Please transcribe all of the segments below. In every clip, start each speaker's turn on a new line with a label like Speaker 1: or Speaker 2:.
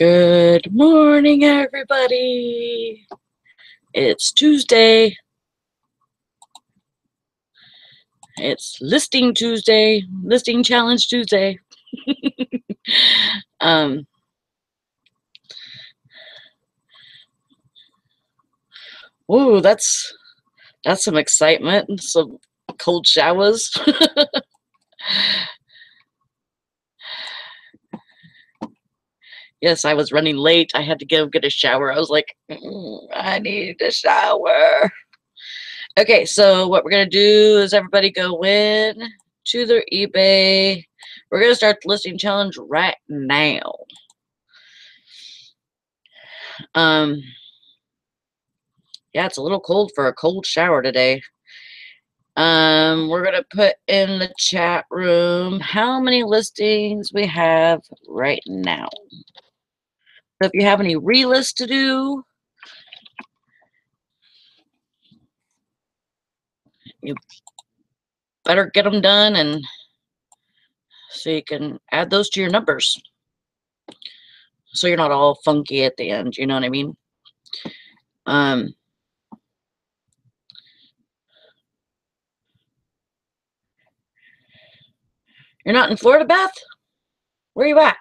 Speaker 1: Good morning, everybody. It's Tuesday. It's Listing Tuesday, Listing Challenge Tuesday. Ooh, that's some excitement and some cold showers. Yes, I was running late. I had to go get a shower. I was like, I need a shower. Okay, so what we're going to do is everybody go in to their eBay. We're going to start the listing challenge right now. Yeah, it's a little cold for a cold shower today. We're going to put in the chat room how many listings we have right now. So if you have any relists to do, you better get them done, and so you can add those to your numbers. So you're not all funky at the end, you know what I mean? You're not in Florida, Beth? Where are you at?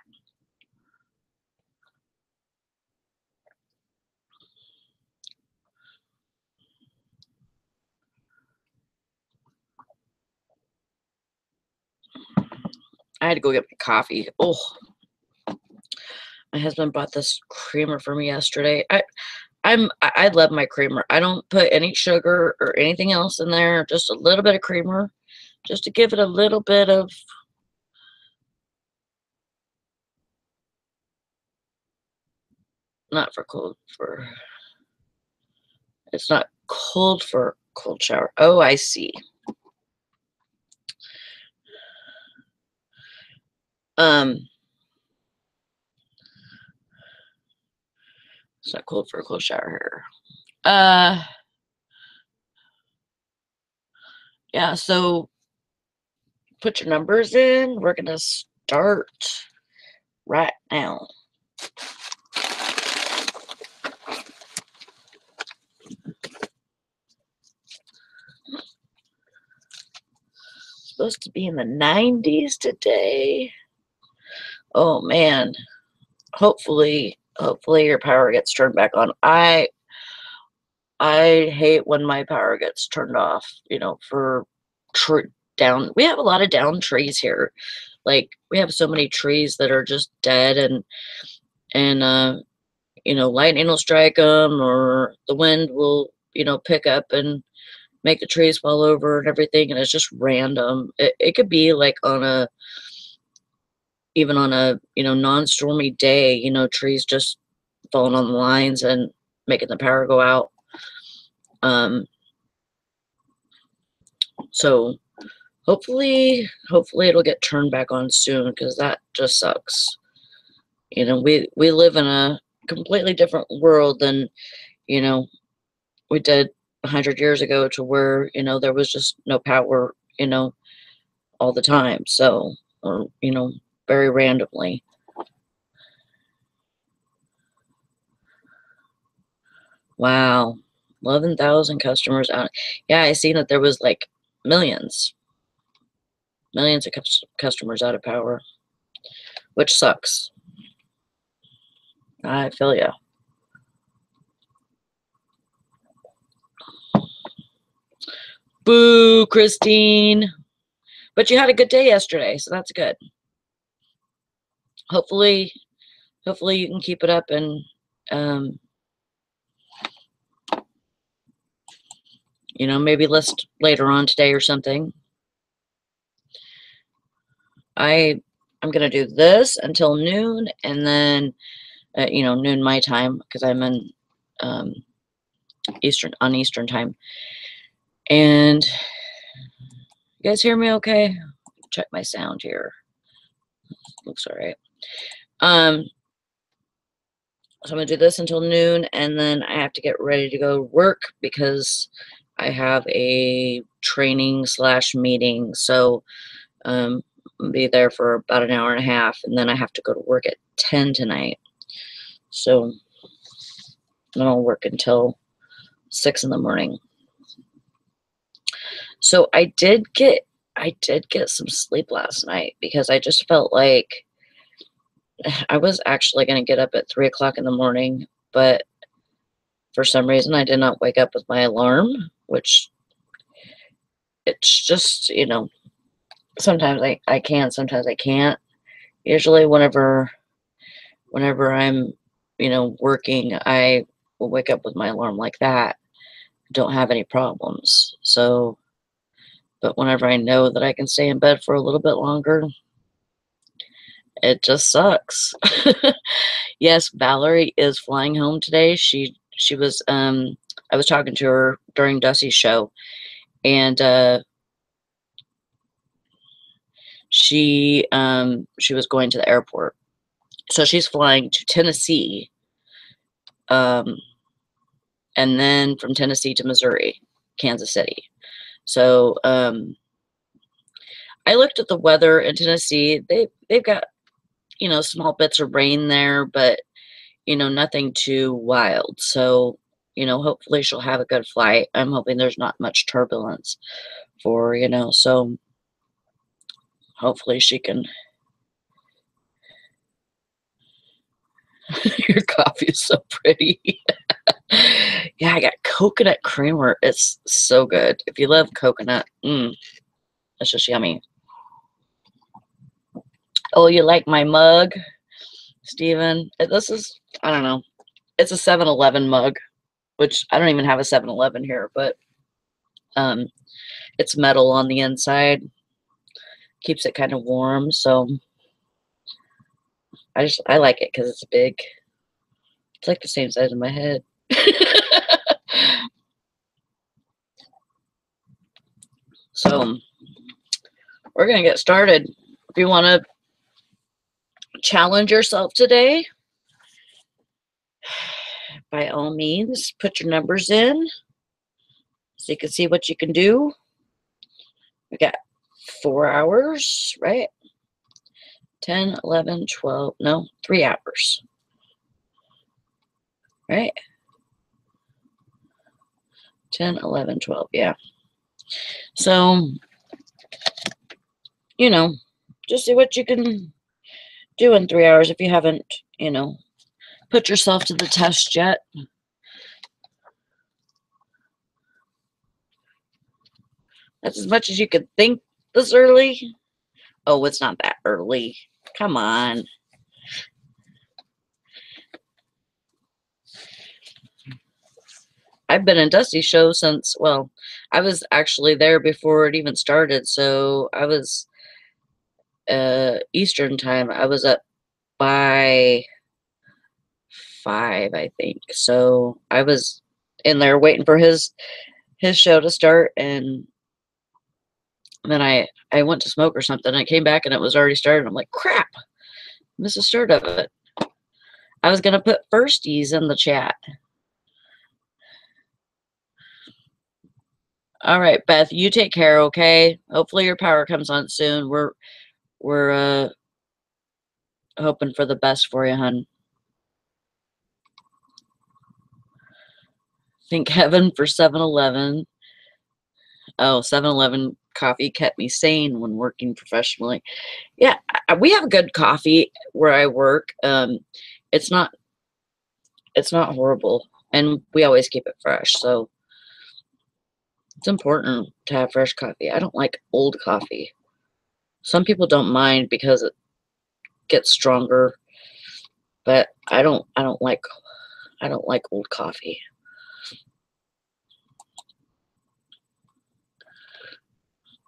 Speaker 1: I had to go get my coffee. Oh, my husband bought this creamer for me yesterday. I love my creamer. I don't put any sugar or anything else in there. Just a little bit of creamer, just to give it a little bit of not for cold for. It's not cold for cold shower. Oh, I see. It's not cold for a cold shower here. Yeah, so put your numbers in. We're gonna start right now. Supposed to be in the 90s today. Oh man. Hopefully your power gets turned back on. I hate when my power gets turned off, you know, for down. We have a lot of down trees here. Like, we have so many trees that are just dead, and you know, lightning will strike them, or the wind will, you know, pick up and make the trees fall over and everything, and it's just random. It could be like even on a, you know, non-stormy day, you know, trees just falling on the lines and making the power go out. So hopefully it'll get turned back on soon, because that just sucks. You know, we live in a completely different world than, you know, we did 100 years ago, to where, you know, there was just no power, you know, all the time. So, or, you know, very randomly. Wow. 11,000 customers out. Yeah, I seen that there was like millions of customers out of power, which sucks. I feel ya. Boo, Christine. But you had a good day yesterday, so that's good. Hopefully you can keep it up, and you know, maybe list later on today or something. I'm gonna do this until noon, and then you know, noon my time, because I'm in Eastern time. And you guys hear me okay? Check my sound here. Looks all right. So I'm gonna do this until noon, and then I have to get ready to go work, because I have a training / meeting. So I'll be there for about an hour and a half, and then I have to go to work at 10 tonight. So I don't work until 6 in the morning. So I did get some sleep last night because I just felt like I was actually going to get up at 3 o'clock in the morning, but for some reason I did not wake up with my alarm, which it's just, sometimes I can, sometimes I can't. Usually whenever I'm, working, I will wake up with my alarm like that. Don't have any problems. So, but whenever I know that I can stay in bed for a little bit longer, it just sucks. Yes, Valerie is flying home today. She was I was talking to her during Dusty's show, and she was going to the airport. So she's flying to Tennessee, and then from Tennessee to Missouri, Kansas City. So I looked at the weather in Tennessee. They've got, small bits of rain there, but nothing too wild. So, hopefully she'll have a good flight. I'm hoping there's not much turbulence for, so hopefully she can. Your coffee is so pretty. Yeah, I got coconut creamer. It's so good. If you love coconut, it's just yummy. Oh, you like my mug, Steven? This is, I don't know. It's a 7-Eleven mug, which I don't even have a 7-Eleven here, but it's metal on the inside. Keeps it kind of warm, so I like it because it's big. It's like the same size as my head. So we're gonna get started. If you want to challenge yourself today, by all means, put your numbers in so you can see what you can do. We got 4 hours, right? 10, 11, 12, no, 3 hours, right? 10, 11, 12, yeah. So, just see what you can do in 3 hours if you haven't, put yourself to the test yet. That's as much as you could think this early. Oh, it's not that early. Come on. I've been in Dusty's show since, well, I was actually there before it even started. So I was Eastern time. I was up by 5, I think. So I was in there waiting for his show to start, and then I went to smoke or something. I came back and it was already started. I'm like, crap, missed the start of it. I was gonna put firsties in the chat. All right, Beth, you take care, okay? Hopefully your power comes on soon. We're hoping for the best for you, hun. Thank heaven for 7-Eleven. Oh, 7-Eleven coffee kept me sane when working professionally. Yeah, we have good coffee where I work. It's not horrible, and we always keep it fresh. So it's important to have fresh coffee. I don't like old coffee. Some people don't mind because it gets stronger, but I don't like old coffee.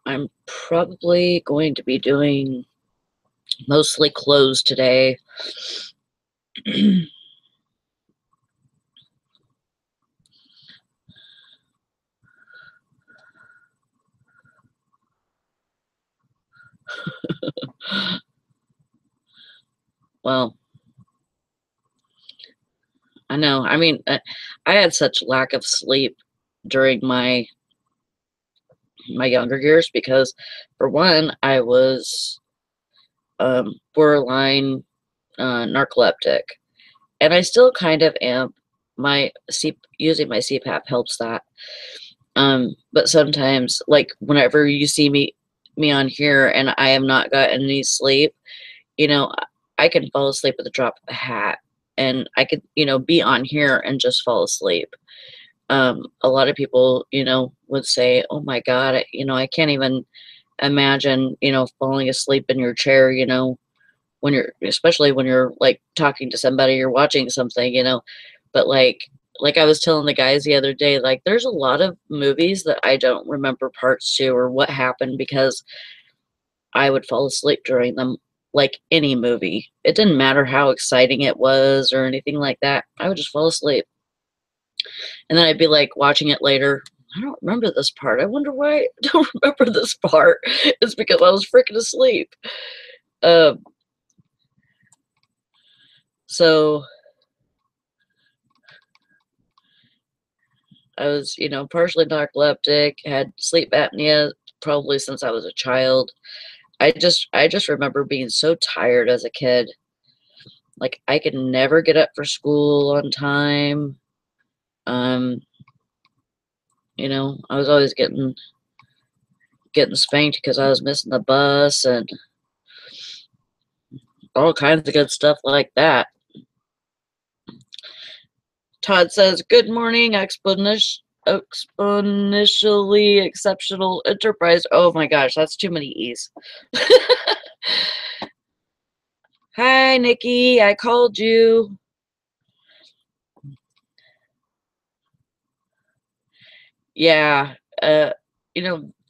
Speaker 1: I'm probably going to be doing mostly clothes today. Well, I know. I mean, I had such lack of sleep during my younger years because, for one, I was borderline narcoleptic, and I still kind of am. Using my CPAP helps that. But sometimes, like, whenever you see me on here and I have not gotten any sleep, you know, I can fall asleep with a drop of a hat, and I could, be on here and just fall asleep. A lot of people, would say, "Oh my God, I can't even imagine, falling asleep in your chair, especially when you're like talking to somebody, you're watching something, but like I was telling the guys the other day, like there's a lot of movies that I don't remember parts to or what happened because I would fall asleep during them, like any movie. It didn't matter how exciting it was or anything like that. I would just fall asleep. And then I'd be like watching it later. I don't remember this part. I wonder why I don't remember this part. It's because I was freaking asleep. Um, so I was, partially narcoleptic, had sleep apnea probably since I was a child. I just remember being so tired as a kid. Like I could never get up for school on time. Um, I was always getting spanked because I was missing the bus and all kinds of good stuff like that. Todd says, "Good morning, exponentially exceptional enterprise." Oh my gosh, that's too many E's. Hi, Nikki. I called you. Yeah.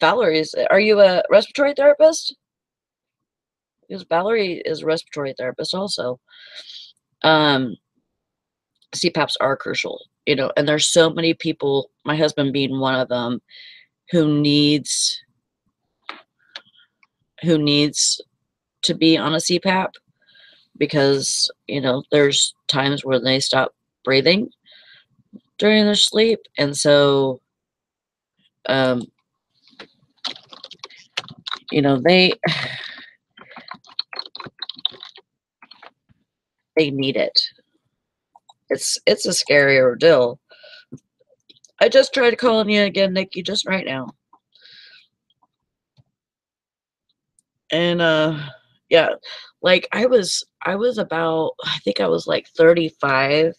Speaker 1: Valerie's. Are you a respiratory therapist? Because Valerie is a respiratory therapist also. Um, CPAPs are crucial, and there's so many people, my husband being one of them, who needs to be on a CPAP because, there's times where they stop breathing during their sleep. And so, um, they they need it. It's a scary ordeal. I just tried calling you again, Nikki, just right now. And yeah, like I was about, I think I was like 35,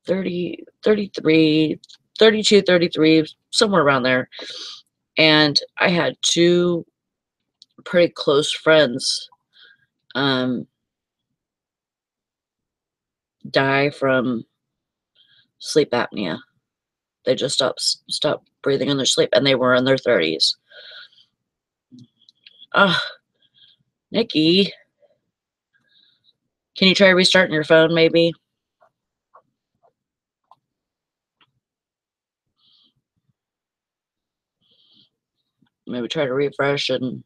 Speaker 1: 30, 33, 32, 33, somewhere around there. And I had two pretty close friends um die from sleep apnea. They just stopped breathing in their sleep, and they were in their 30s. Ah, Nikki, can you try restarting your phone maybe? Maybe try to refresh and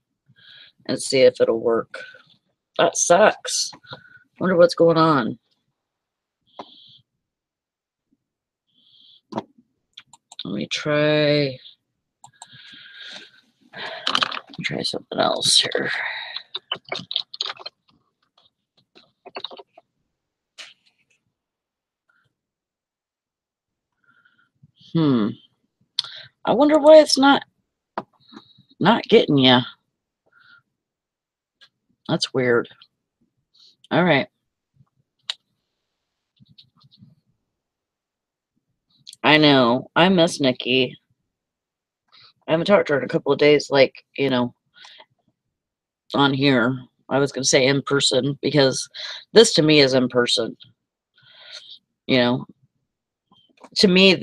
Speaker 1: see if it'll work. That sucks. Wonder what's going on. Let me try something else here. I wonder why it's not getting you. That's weird. All right. I know. I miss Nikki. I haven't talked to her in a couple of days, like, on here. I was going to say in person because this to me is in person. To me,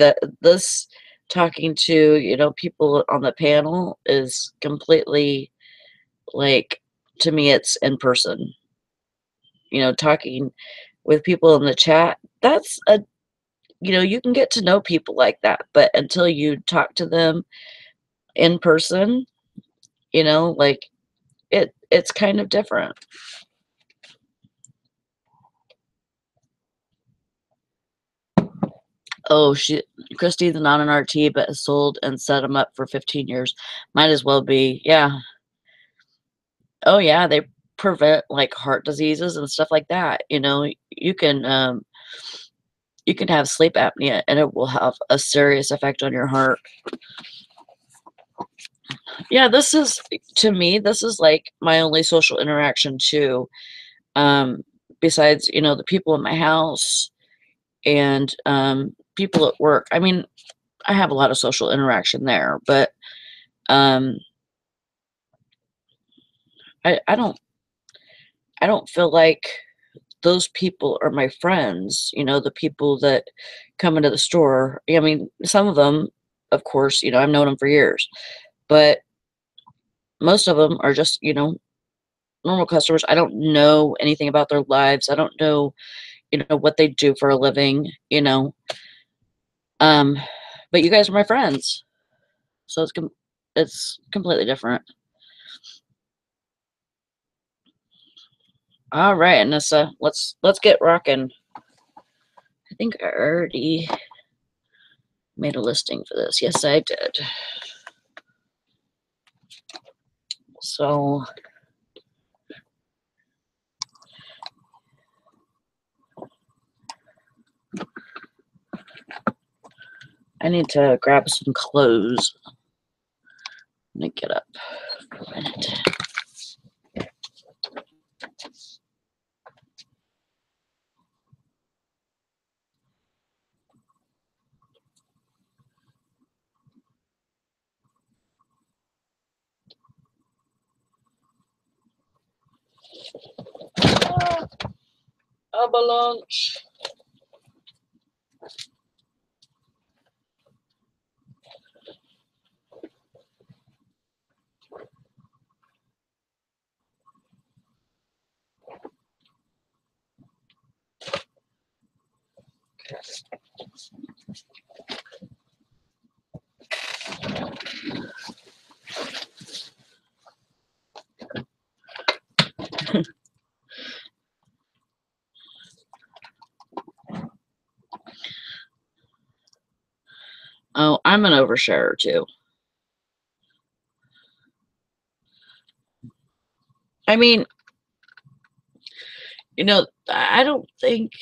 Speaker 1: this talking to, people on the panel is completely like, to me, it's in person. Talking with people in the chat, that's you can get to know people like that, but until you talk to them in person, like it's kind of different. Oh, Christine's not an RT, but has sold and set them up for 15 years. Might as well be. Yeah. Oh, yeah. They prevent like heart diseases and stuff like that. You can have sleep apnea and it will have a serious effect on your heart. Yeah, to me, this is like my only social interaction too. Um, Besides, the people in my house and people at work. I mean, I have a lot of social interaction there, but um, I don't feel like those people are my friends. The people that come into the store. I mean, some of them, of course, I've known them for years, but most of them are just, normal customers. I don't know anything about their lives. I don't know, what they do for a living. Um, but you guys are my friends, so it's completely different. All right, Anissa, let's get rocking. I think I already made a listing for this. Yes, I did. So I need to grab some clothes. Let me get up for a minute. Avalanche. Oh, I'm an oversharer too. I mean, I don't think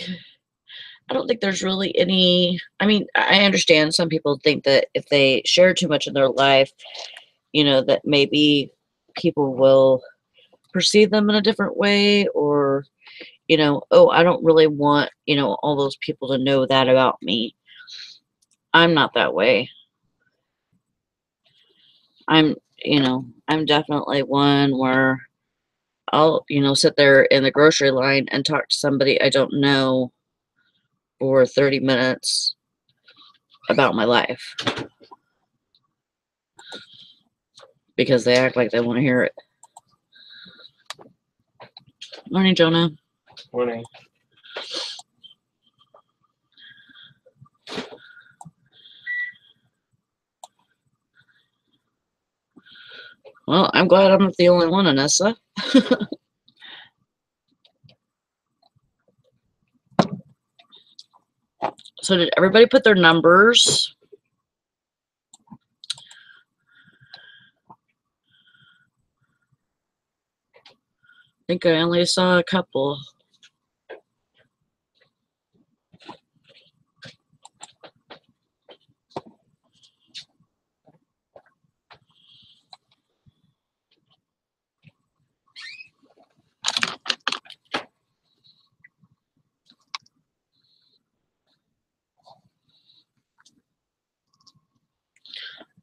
Speaker 1: there's really any. I mean, I understand some people think that if they share too much in their life, that maybe people will perceive them in a different way, or, oh, I don't really want, all those people to know that about me. I'm not that way. I'm, I'm definitely one where I'll, sit there in the grocery line and talk to somebody I don't know for 30 minutes about my life because they act like they want to hear it. Morning, Jonah.
Speaker 2: Morning.
Speaker 1: Well, I'm glad I'm not the only one, Anessa. So did everybody put their numbers? I think I only saw a couple.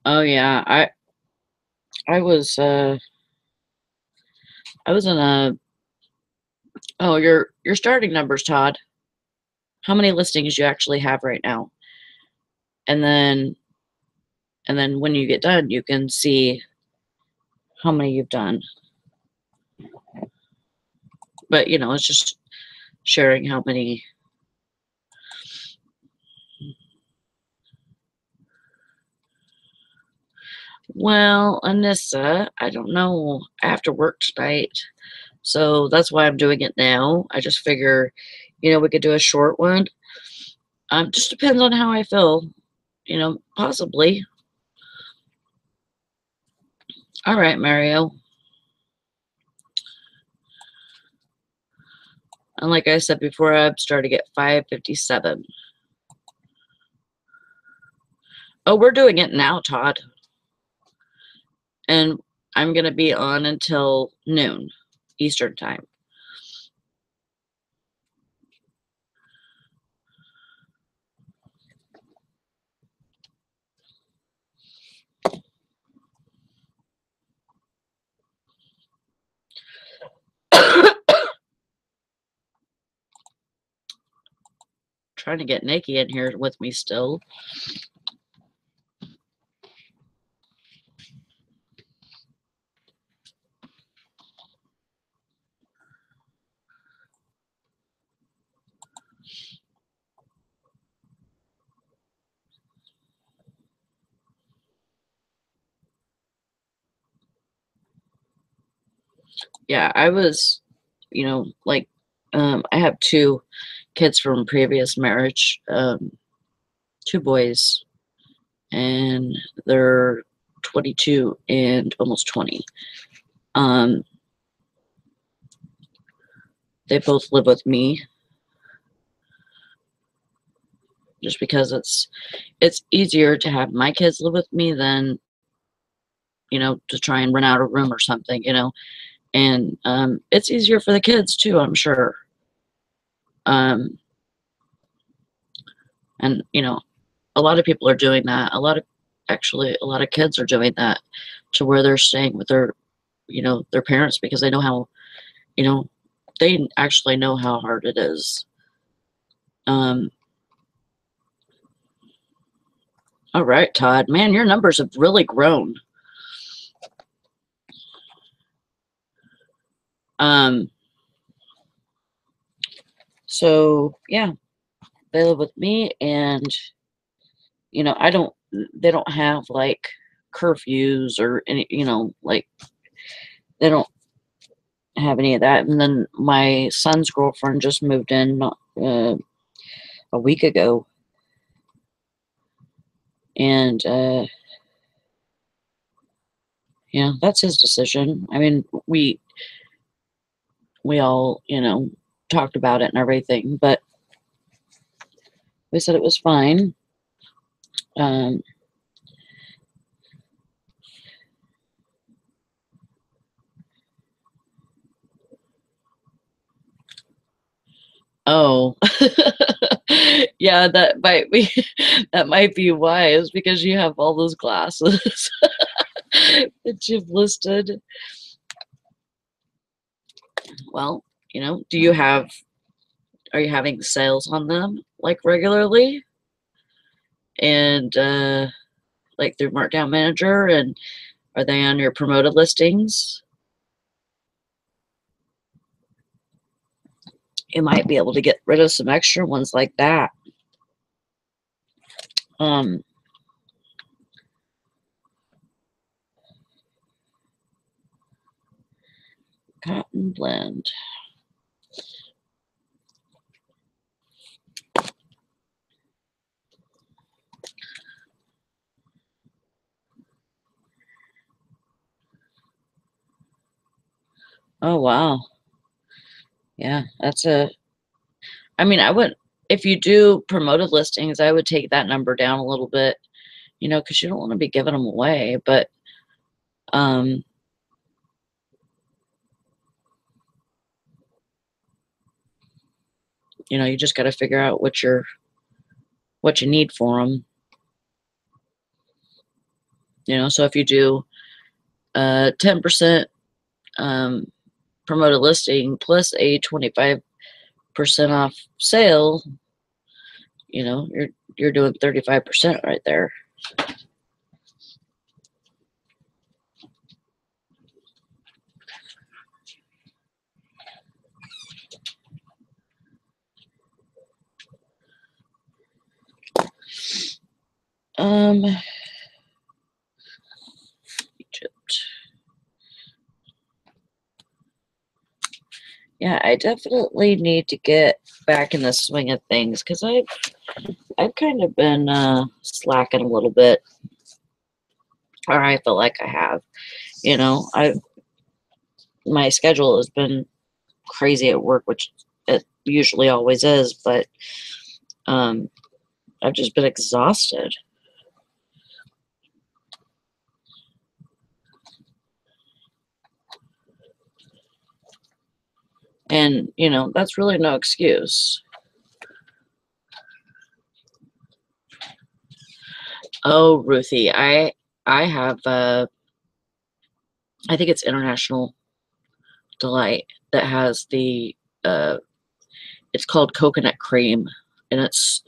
Speaker 1: Oh yeah, I was in a. Oh, your starting numbers, Todd. How many listings you actually have right now? And then when you get done, you can see how many you've done. But it's just sharing how many. Well, Anissa, I don't know. I have to work tonight. So that's why I'm doing it now. I just figure, we could do a short one. Just depends on how I feel, possibly. All right, Mario. And like I said before, I'm starting at 5:57. Oh, we're doing it now, Todd. And I'm going to be on until noon Eastern time. Trying to get Nikki in here with me still. Yeah, I was, like, I have two kids from previous marriage, two boys, and they're 22 and almost 20. They both live with me just because it's easier to have my kids live with me than, to try and rent out a room or something, and it's easier for the kids too, I'm sure. Um, and a lot of people are doing that. Actually, a lot of kids are doing that to where they're staying with their parents because they know how, they actually know how hard it is. Um, all right, Todd, man, your numbers have really grown. So yeah, they live with me, and they don't have like curfews or any, like they don't have any of that. And then my son's girlfriend just moved in a week ago, and yeah, that's his decision. I mean, we all talked about it and everything, but we said it was fine. Um, oh, yeah, that might be wise because you have all those glasses that you've listed. Well, are you having sales on them like regularly and like through Markdown Manager, and are they on your promoted listings? You might be able to get rid of some extra ones like that. Um, Cotton blend. Oh, wow. Yeah, I mean, if you do promoted listings, I would take that number down a little bit, because you don't want to be giving them away. But, um, you just got to figure out what you need for them. So if you do 10% promoted listing plus a 25% off sale, you're doing 35% right there. Egypt. Yeah, I definitely need to get back in the swing of things because I've kind of been slacking a little bit, or I feel like I have. My schedule has been crazy at work, which usually always is, but I've just been exhausted. And, you know, that's really no excuse. Oh, Ruthie, I have I think it's International Delight that has the it's called coconut cream, and it's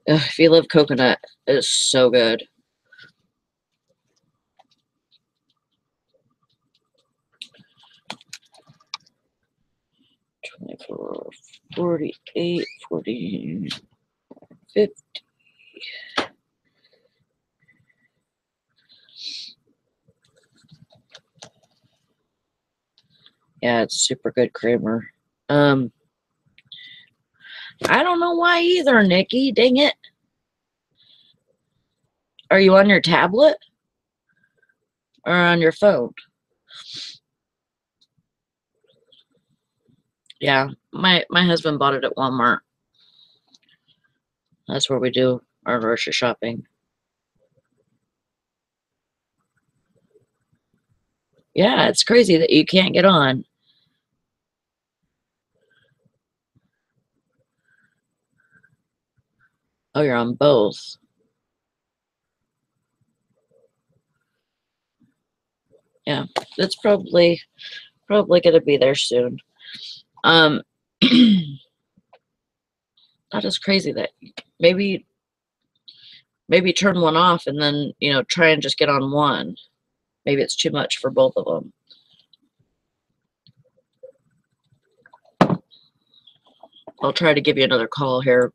Speaker 1: if you love coconut, it's so good. 24, 48, 40, 50. Yeah, it's super good creamer. I don't know why either, Nikki. Dang it. Are you on your tablet or on your phone? Yeah, my husband bought it at Walmart. That's where we do our grocery shopping. Yeah, it's crazy that you can't get on. Oh, you're on both. Yeah, it's probably gonna be there soon. That is crazy that maybe turn one off and then, you know, try and just get on one. Maybe it's too much for both of them. I'll try to give you another call here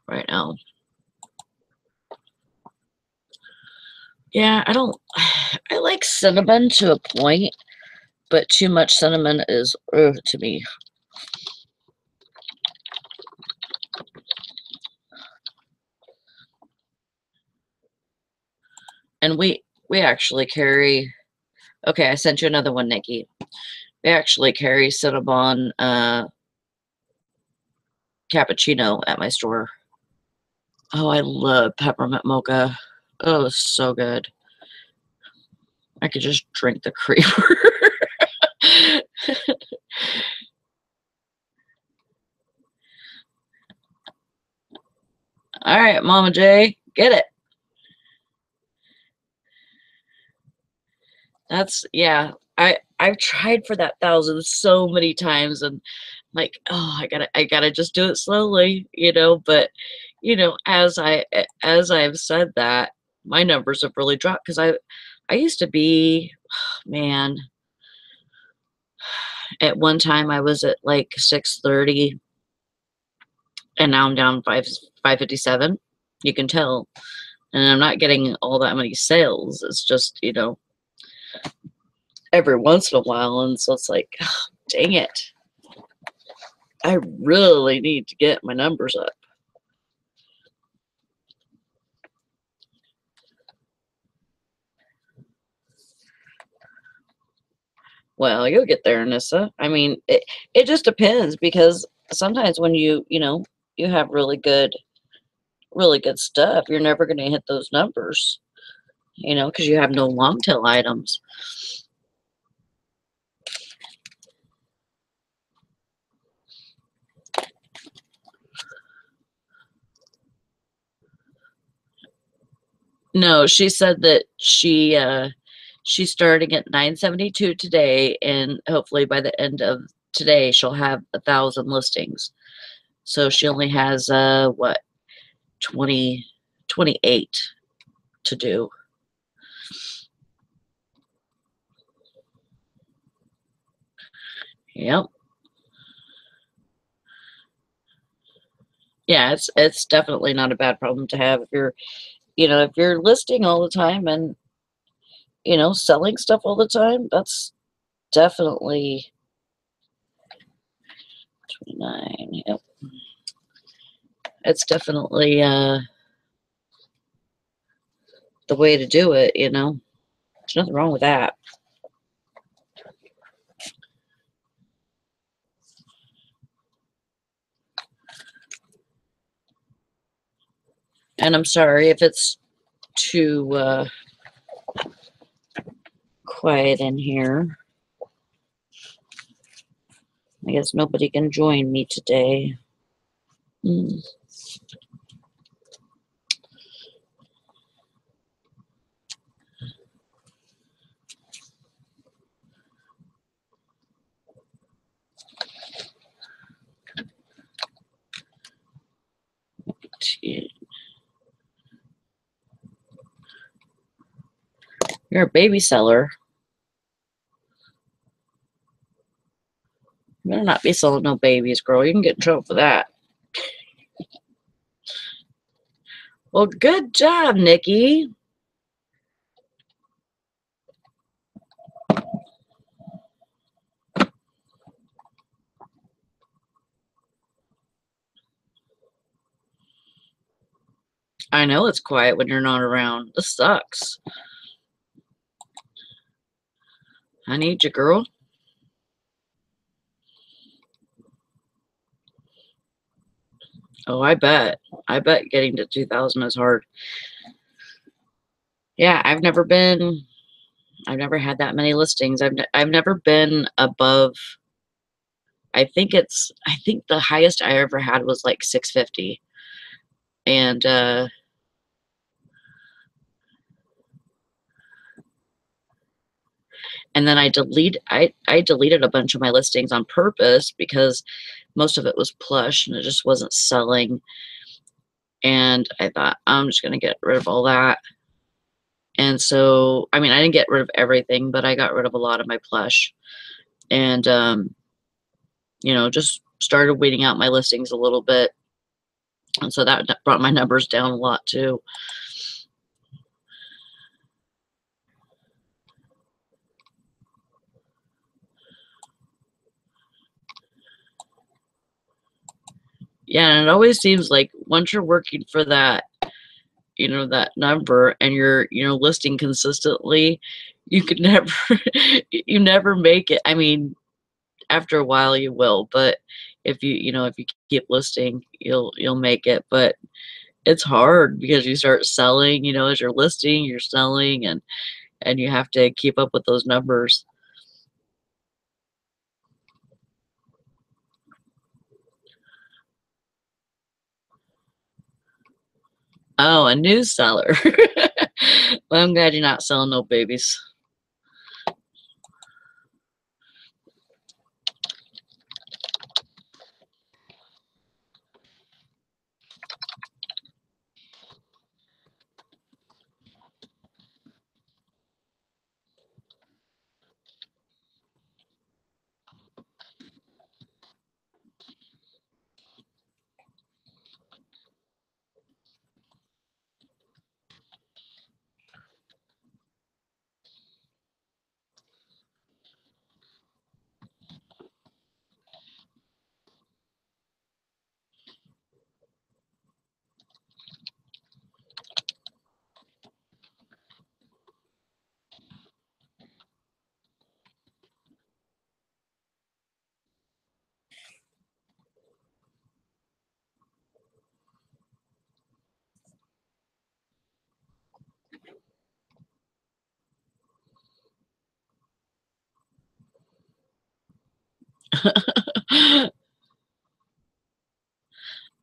Speaker 1: right now. Yeah, I like cinnamon to a point, but too much cinnamon is to me. And we actually carry, okay, I sent you another one, Nikki. We actually carry Cinnabon cappuccino at my store. Oh, I love peppermint mocha. Oh, so good. I could just drink the creamer. All right, Mama J, get it. That's yeah. I've tried for that 1,000 so many times, and like, oh, I gotta just do it slowly, you know. But you know, as I've said that, my numbers have really dropped because I used to be, man, at one time I was at like 630, and now I'm down 557. You can tell, and I'm not getting all that many sales. It's just, you know, every once in a while, and so it's like, oh, dang it. I really need to get my numbers up. Well, you'll get there, Nissa. I mean, it just depends because sometimes when you know, you have really good stuff, you're never going to hit those numbers, you know, because you have no long tail items. No, she said that she's starting at 972 today, and hopefully by the end of today she'll have 1,000 listings. So she only has what, 28 to do. Yep. Yeah, it's definitely not a bad problem to have if you're, you know, if you're listing all the time and, you know, selling stuff all the time. That's definitely 29. Yep. It's definitely the way to do it, you know. There's nothing wrong with that. And I'm sorry if it's too quiet in here. I guess nobody can join me today. Hmm. You're a baby seller. You better not be selling no babies, girl. You can get in trouble for that. Well, good job, Nikki. I know it's quiet when you're not around. This sucks. I need you, girl. Oh, I bet. I bet getting to 2,000 is hard. Yeah, I've never had that many listings. I've never been above, I think the highest I ever had was like 650. And then I deleted a bunch of my listings on purpose because most of it was plush and it just wasn't selling. And I thought, I'm just gonna get rid of all that. And so, I mean, I didn't get rid of everything, but I got rid of a lot of my plush. And just started weeding out my listings a little bit. And so that brought my numbers down a lot too. Yeah, and it always seems like once you're working for that, that number and you're, listing consistently, you could never, you never make it. I mean, after a while you will, but if you keep listing, you'll make it. But it's hard because you start selling, as you're listing, you're selling, and you have to keep up with those numbers. Oh, a news seller. Well, I'm glad you're not selling no babies.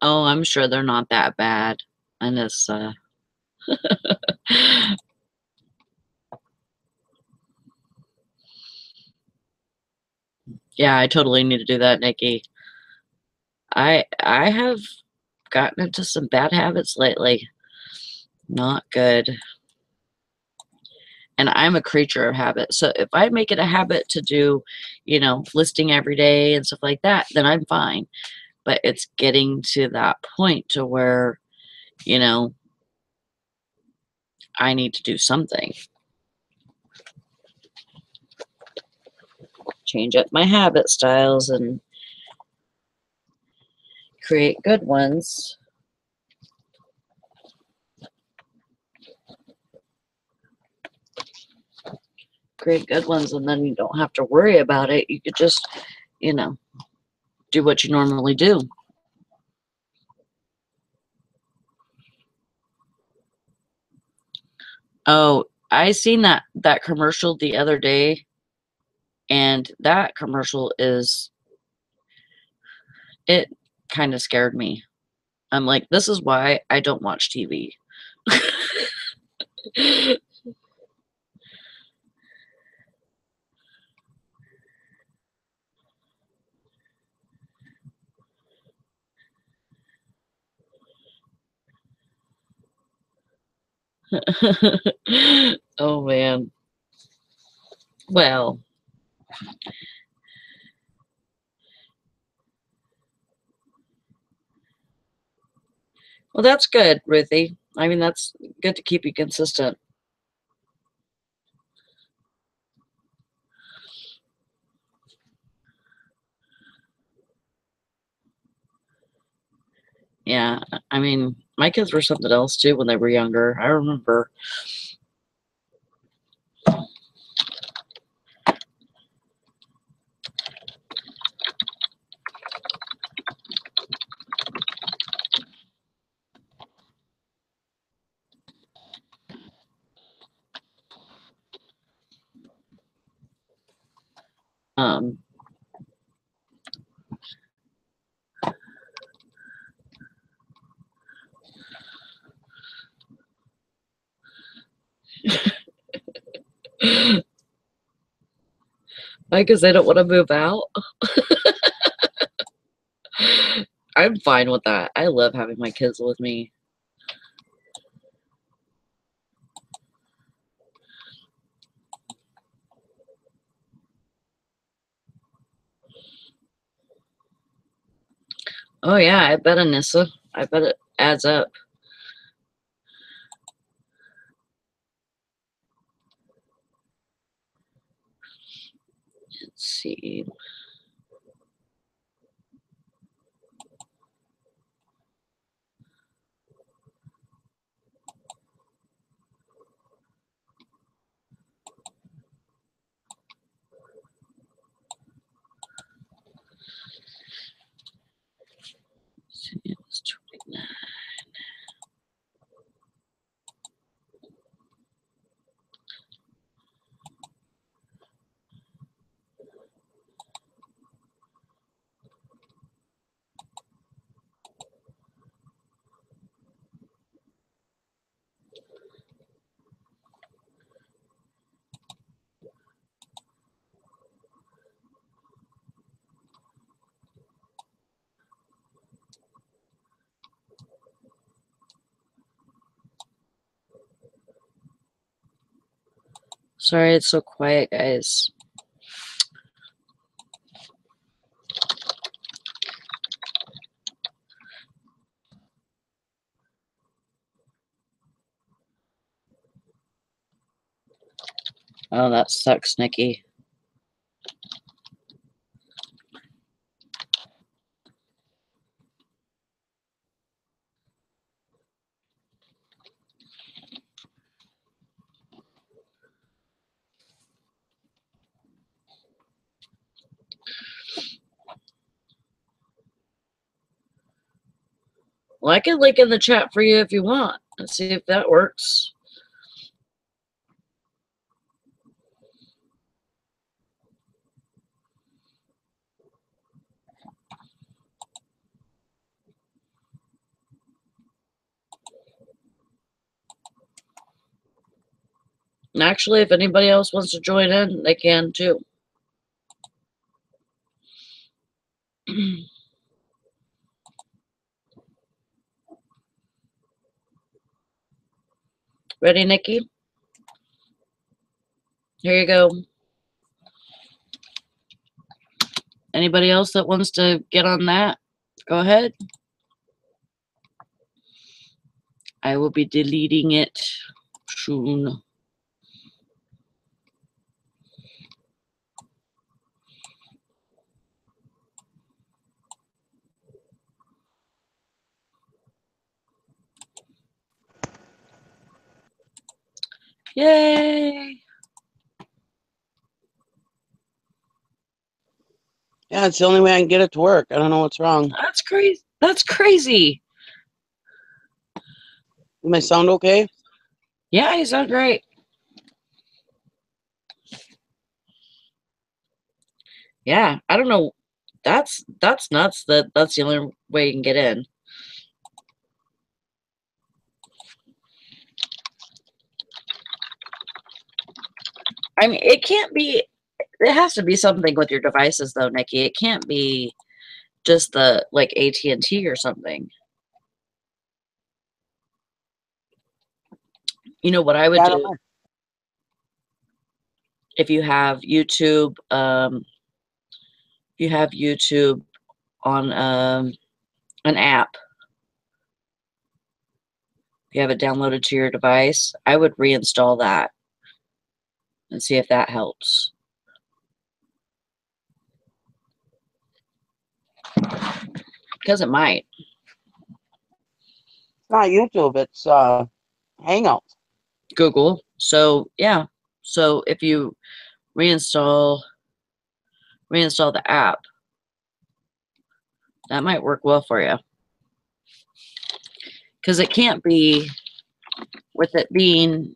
Speaker 1: Oh, I'm sure they're not that bad. And it's yeah, I totally need to do that, Nikki. I have gotten into some bad habits lately. Not good. And I'm a creature of habit. So if I make it a habit to do, listing every day and stuff like that, then I'm fine. But it's getting to that point to where, you know, I need to do something. Change up my habit styles and create good ones. Create good ones, and then you don't have to worry about it. You could just, do what you normally do. Oh, I seen that commercial the other day, and that commercial it kind of scared me. I'm like, this is why I don't watch TV. Oh man. Well, that's good, Ruthie. I mean, that's good to keep you consistent. Yeah, I mean, my kids were something else too when they were younger. I remember. Um, because they don't want to move out. I'm fine with that. I love having my kids with me. Oh yeah, I bet, Anissa. I bet it adds up. Let's see. It's 29. Sorry, it's so quiet, guys. Oh, that sucks, Nikki. Well, I can link in the chat for you if you want. Let's see if that works. And actually, if anybody else wants to join in, they can too. Ready, Nikki? Here you go. Anybody else that wants to get on that, go ahead. I will be deleting it soon. Yay!
Speaker 2: Yeah, it's the only way I can get it to work. I don't know what's wrong.
Speaker 1: That's crazy. That's crazy.
Speaker 2: Does my sound okay?
Speaker 1: Yeah, he's done great. Yeah, I don't know. That's nuts that that's the only way you can get in. I mean, it can't be, it has to be something with your devices though, Nikki. It can't be just the like AT&T or something. You know what I would
Speaker 2: Yeah, I don't
Speaker 1: do
Speaker 2: know.
Speaker 1: if you have YouTube, you have YouTube on an app, you have it downloaded to your device, I would reinstall that and see if that helps. Because it might.
Speaker 2: It's not YouTube. It's Hangouts.
Speaker 1: Google. So yeah. So if you reinstall the app, that might work well for you. Because it can't be with it being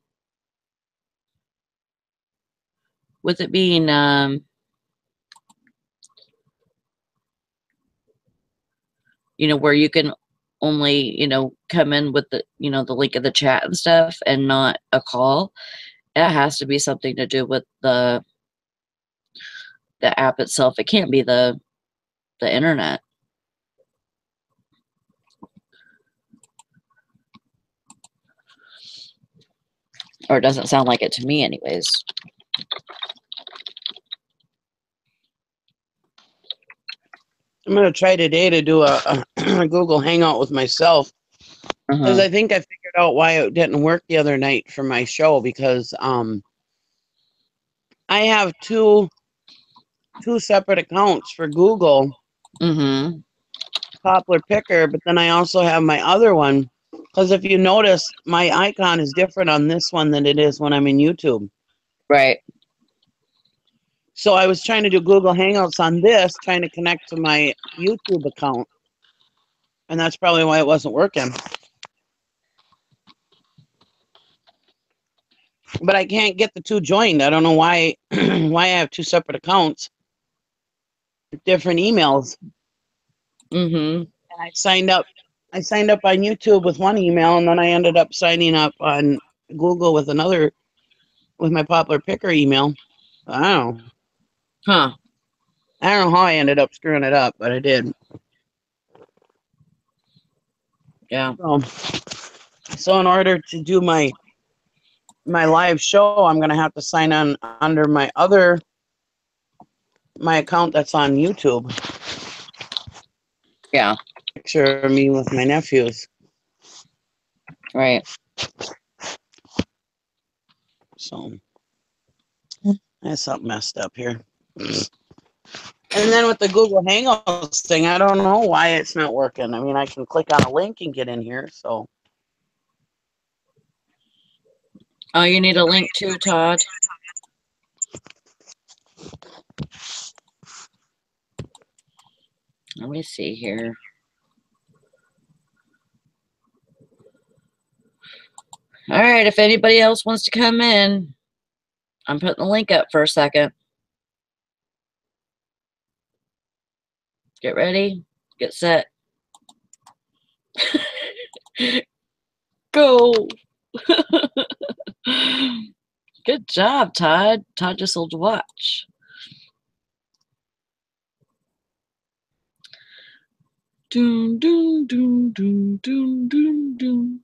Speaker 1: where you can only come in with the link of the chat and stuff and not a call. It has to be something to do with the app itself. It can't be the internet, or it doesn't sound like it to me anyways.
Speaker 2: I'm going to try today to do a Google Hangout with myself because I think I figured out why it didn't work the other night for my show because I have two separate accounts for Google Poplar Picker, but then I also have my other one because if you notice, my icon is different on this one than it is when I'm in YouTube.
Speaker 1: Right.
Speaker 2: So I was trying to do Google Hangouts on this, trying to connect to my YouTube account. And that's probably why it wasn't working. But I can't get the two joined. I don't know why why I have two separate accounts, different emails. And I signed up on YouTube with one email, and then I ended up signing up on Google with my Poplar Picker email. I don't know.
Speaker 1: Huh.
Speaker 2: I don't know how I ended up screwing it up, but I did.
Speaker 1: Yeah.
Speaker 2: So in order to do my live show, I'm gonna have to sign on under my account that's on YouTube.
Speaker 1: Yeah.
Speaker 2: Picture of me with my nephews.
Speaker 1: Right.
Speaker 2: So that's something messed up here. And then with the Google Hangouts thing, I don't know why it's not working. I mean, I can click on a link and get in here. So
Speaker 1: Oh, you need a link too, Todd? Let me see here. All right, if anybody else wants to come in, I'm putting the link up for a second. Get ready. Get set. Go. Good job, Todd. Todd just sold a watch. Doom, doom, doom, doom, doom, doom, doom.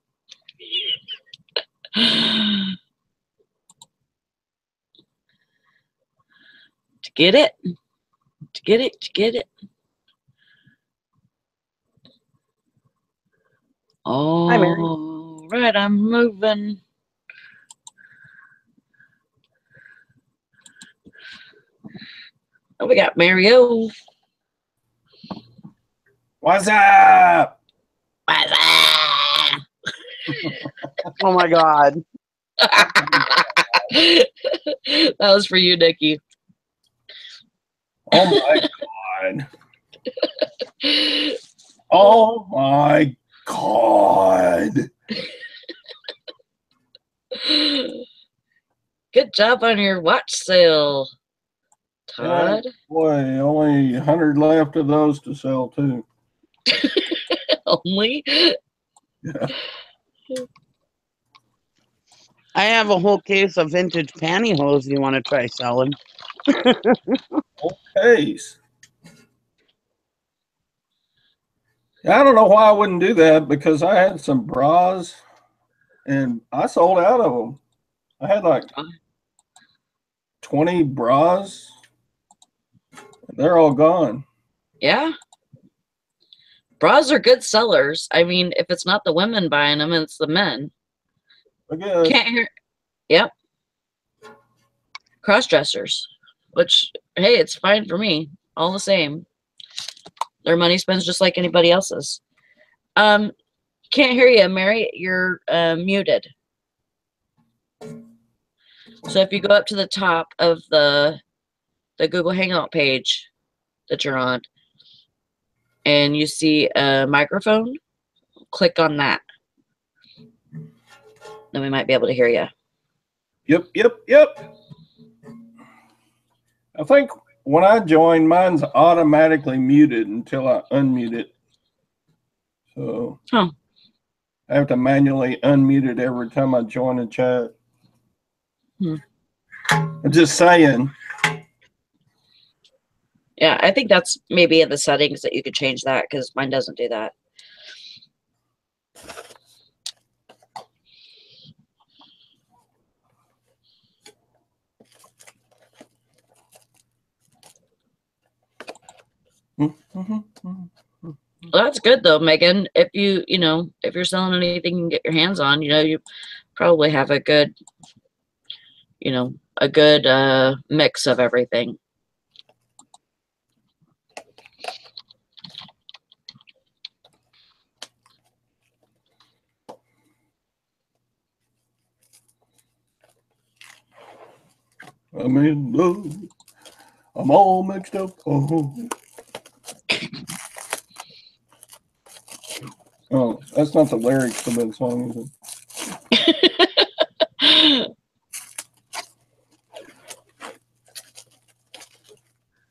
Speaker 1: To get it. To get it. To get it.
Speaker 2: Hi, Mary.
Speaker 1: All right, I'm moving. Oh, we got Mario.
Speaker 3: What's up?
Speaker 1: What's up?
Speaker 2: Oh my God.
Speaker 1: That was for you, Nikki.
Speaker 3: Oh my God. Oh my God.
Speaker 1: Good job on your watch sale,
Speaker 3: Yeah,
Speaker 1: Todd.
Speaker 3: boy, only 100 left of those to sell too.
Speaker 1: Only.
Speaker 3: Yeah.
Speaker 2: I have a whole case of vintage pantyhose you want to try selling.
Speaker 3: Case. I don't know why I wouldn't do that because I had some bras and I sold out of them. I had like 20 bras. They're all gone.
Speaker 1: Yeah. Bras are good sellers. I mean, if it's not the women buying them, it's the men.
Speaker 3: I guess.
Speaker 1: Can't hear. Yep. Cross dressers, which, hey, it's fine for me. All the same. Their money spends just like anybody else's. Can't hear you, Mary. You're muted. So if you go up to the top of the Google Hangout page that you're on, and you see a microphone, click on that. Then we might be able to hear you.
Speaker 3: Yep. I think when I join, mine's automatically muted until I unmute it. So I have to manually unmute it every time I join a chat. I'm just saying.
Speaker 1: Yeah, I think that's maybe in the settings that you could change that because mine doesn't do that. Well, that's good though, Megan. If if you're selling anything you can get your hands on, you probably have a good, mix of everything.
Speaker 3: I'm in love. I'm all mixed up. Oh, that's not the lyrics to that song, is it?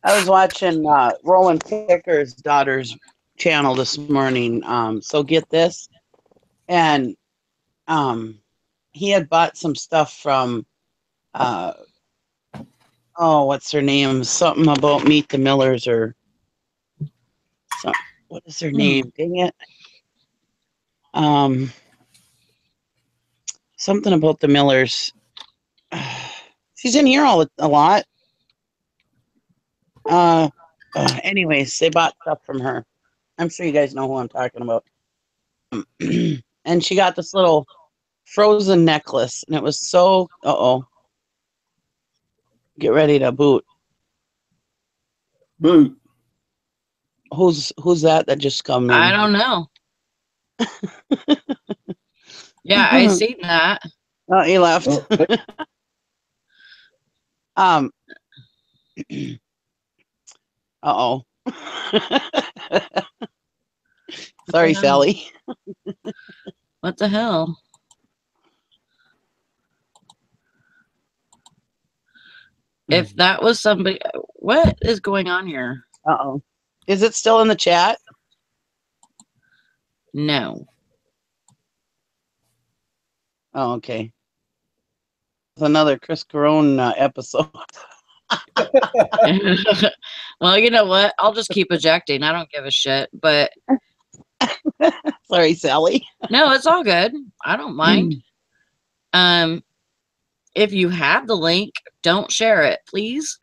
Speaker 2: I was watching Roland Picker's daughter's channel this morning. So get this. And he had bought some stuff from what's her name? Something about Meet the Millers or something. What is her name? Dang it. Something about the Millers. She's in here a lot. Anyways, they bought stuff from her. I'm sure you guys know who I'm talking about. And she got this little frozen necklace, and it was so. Get ready to boot.
Speaker 3: Boot.
Speaker 2: Who's that just come in?
Speaker 1: I don't know. Yeah, I seen that.
Speaker 2: Oh, he left. Sorry, Sally.
Speaker 1: What the hell? If that was somebody, what is going on here?
Speaker 2: Is it still in the chat?
Speaker 1: No.
Speaker 2: Oh, okay. It's another Chris Carone episode.
Speaker 1: Well, you know what? I'll just keep ejecting. I don't give a shit. But
Speaker 2: sorry, Sally.
Speaker 1: No, it's all good. I don't mind. If you have the link, don't share it, please.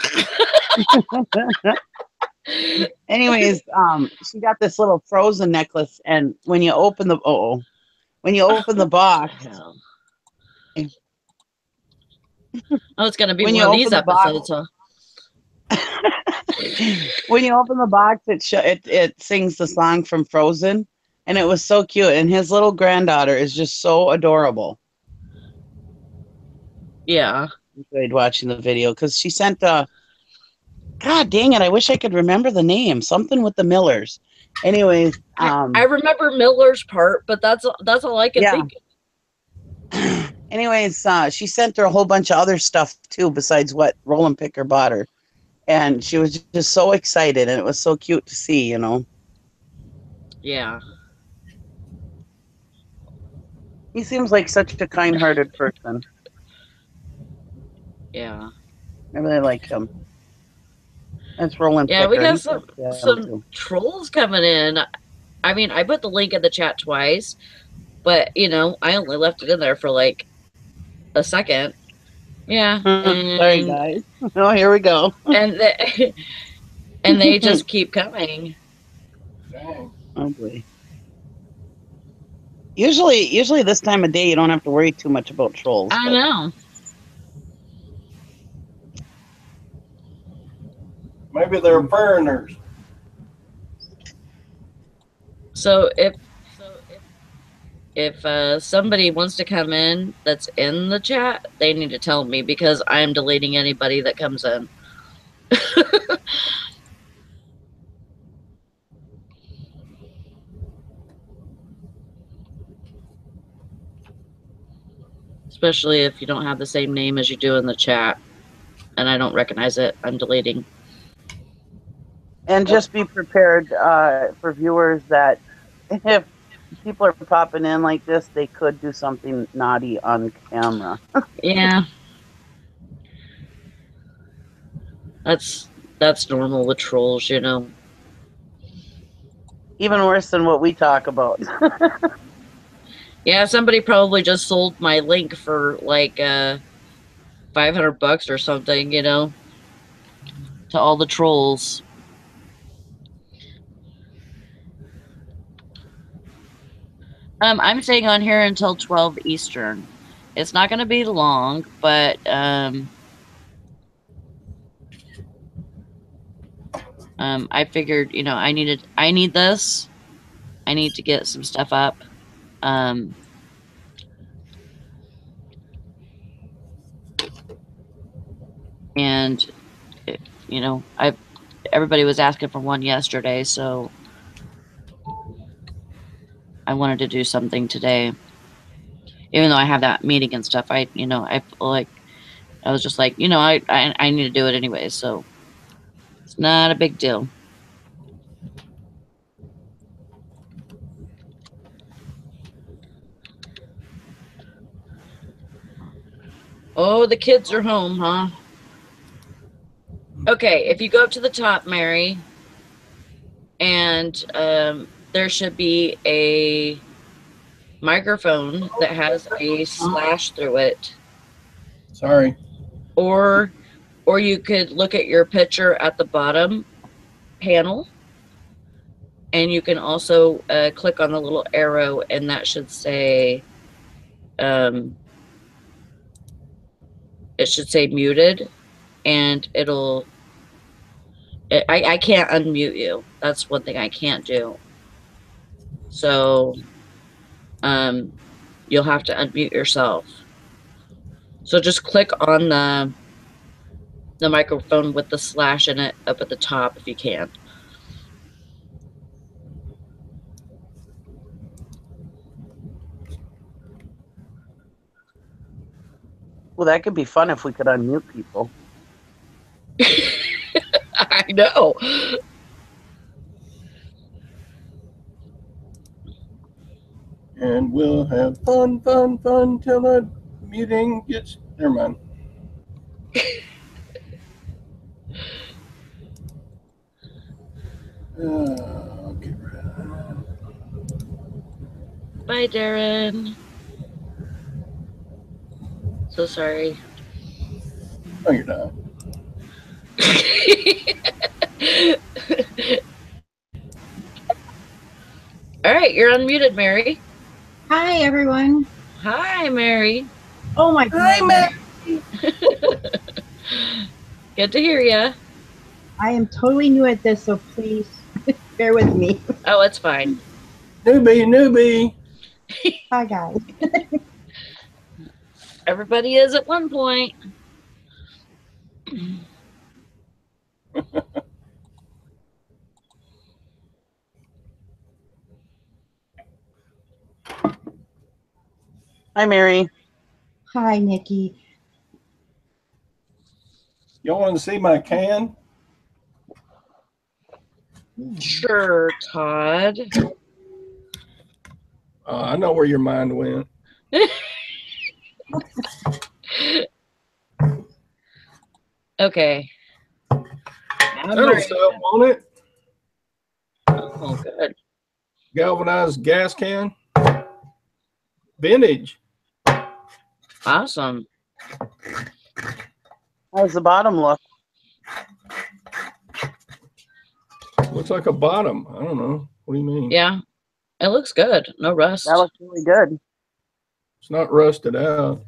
Speaker 2: Anyways, she got this little frozen necklace, and when you open the box,
Speaker 1: it's gonna be one of these episodes, huh?
Speaker 2: When you open the box, it sings the song from Frozen, and it was so cute. And his little granddaughter is just so adorable.
Speaker 1: Yeah,
Speaker 2: enjoyed watching the video because she sent God dang it! I wish I could remember the name. Something with the Millers. Anyways,
Speaker 1: I remember Miller's part, but that's all I can think of.
Speaker 2: Anyways, she sent her a whole bunch of other stuff too, besides what Roland Picker bought her. And she was just so excited, and it was so cute to see, you know.
Speaker 1: Yeah.
Speaker 2: He seems like such a kind-hearted person.
Speaker 1: Yeah.
Speaker 2: I really like him. That's Roland
Speaker 1: Yeah, we
Speaker 2: Picker.
Speaker 1: got
Speaker 2: He's
Speaker 1: some
Speaker 2: too.
Speaker 1: trolls coming in. I mean, I put the link in the chat twice, but you know, I only left it in there for like a second. Yeah,
Speaker 2: Sorry, guys. Oh, here we go.
Speaker 1: and and they just keep coming.
Speaker 3: Dang.
Speaker 2: Oh boy. Usually this time of day you don't have to worry too much about trolls.
Speaker 1: I know.
Speaker 3: Maybe they're foreigners.
Speaker 1: So if somebody wants to come in that's in the chat, they need to tell me because I'm deleting anybody that comes in. Especially if you don't have the same name as you do in the chat and I don't recognize it, I'm deleting.
Speaker 2: And just be prepared for viewers that if people are popping in like this, they could do something naughty on camera.
Speaker 1: Yeah. That's normal with trolls, you know.
Speaker 2: Even worse than what we talk about.
Speaker 1: Yeah, somebody probably just sold my link for like $500 or something, you know, to all the trolls. I'm staying on here until 12 Eastern. It's not going to be long, but I figured, you know, I need this. I need to get some stuff up. And you know, everybody was asking for one yesterday, so I wanted to do something today. Even though I have that meeting and stuff, I feel like I was just like, you know, I need to do it anyway, so it's not a big deal. Oh, the kids are home, huh? Okay, if you go up to the top, Mary, and there should be a microphone that has a slash through it.
Speaker 3: Sorry.
Speaker 1: Or you could look at your picture at the bottom panel, and you can also click on the little arrow, and that should say it should say muted, and I can't unmute you. That's one thing I can't do. So you'll have to unmute yourself. So just click on the microphone with the slash in it up at the top if you can.
Speaker 2: Well, that could be fun if we could unmute people.
Speaker 1: I know.
Speaker 3: And we'll have fun till the meeting gets. Never mind. Okay.
Speaker 1: Bye, Darren. So sorry.
Speaker 3: No, you're not.
Speaker 1: All right, you're unmuted, Mary.
Speaker 4: Hi, everyone.
Speaker 1: Hi, Mary.
Speaker 4: Oh my God.
Speaker 3: Hi, Mary.
Speaker 1: Good to hear you.
Speaker 4: I am totally new at this, so please bear with me.
Speaker 1: Oh, it's fine.
Speaker 3: Newbie.
Speaker 4: Hi, guys.
Speaker 1: Everybody is at one point.
Speaker 2: Hi, Mary.
Speaker 4: Hi, Nikki.
Speaker 3: Y'all want to see my can?
Speaker 1: Sure, Todd.
Speaker 3: I know where your mind went.
Speaker 1: Okay.
Speaker 3: That'll sell, won't it?
Speaker 1: Oh, good.
Speaker 3: Galvanized gas can. Vintage.
Speaker 1: Awesome.
Speaker 2: How's the bottom look?
Speaker 3: Looks like a bottom. I don't know. What do you mean?
Speaker 1: Yeah, it looks good. No rust.
Speaker 2: That looks really good.
Speaker 3: It's not rusted out.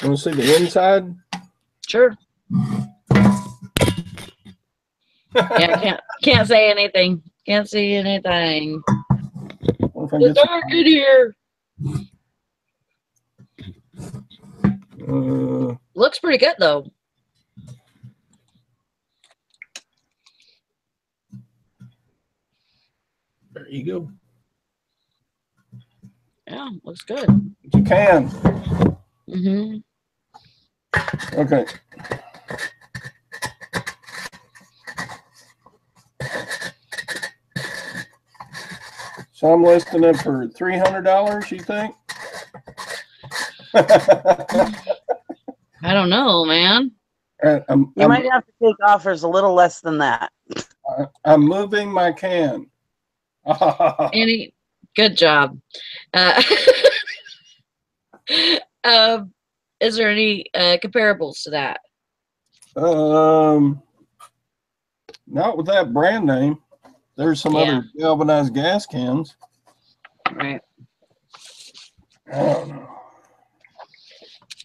Speaker 3: Want to see the inside?
Speaker 1: Sure. Yeah, can't say anything. Can't see anything. It's dark in here. Looks pretty good though.
Speaker 3: There you go.
Speaker 1: Yeah, looks good.
Speaker 3: You can.
Speaker 1: Mm-hmm.
Speaker 3: Okay. So I'm listing it for $300, you think?
Speaker 1: I don't know, man.
Speaker 2: You might have to take offers a little less than that.
Speaker 3: I'm moving my can.
Speaker 1: Good job. Is there any comparables to that?
Speaker 3: Not with that brand name. There's some other galvanized gas cans.
Speaker 1: Right.
Speaker 3: I don't know.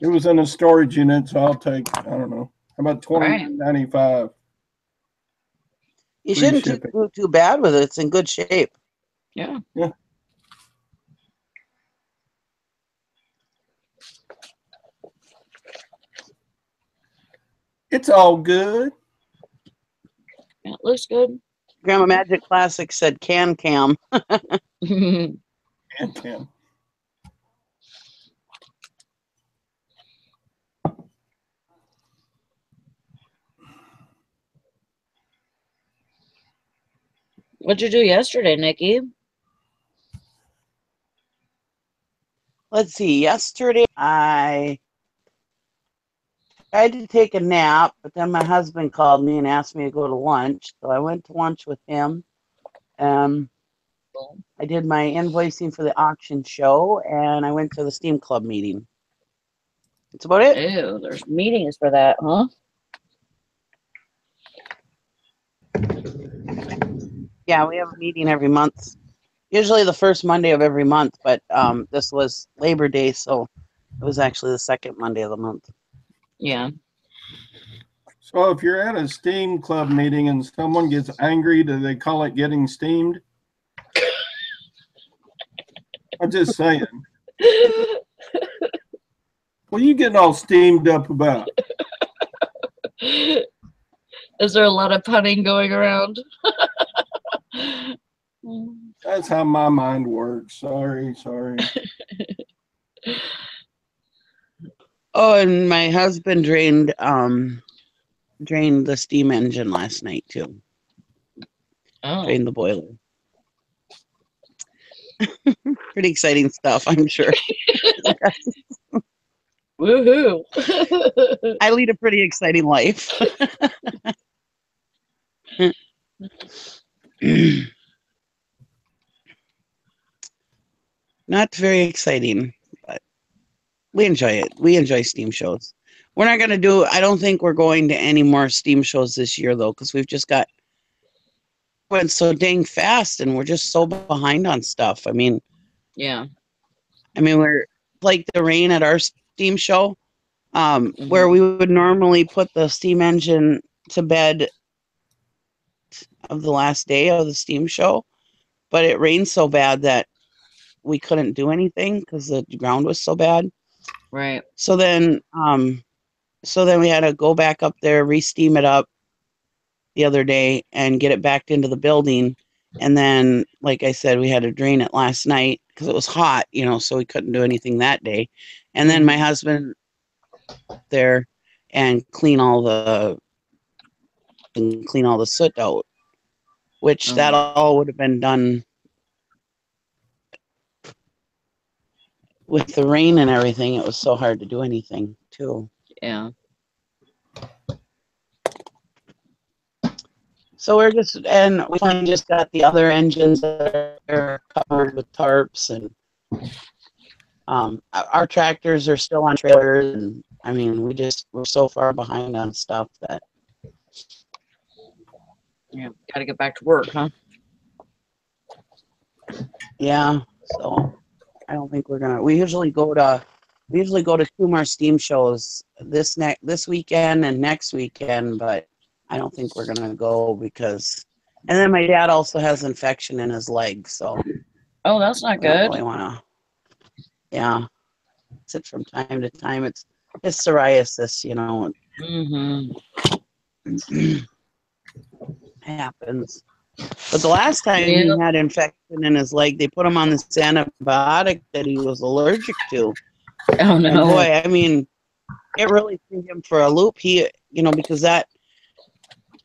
Speaker 3: It was in a storage unit, so I'll take, I don't know. How about $29.95?
Speaker 2: You shouldn't do too bad with it. It's in good shape.
Speaker 1: Yeah.
Speaker 3: Yeah. It's all good.
Speaker 1: Yeah, it looks good.
Speaker 2: Grandma Magic Classic said can cam.
Speaker 3: Can.
Speaker 1: What'd you do yesterday, Nikki?
Speaker 2: Let's see. Yesterday, I tried to take a nap, but then my husband called me and asked me to go to lunch. So I went to lunch with him. I did my invoicing for the auction show, and I went to the Steam Club meeting. That's about it.
Speaker 1: Ew, there's meetings for that, huh?
Speaker 2: Yeah, we have a meeting every month. Usually the first Monday of every month, but this was Labor Day, so it was actually the second Monday of the month.
Speaker 1: Yeah.
Speaker 3: So if you're at a Steam Club meeting and someone gets angry, do they call it getting steamed? I'm just saying. What are you getting all steamed up about?
Speaker 1: Is there a lot of punning going around?
Speaker 3: That's how my mind works. Sorry.
Speaker 2: Oh, and my husband drained the steam engine last night too.
Speaker 1: Oh.
Speaker 2: Drained the boiler. Pretty exciting stuff, I'm sure.
Speaker 1: Woohoo!
Speaker 2: I lead a pretty exciting life. Not very exciting, but we enjoy it. We enjoy Steam shows. We're not going to do, I don't think we're going to any more Steam shows this year, though, because we've just went so dang fast and we're just so behind on stuff. I mean, we're like the rain at our Steam show, where we would normally put the steam engine to bed of the last day of the Steam show, but it rained so bad that we couldn't do anything because the ground was so bad.
Speaker 1: Right.
Speaker 2: So then we had to go back up there, re-steam it up the other day and get it back into the building And then, like I said, we had to drain it last night because it was hot, you know, so we couldn't do anything that day. And then my husband there and clean all the soot out, which that all would have been done with the rain and everything. It was so hard to do anything too.
Speaker 1: Yeah.
Speaker 2: So we're just, and we finally just got the other engines that are covered with tarps, and our tractors are still on trailers, and I mean, we're so far behind on stuff that.
Speaker 1: Yeah, gotta get back to work, huh?
Speaker 2: Yeah, so I don't think we're gonna. We usually go to 2 more steam shows this weekend and next weekend, but I don't think we're gonna go because. And then my dad also has infection in his leg, so.
Speaker 1: Oh, that's not good.
Speaker 2: I don't really wanna. Yeah, sit from time to time. It's psoriasis, you know. Happens. But the last time he had infection in his leg, they put him on this antibiotic that he was allergic to.
Speaker 1: Oh no!
Speaker 2: And boy, I mean, it really threw him for a loop. He, you know, because that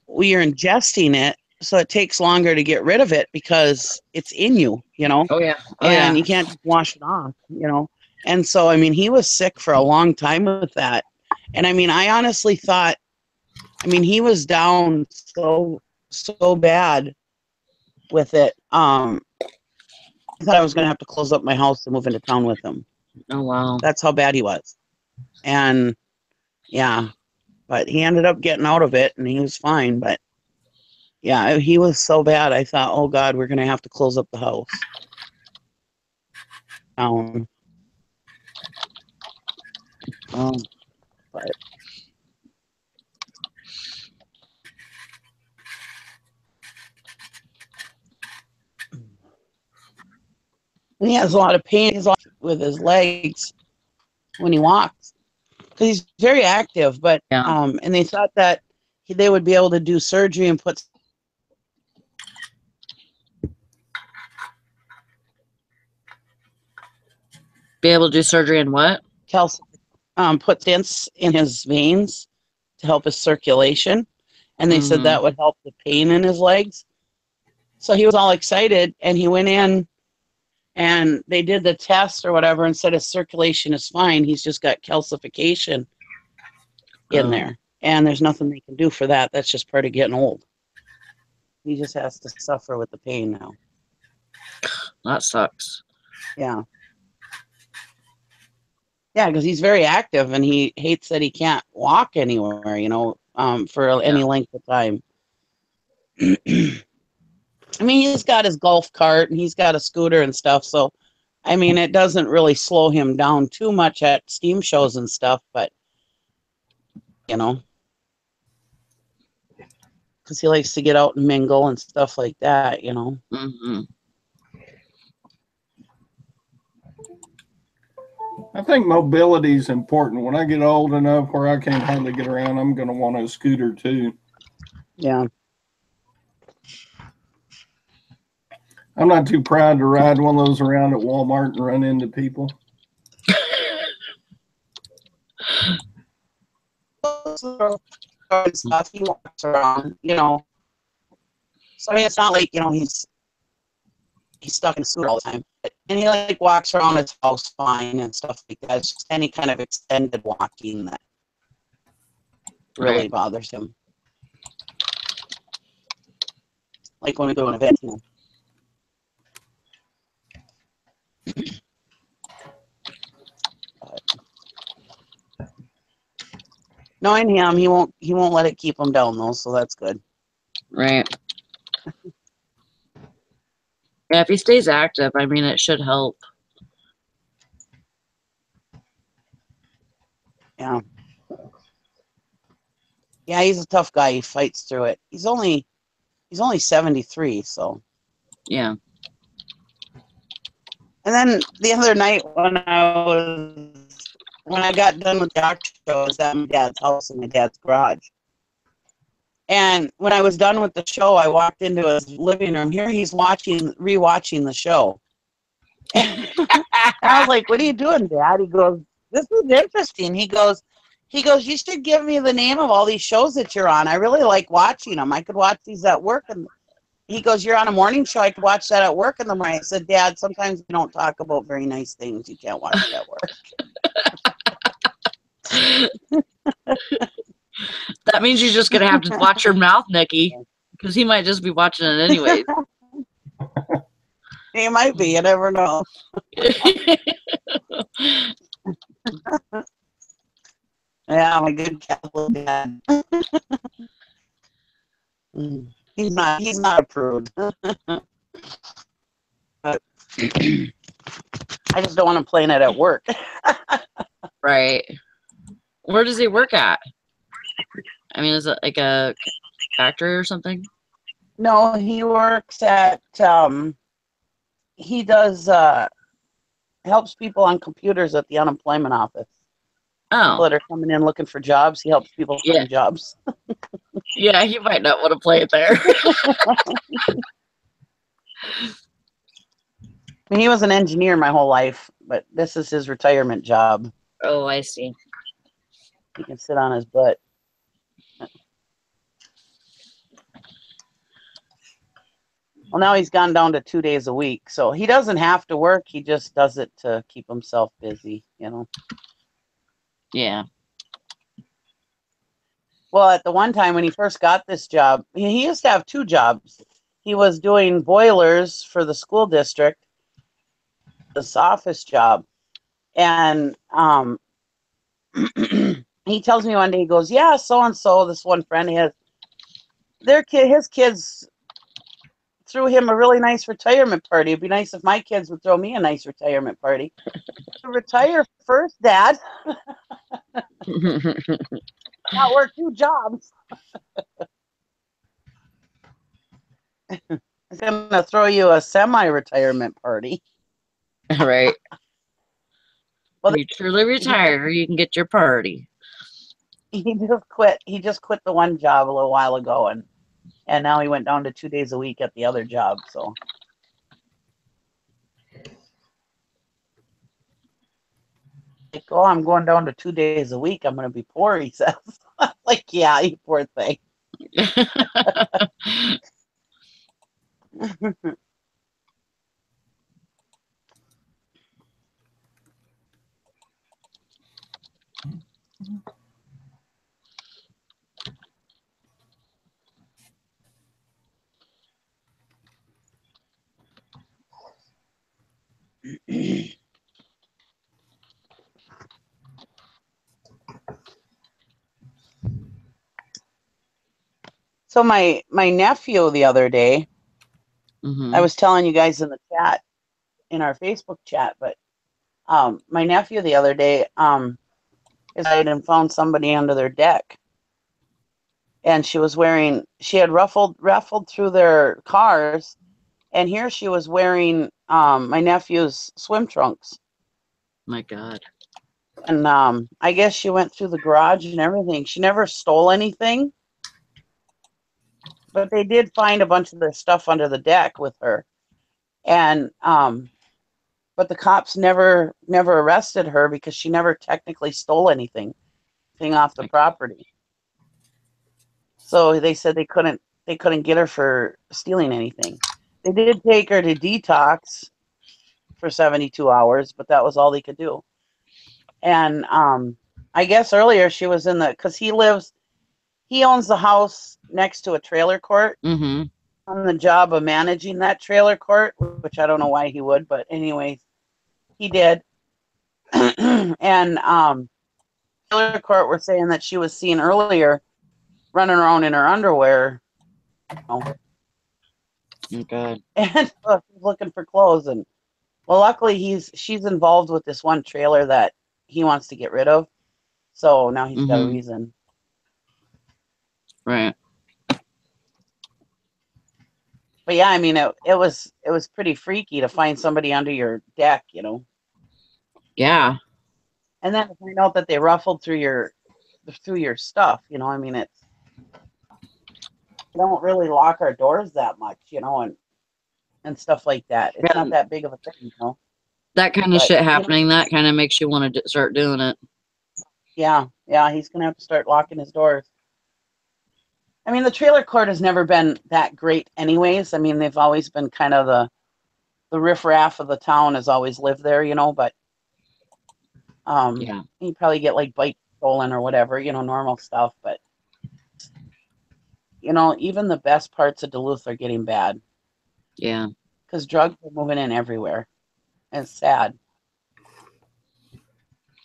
Speaker 2: we are ingesting it, so it takes longer to get rid of it because it's in you, you know.
Speaker 1: Oh yeah.
Speaker 2: And you can't just wash it off, you know. And so, I mean, he was sick for a long time with that. And I mean, I honestly thought, I mean, he was down so bad with it. I thought I was going to have to close up my house and move into town with him.
Speaker 1: Oh wow.
Speaker 2: That's how bad he was. And yeah, but he ended up getting out of it and he was fine. But yeah, he was so bad. I thought, oh God, we're going to have to close up the house. But and he has a lot of pain with his legs when he walks because he's very active. But and they thought that they would be able to do surgery and put.
Speaker 1: Be able to do surgery and what?
Speaker 2: Calcium. Put stents in his veins to help his circulation, and they said that would help the pain in his legs. So he was all excited, and he went in, and they did the test or whatever, and said his circulation is fine. He's just got calcification in there, and there's nothing they can do for that. That's just part of getting old. He just has to suffer with the pain now.
Speaker 1: That sucks.
Speaker 2: Yeah. Yeah, because he's very active, and he hates that he can't walk anywhere, you know, for any length of time. I mean, he's got his golf cart, and he's got a scooter and stuff, so, I mean, it doesn't really slow him down too much at steam shows and stuff, but, you know, because he likes to get out and mingle and stuff like that, you know.
Speaker 3: I think mobility is important. When I get old enough where I can't hardly get around, I'm going to want a scooter too.
Speaker 2: Yeah.
Speaker 3: I'm not too proud to ride one of those around at Walmart and run into people.
Speaker 2: Stuff he walks around, you know. So I mean, it's not like, you know, he's stuck in a scooter all the time. And he like walks around his house fine and stuff like that. It's just any kind of extended walking that really bothers him. Like when we go to an event, you know. Knowing him, he won't let it keep him down though, so that's good.
Speaker 1: Right. Yeah, if he stays active, I mean, it should help.
Speaker 2: Yeah. Yeah, he's a tough guy. He fights through it. He's only 73, so.
Speaker 1: Yeah.
Speaker 2: And then the other night when I got done with the doctor show, I was at my dad's house in my dad's garage. And when I was done with the show, I walked into his living room. Here he's rewatching the show. And I was like, "What are you doing, Dad?" He goes, "This is interesting." He goes, "You should give me the name of all these shows that you're on. I really like watching them. I could watch these at work." And he goes, "You're on a morning show. I could watch that at work in the morning." I said, "Dad, sometimes we don't talk about very nice things. You can't watch it at work."
Speaker 1: That means you're just going to have to watch your mouth, Nikki, because he might just be watching it anyways.
Speaker 2: He might be. You never know. Yeah, my good Catholic dad. He's not approved. But I just don't want him playing it at work.
Speaker 1: Right. Where does he work at? I mean, is it like a factory or something?
Speaker 2: No, he works at he does helps people on computers at the unemployment office.
Speaker 1: Oh.
Speaker 2: People that are coming in looking for jobs, he helps people find jobs.
Speaker 1: Yeah, you might not want to play it there.
Speaker 2: I mean, he was an engineer my whole life, but this is his retirement job.
Speaker 1: Oh, I see.
Speaker 2: He can sit on his butt. Well, now he's gone down to 2 days a week, so he doesn't have to work. He just does it to keep himself busy, you know.
Speaker 1: Yeah.
Speaker 2: Well, at the one time when he first got this job, he used to have 2 jobs. He was doing boilers for the school district, this office job, and he tells me one day, he goes, "Yeah, so and so, this one friend has his kids threw him a really nice retirement party. It'd be nice if my kids would throw me a nice retirement party." Retire first, Dad. Not work 2 jobs. I'm gonna throw you a semi-retirement party.
Speaker 1: Right.
Speaker 2: Well,
Speaker 1: when you truly retire, you can get your party.
Speaker 2: He just quit. He just quit the one job a little while ago, and now he went down to 2 days a week at the other job. So. Like, "Oh, I'm going down to 2 days a week. I'm going to be poor," he says. Like, yeah, you poor thing. So my nephew the other day, I was telling you guys in the chat, in our Facebook chat, but my nephew the other day is and found somebody under their deck, and she had ruffled through their cars, and here she was wearing my nephew's swim trunks.
Speaker 1: My God.
Speaker 2: And I guess she went through the garage and everything. She never stole anything, but they did find a bunch of their stuff under the deck with her. And but the cops never arrested her because she never technically stole anything off the property. So they said they couldn't get her for stealing anything. They did take her to detox for 72 hours, but that was all they could do. And I guess earlier she was because he owns the house next to a trailer court. On the job of managing that trailer court, which I don't know why he would, but anyway, he did. And trailer court were saying that she was seen earlier running around in her underwear. Oh
Speaker 1: God.
Speaker 2: And looking for clothes. And well, luckily she's involved with this one trailer that he wants to get rid of. So now he's got a reason.
Speaker 1: Right.
Speaker 2: But yeah, I mean, it was pretty freaky to find somebody under your deck, you know.
Speaker 1: Yeah.
Speaker 2: And then to find out that they ruffled through your stuff, you know. I mean, it's. don't really lock our doors that much, you know, and stuff like that. It's
Speaker 1: Yeah.
Speaker 2: not that big of a thing, you know.
Speaker 1: That kind of
Speaker 2: But,
Speaker 1: shit
Speaker 2: you know,
Speaker 1: happening, that kind of makes you want to start doing it.
Speaker 2: yeah, he's gonna have to start locking his doors. I mean, the trailer court has never been that great, anyways. I mean, they've always been kind of the riffraff of the town has always lived there, you know. But
Speaker 1: Yeah.
Speaker 2: you probably get like bike stolen or whatever, you know, normal stuff. But you know, even the best parts of Duluth are getting bad.
Speaker 1: Yeah.
Speaker 2: Because drugs are moving in everywhere. And it's sad.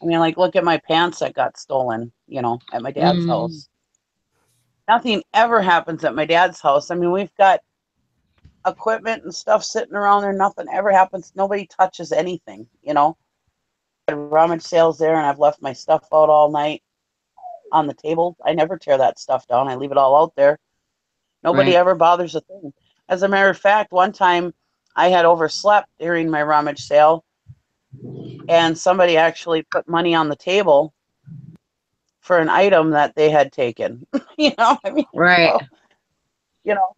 Speaker 2: I mean, like, look at my pants that got stolen, you know, at my dad's house. Nothing ever happens at my dad's house. I mean, we've got equipment and stuff sitting around there. Nothing ever happens. Nobody touches anything, you know. Rummage sales there, and I've left my stuff out all night on the table. I never tear that stuff down. I leave it all out there. Nobody ever bothers a thing. As a matter of fact, one time I had overslept during my rummage sale, and somebody actually put money on the table for an item that they had taken. You know, I mean,
Speaker 1: Right.
Speaker 2: so, you know,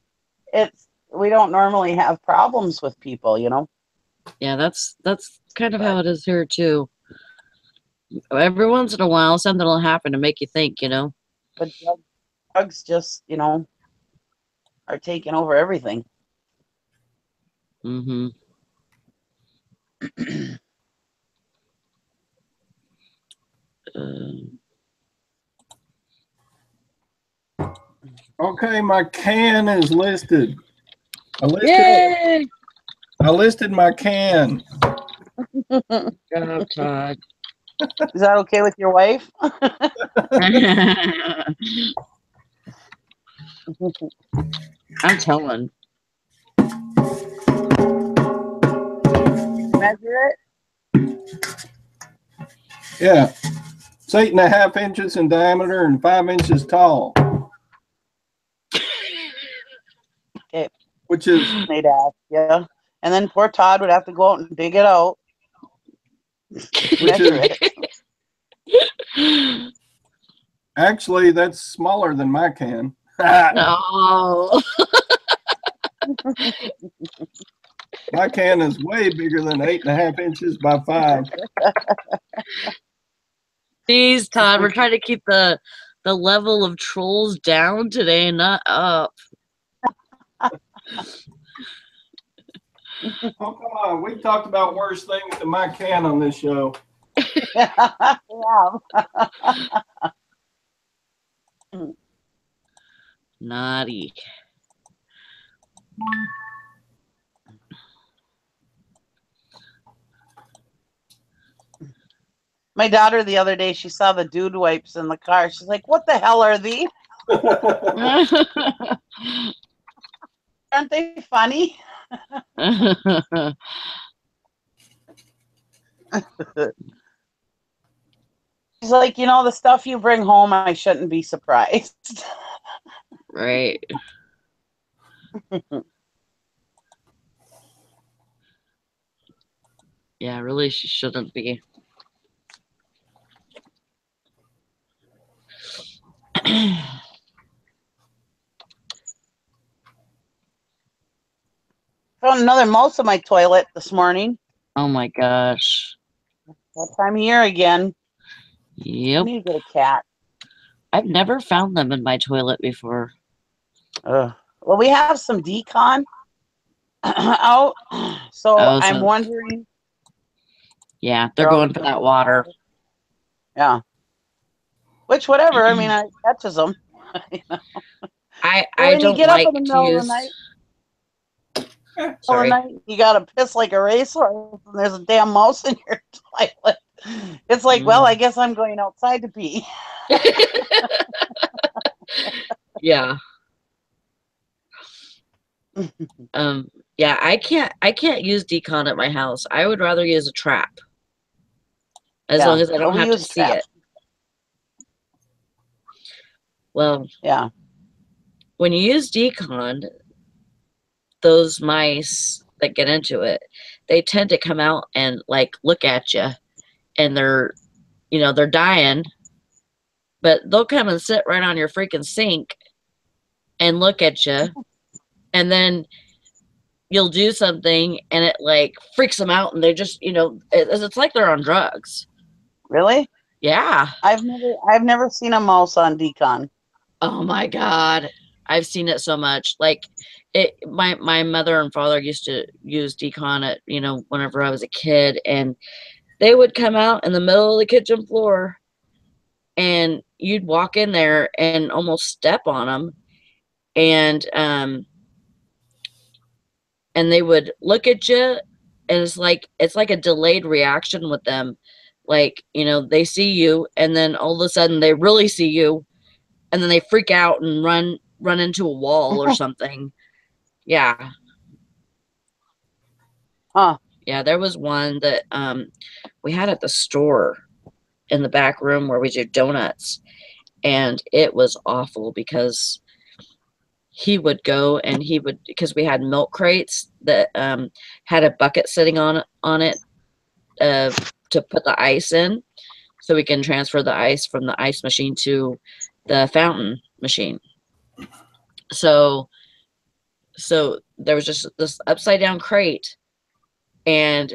Speaker 2: we don't normally have problems with people, you know.
Speaker 1: Yeah, that's kind of how it is here too. Every once in a while, something will happen to make you think, you know.
Speaker 2: But drugs just, you know, are taking over everything.
Speaker 1: Mm-hmm.
Speaker 3: Okay, my can is listed.
Speaker 1: Yay!
Speaker 3: I listed my can.
Speaker 1: Good job, Todd.
Speaker 2: Is that okay with your wife?
Speaker 1: I'm telling.
Speaker 2: Measure it.
Speaker 3: Yeah. It's 8.5 inches in diameter and 5 inches tall.
Speaker 2: Okay.
Speaker 3: Which is
Speaker 2: they'd ask, yeah. And then poor Todd would have to go out and dig it out. Measure it.
Speaker 3: Actually, that's smaller than my can.
Speaker 1: No.
Speaker 3: My can is way bigger than 8.5 inches by 5.
Speaker 1: Jeez, Todd, we're trying to keep the level of trolls down today, not up.
Speaker 3: Oh, come on. We've talked about worse things than my can on this show.
Speaker 2: Yeah.
Speaker 1: Naughty.
Speaker 2: My daughter the other day, she saw the dude wipes in the car. She's like, "What the hell are these? Aren't they funny?" She's like, "You know, the stuff you bring home, I shouldn't be surprised."
Speaker 1: Right. Yeah, really, she shouldn't be.
Speaker 2: Found another mouse in my toilet this morning.
Speaker 1: Oh my gosh.
Speaker 2: That time of year again.
Speaker 1: Yep.
Speaker 2: I need to get a cat.
Speaker 1: I've never found them in my toilet before.
Speaker 2: Well, we have some decon out, so I'm wondering.
Speaker 1: Yeah, they're going for that water.
Speaker 2: Yeah. Which, whatever. I mean, it catches them. You know?
Speaker 1: I
Speaker 2: when
Speaker 1: don't
Speaker 2: you get
Speaker 1: like
Speaker 2: up in the middle of the night,
Speaker 1: Sorry.
Speaker 2: You gotta piss like a racehorse, and there's a damn mouse in your toilet. It's like, well, I guess I'm going outside to pee.
Speaker 1: Yeah. Yeah, I can't use decon at my house. I would rather use a trap. As long as I don't have to see it. Well,
Speaker 2: yeah.
Speaker 1: When you use decon, those mice that get into it, they tend to come out and like look at you, and they're dying, but they'll come and sit right on your freaking sink and look at you, and then you'll do something and it like freaks them out, and they just, it's like they're on drugs.
Speaker 2: Really?
Speaker 1: Yeah.
Speaker 2: I've never seen a mouse on decon.
Speaker 1: Oh my God. I've seen it so much. Like my mother and father used to use decon at, whenever I was a kid, and they would come out in the middle of the kitchen floor and you'd walk in there and almost step on them. And they would look at you, and it's like a delayed reaction with them. Like, they see you, and then all of a sudden they really see you, and then they freak out and run into a wall or something. Yeah.
Speaker 2: Huh.
Speaker 1: Yeah, there was one that we had at the store in the back room where we do donuts, and it was awful because he would go and because we had milk crates that had a bucket sitting on it to put the ice in, so we can transfer the ice from the ice machine to the fountain machine. So there was just this upside down crate, and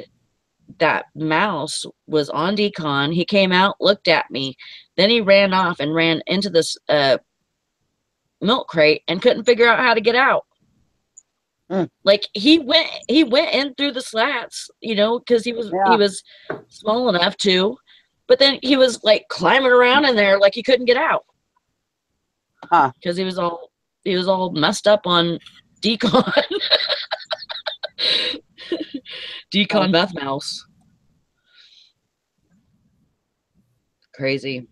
Speaker 1: that mouse was on decon. He came out, looked at me, then he ran off and ran into this milk crate and couldn't figure out how to get out. Like he went in through the slats, because he was small enough to, but then he was like climbing around in there like he couldn't get out. Because he was all messed up on decon. Decon meth mouse. Crazy.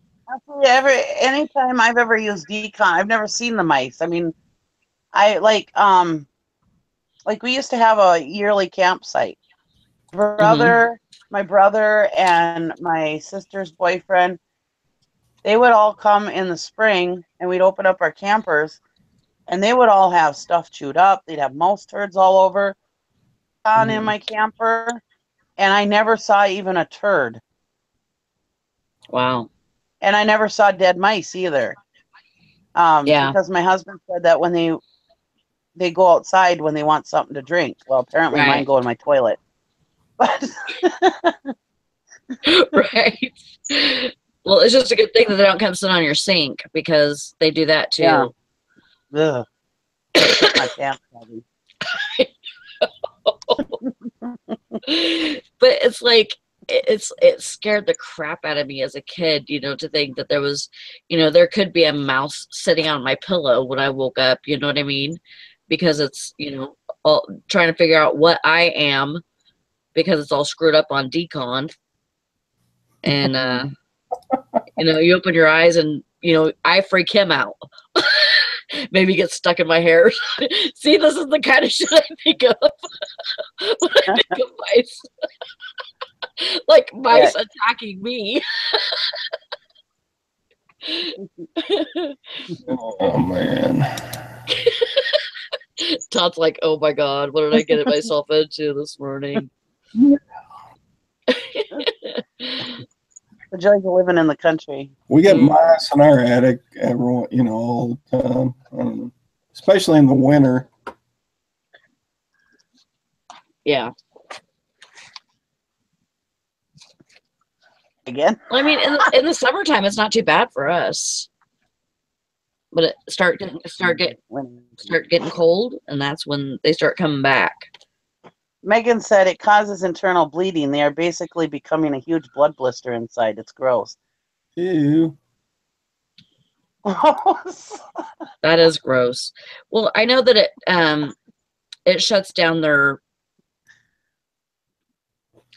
Speaker 2: Anytime I've ever used decon, I've never seen the mice. I mean, I like we used to have a yearly campsite. My brother and my sister's boyfriend, they would all come in the spring, and we'd open up our campers, and they would all have stuff chewed up. They'd have mouse turds all over in my camper, and I never saw even a turd.
Speaker 1: Wow.
Speaker 2: And I never saw dead mice either. Because my husband said that when they go outside when they want something to drink. Well, apparently mine go in my toilet. But
Speaker 1: right. Well, it's just a good thing that they don't come sit on your sink, because they do that too.
Speaker 2: Yeah. Ugh. My pants,
Speaker 1: but it's like it scared the crap out of me as a kid, to think that there was, there could be a mouse sitting on my pillow when I woke up, you know what I mean? Because it's, all trying to figure out what I am, because it's all screwed up on decon. And you open your eyes and I freak him out. Maybe get stuck in my hair. See, this is the kind of shit I think of when I think of mice. Like mice attacking me.
Speaker 3: Oh man.
Speaker 1: Todd's like, oh my God, what did I get myself into this morning?
Speaker 2: The joys of living in the country.
Speaker 3: We get mice in our attic, everyone, all the time. I don't know. Especially in the winter.
Speaker 2: Yeah. Again?
Speaker 1: Well, I mean, in the summertime, it's not too bad for us, but it start getting cold, and that's when they start coming back.
Speaker 2: Megan said it causes internal bleeding. They are basically becoming a huge blood blister inside. It's gross.
Speaker 3: Ew.
Speaker 1: That is gross. Well, I know that it shuts down their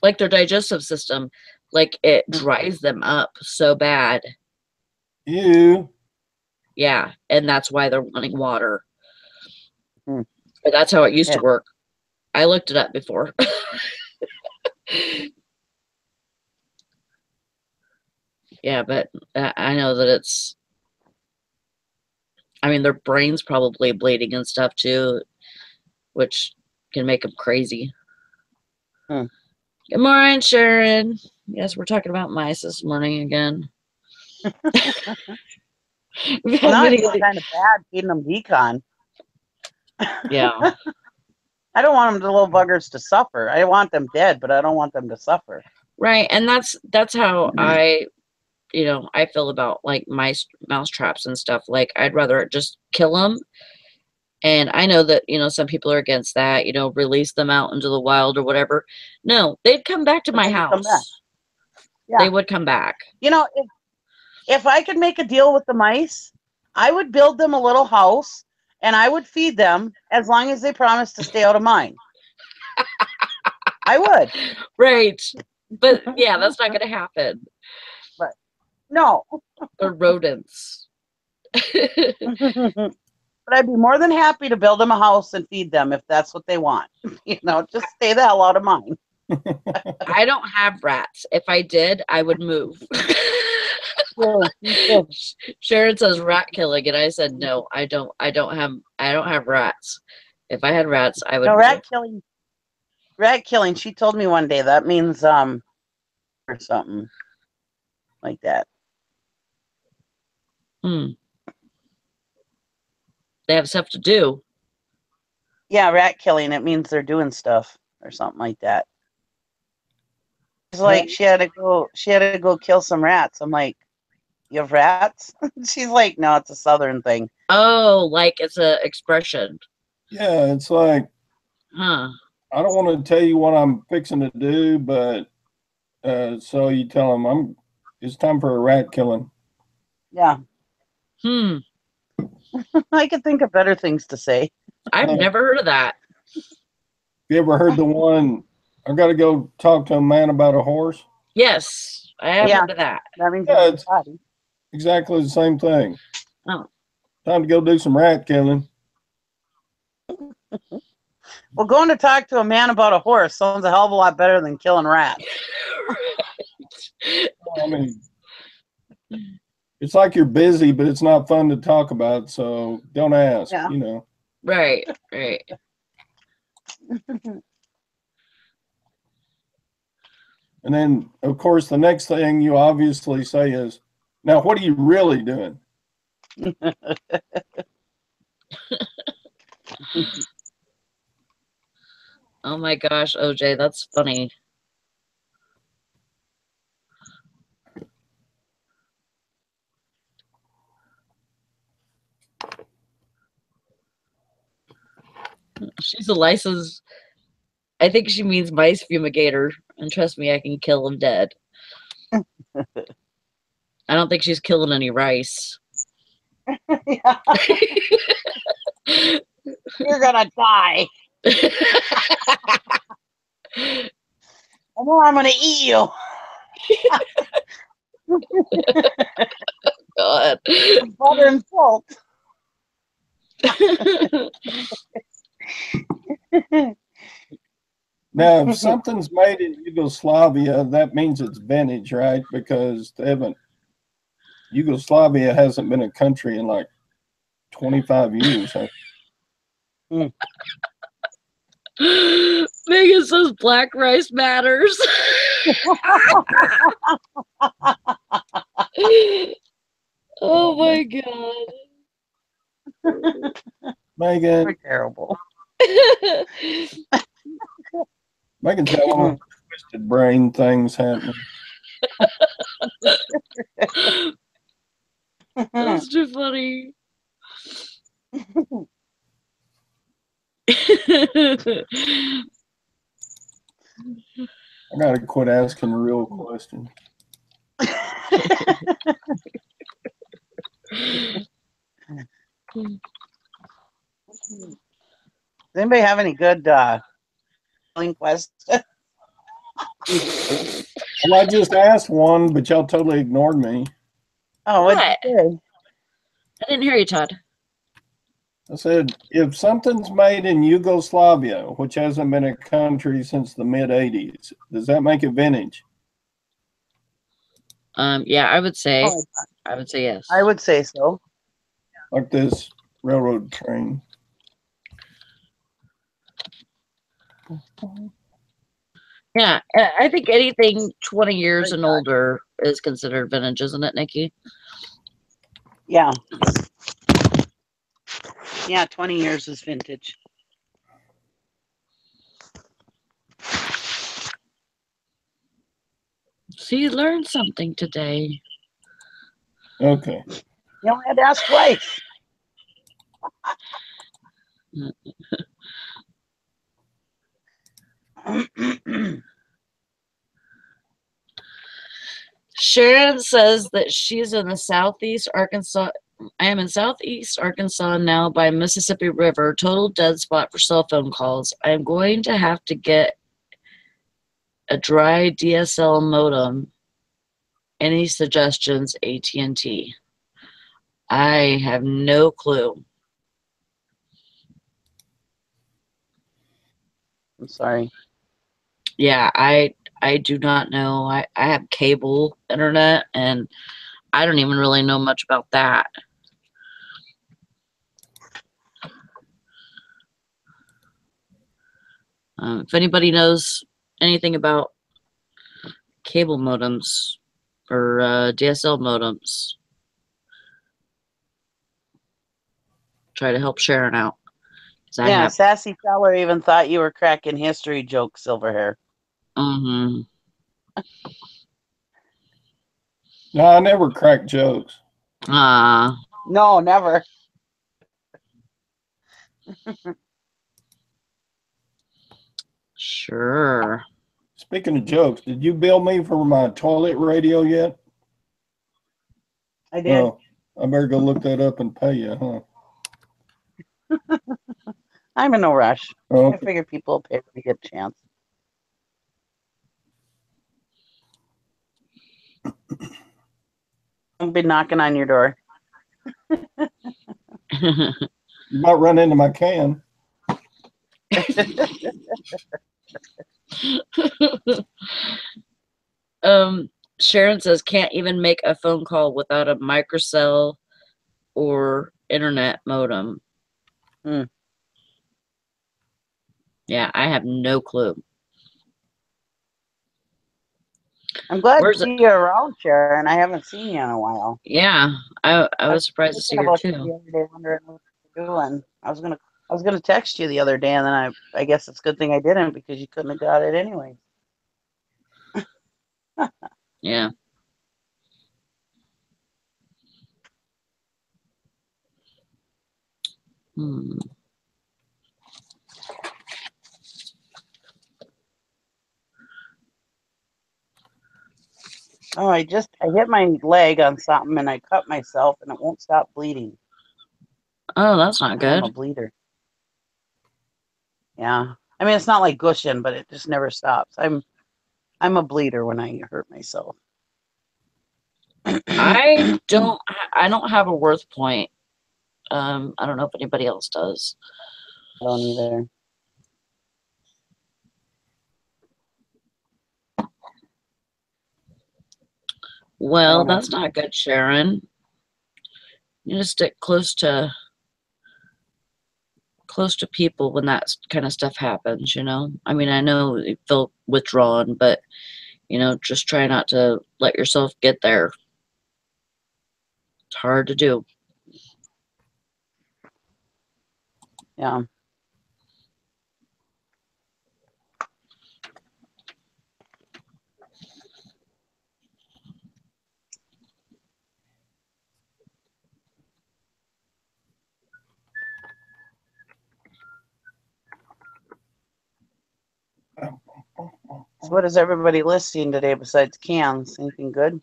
Speaker 1: digestive system. Like, it dries them up so bad.
Speaker 3: Ew.
Speaker 1: Yeah, and that's why they're wanting water. But that's how it used to work. I looked it up before. Yeah, but I know that it's, I mean, their brain's probably bleeding and stuff too, which can make them crazy. Good morning, Sharon. Yes, we're talking about mice this morning again. We've
Speaker 2: Well,
Speaker 1: had
Speaker 2: now I
Speaker 1: many.
Speaker 2: feel kind of bad feeding them decon.
Speaker 1: Yeah.
Speaker 2: I don't want them, the little buggers, to suffer. I want them dead, but I don't want them to suffer.
Speaker 1: Right. And that's how I feel about like mice, mouse traps and stuff. Like I'd rather just kill them. And I know that, some people are against that, release them out into the wild or whatever. No, they'd come back to
Speaker 2: But
Speaker 1: my
Speaker 2: they would come back.
Speaker 1: house.
Speaker 2: Yeah.
Speaker 1: They would come back.
Speaker 2: If I could make a deal with the mice, I would build them a little house and I would feed them as long as they promised to stay out of mine. I would.
Speaker 1: Right. But yeah, that's not going to happen.
Speaker 2: But no.
Speaker 1: Or rodents.
Speaker 2: But I'd be more than happy to build them a house and feed them if that's what they want. Just stay the hell out of mine.
Speaker 1: I don't have rats. If I did, I would move. Sharon says rat killing, and I said no. I don't have rats. If I had rats, I would.
Speaker 2: No, rat killing. Rat killing. She told me one day that means or something like that.
Speaker 1: They have stuff to do.
Speaker 2: Yeah, rat killing. It means they're doing stuff or something like that. It's like she had to go kill some rats. I'm like, you have rats? She's like, no, it's a Southern thing.
Speaker 1: Oh, like it's a expression.
Speaker 3: Yeah, it's like, I don't want to tell you what I'm fixing to do, but so you tell them it's time for a rat killing.
Speaker 2: Yeah. I could think of better things to say.
Speaker 1: I've never heard of that.
Speaker 3: You ever heard the one, I got to go talk to a man about a horse?
Speaker 1: Yes, I have heard of that.
Speaker 2: That means
Speaker 3: it's exactly the same thing.
Speaker 1: Oh.
Speaker 3: Time to go do some rat killing.
Speaker 2: Well, going to talk to a man about a horse sounds a hell of a lot better than killing rats.
Speaker 3: I mean, it's like you're busy, but it's not fun to talk about, so don't ask,
Speaker 1: Right.
Speaker 3: And then, of course, the next thing you obviously say is, now, what are you really doing?
Speaker 1: Oh my gosh, OJ, that's funny. She's a licensed, I think she means mice fumigator. And trust me, I can kill them dead. I don't think she's killing any rice.
Speaker 2: You're gonna die. I know I'm gonna eat you.
Speaker 1: God.
Speaker 2: Butter and salt.
Speaker 3: Now, if something's made in Yugoslavia, that means it's vintage, right? Because Yugoslavia hasn't been a country in like 25 years.
Speaker 1: Megan says black rice matters. Oh my God.
Speaker 3: Megan.
Speaker 2: You're terrible.
Speaker 3: Megan's got one of those twisted brain things happening.
Speaker 1: That's too funny.
Speaker 3: I gotta quit asking real questions.
Speaker 2: Does anybody have any good questions?
Speaker 3: Well, I just asked one, but y'all totally ignored me.
Speaker 2: Oh, what?
Speaker 1: I didn't hear you, Todd.
Speaker 3: I said, if something's made in Yugoslavia, which hasn't been a country since the mid-'80s, does that make it vintage?
Speaker 1: Yeah, I would say yes.
Speaker 2: I would say so.
Speaker 3: Like this railroad train.
Speaker 1: Yeah, I think anything 20 years and older is considered vintage, isn't it, Nikki?
Speaker 2: Yeah. Yeah, 20 years is vintage.
Speaker 1: So you learned something today.
Speaker 3: Okay.
Speaker 2: You only had to ask twice.
Speaker 1: Sharon says that she's in the southeast Arkansas. I am in southeast Arkansas now by Mississippi River. Total dead spot for cell phone calls. I am going to have to get a dry DSL modem. Any suggestions, AT&T? I have no clue.
Speaker 2: I'm sorry.
Speaker 1: Yeah, I do not know. I have cable internet, and I don't even really know much about that. If anybody knows anything about cable modems or DSL modems, try to help Sharon out.
Speaker 2: Yeah, Sassy Feller even thought you were cracking history jokes, Silverhair.
Speaker 1: Mm-hmm.
Speaker 3: No, I never crack jokes.
Speaker 2: No, never.
Speaker 1: Sure.
Speaker 3: Speaking of jokes, did you bill me for my toilet radio yet?
Speaker 2: I did.
Speaker 3: Oh, I better go look that up and pay you, huh?
Speaker 2: I'm in no rush.
Speaker 3: Oh,
Speaker 2: I figure people will pay when they get a chance. I'll be knocking on your door.
Speaker 3: you might run into my can.
Speaker 1: Sharon says can't even make a phone call without a microcell or internet modem. Yeah, I have no clue.
Speaker 2: I'm glad to see you around, Sharon. I haven't seen you in a while.
Speaker 1: Yeah, I was surprised to see her too.
Speaker 2: The other day, wondering what you're doing. I was gonna text you the other day, and then I guess it's a good thing I didn't because you couldn't have got it anyway.
Speaker 1: Yeah.
Speaker 2: Oh, I hit my leg on something and I cut myself and it won't stop bleeding.
Speaker 1: Oh, that's not good.
Speaker 2: I'm a bleeder. Yeah. I mean, it's not like gushing, but it just never stops. I'm a bleeder when I hurt myself.
Speaker 1: I don't have a worth point. I don't know if anybody else does.
Speaker 2: I don't either.
Speaker 1: Well, that's not good, Sharon. You need to stick close to people when that kind of stuff happens, you know? I mean, I know you feel withdrawn, but, you know, just try not to let yourself get there. It's hard to do.
Speaker 2: Yeah. So what is everybody listing today besides cans? Anything good?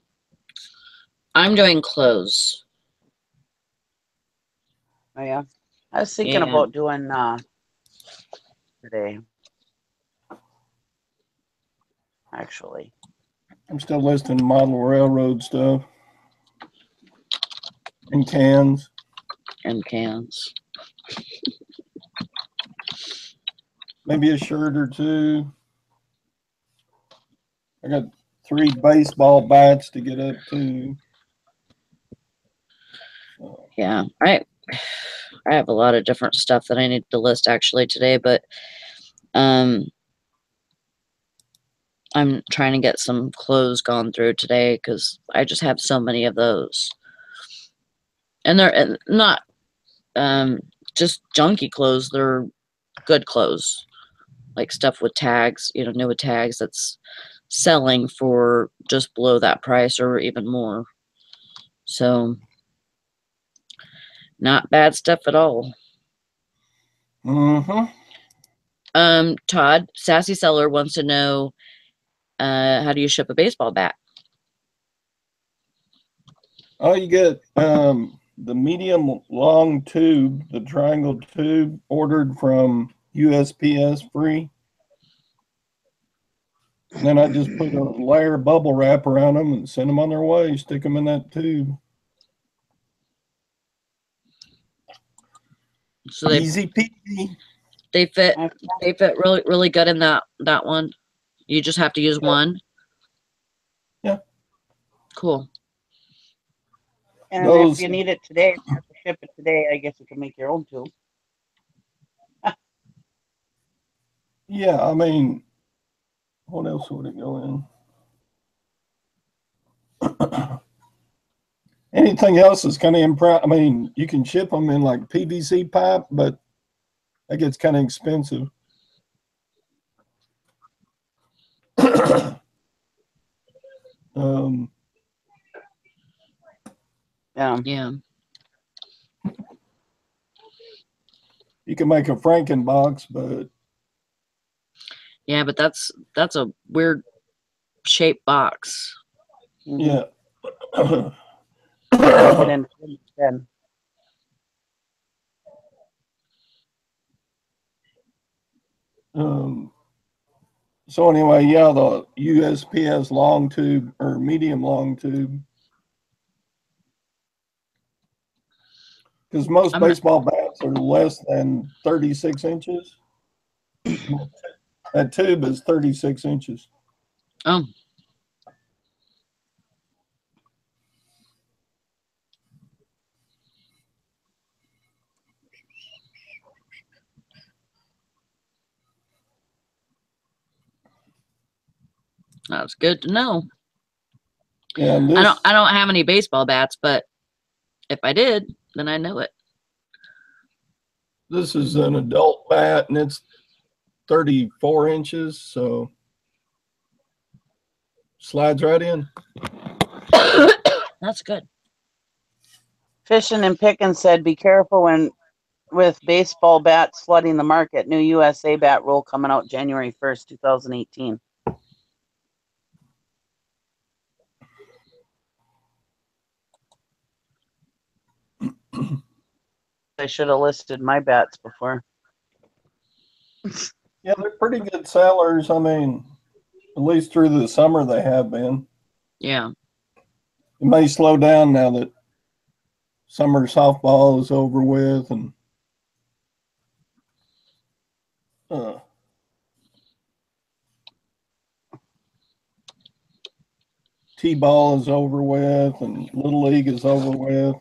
Speaker 1: I'm doing clothes.
Speaker 2: Oh, yeah. I was thinking about doing today. Actually.
Speaker 3: I'm still listing model railroad stuff. And cans.
Speaker 1: And cans.
Speaker 3: Maybe a shirt or two. I got 3 baseball bats to get up to. So.
Speaker 1: Yeah, I have a lot of different stuff that I need to list actually today, but I'm trying to get some clothes gone through today because I just have so many of those. And they're not just junky clothes. They're good clothes, like stuff with tags, new with tags that's selling for just below that price or even more. So not bad stuff at all.
Speaker 3: Mm-hmm.
Speaker 1: Todd, Sassy Seller wants to know, how do you ship a baseball bat?
Speaker 3: Oh, you get the medium long tube, the triangle tube, ordered from USPS free. And then I just put a layer of bubble wrap around them and send them on their way. Stick them in that tube.
Speaker 1: So
Speaker 3: easy peasy.
Speaker 1: They fit really, really good in that one. You just have to use one.
Speaker 3: Yeah.
Speaker 1: Cool.
Speaker 2: And if you need it today, if you have to ship it today, I guess you can make your own too.
Speaker 3: Yeah, I mean, what else would it go in? Anything else is kind of impressive. I mean, you can ship them in like PVC pipe, but that gets kind of expensive.
Speaker 1: Yeah.
Speaker 3: You can make a Frankenbox, but
Speaker 1: yeah, but that's a weird shaped box.
Speaker 3: Yeah. So anyway, yeah, the USPS long tube or medium long tube. Because most baseball bats are less than 36 inches. That tube is 36 inches.
Speaker 1: Oh. That's good to know.
Speaker 3: Yeah,
Speaker 1: I don't have any baseball bats, but if I did, then I know it.
Speaker 3: This is an adult bat, and it's 34 inches, so slides right in.
Speaker 1: That's good.
Speaker 2: Fishing and Pickin said, "Be careful with baseball bats flooding the market. New USA bat rule coming out January 1st, 2018." I should have listed my bats before.
Speaker 3: Yeah, they're pretty good sellers. I mean, at least through the summer they have been.
Speaker 1: Yeah.
Speaker 3: It may slow down now that summer softball is over with and T-ball is over with and Little League is over with.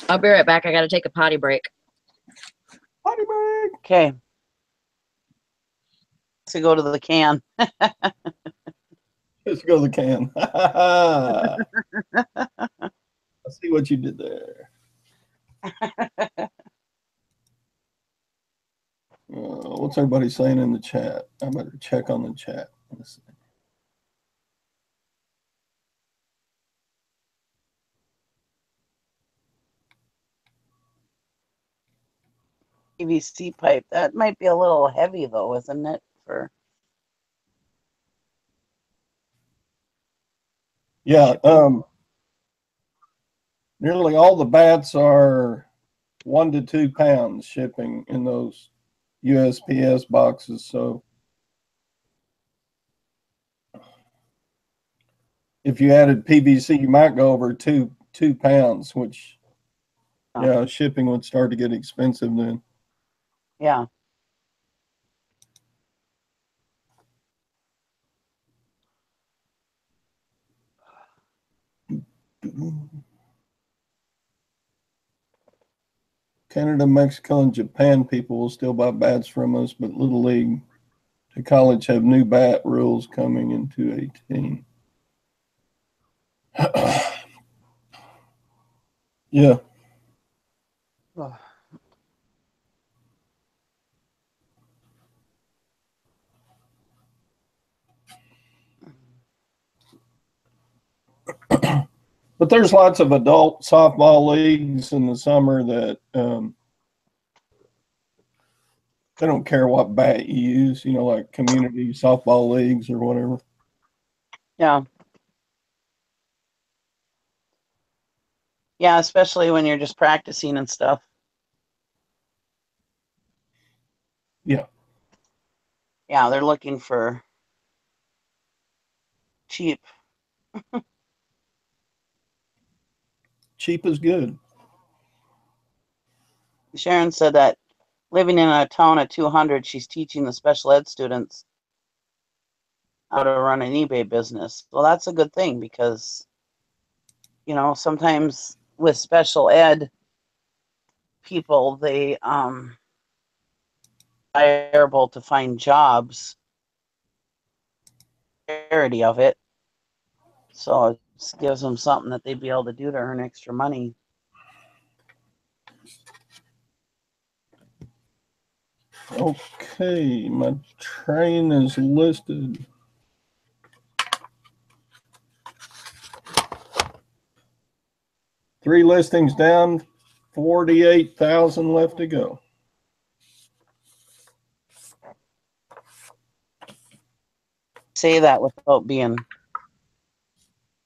Speaker 1: I'll be right back. I got to take a potty break.
Speaker 3: Potty break.
Speaker 2: Okay. To go to the can.
Speaker 3: Let's go to the can. I see what you did there. What's everybody saying in the chat? I better check on the chat. Let's see.
Speaker 2: PVC pipe. That might be a little heavy though, isn't it?
Speaker 3: Yeah, nearly all the bats are 1 to 2 pounds shipping in those USPS boxes. So if you added PVC, you might go over 2 pounds, which yeah, shipping would start to get expensive then.
Speaker 2: Yeah.
Speaker 3: Canada, Mexico, and Japan people will still buy bats from us, but Little League to college have new bat rules coming in 2018. Yeah.
Speaker 2: Oh.
Speaker 3: But there's lots of adult softball leagues in the summer that they don't care what bat you use, you know, like community softball leagues or whatever.
Speaker 2: Yeah. Yeah, especially when you're just practicing and stuff.
Speaker 3: Yeah.
Speaker 2: Yeah, they're looking for cheap.
Speaker 3: Cheap is good.
Speaker 2: Sharon said that living in a town of 200, she's teaching the special ed students how to run an eBay business. Well, that's a good thing because, you know, sometimes with special ed people, they desirable to find jobs, charity of it. So it gives them something that they'd be able to do to earn extra money.
Speaker 3: Okay, my train is listed. Three listings down, 48,000 left to go.
Speaker 2: Say that without being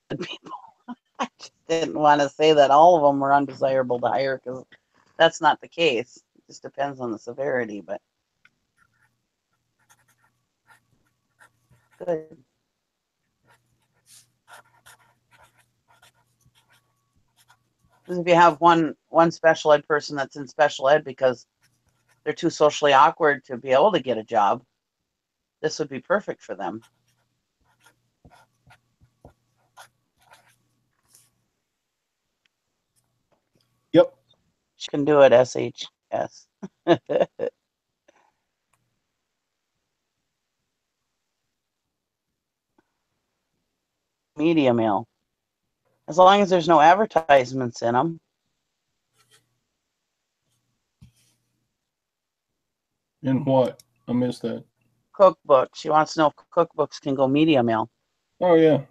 Speaker 2: people. I just didn't want to say that all of them were undesirable to hire because that's not the case. It just depends on the severity, but good. Because if you have one special ed person that's in special ed because they're too socially awkward to be able to get a job, this would be perfect for them.
Speaker 3: Yep.
Speaker 2: She can do it, SHS. Media mail. As long as there's no advertisements in them.
Speaker 3: In what? I missed that.
Speaker 2: Cookbook. She wants to know if cookbooks can go media mail.
Speaker 3: Oh, yeah.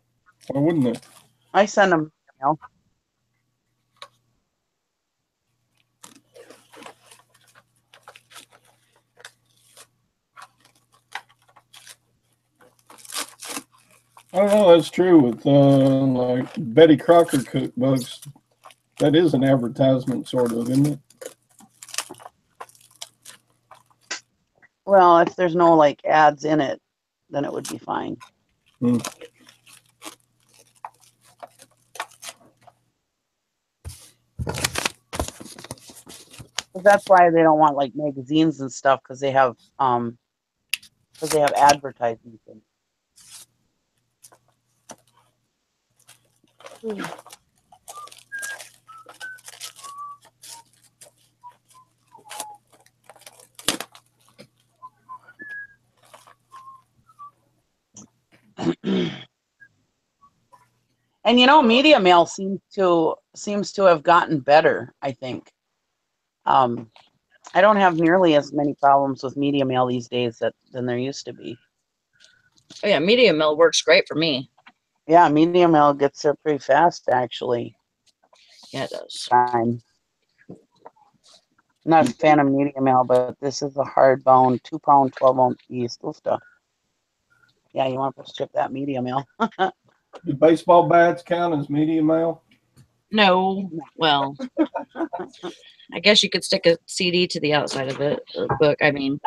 Speaker 3: Why wouldn't it?
Speaker 2: I send them mail.
Speaker 3: I don't know. That's true with like Betty Crocker cookbooks. That is an advertisement, sort of, isn't it?
Speaker 2: Well, if there's no like ads in it, then it would be fine.
Speaker 3: Hmm.
Speaker 2: That's why they don't want like magazines and stuff because they have advertisements in it. And you know, media mail seems to have gotten better, I think. I don't have nearly as many problems with media mail these days than there used to be.
Speaker 1: Oh yeah, media mail works great for me.
Speaker 2: Yeah, media mail gets there pretty fast, actually.
Speaker 1: Yeah, it does.
Speaker 2: I'm not a fan of media mail, but this is a hardbound 2-pound, 12-ounce piece. Cool stuff. Yeah, you want to ship that media mail?
Speaker 3: Do baseball bats count as media mail?
Speaker 1: No. Well, I guess you could stick a CD to the outside of it. A book, I mean.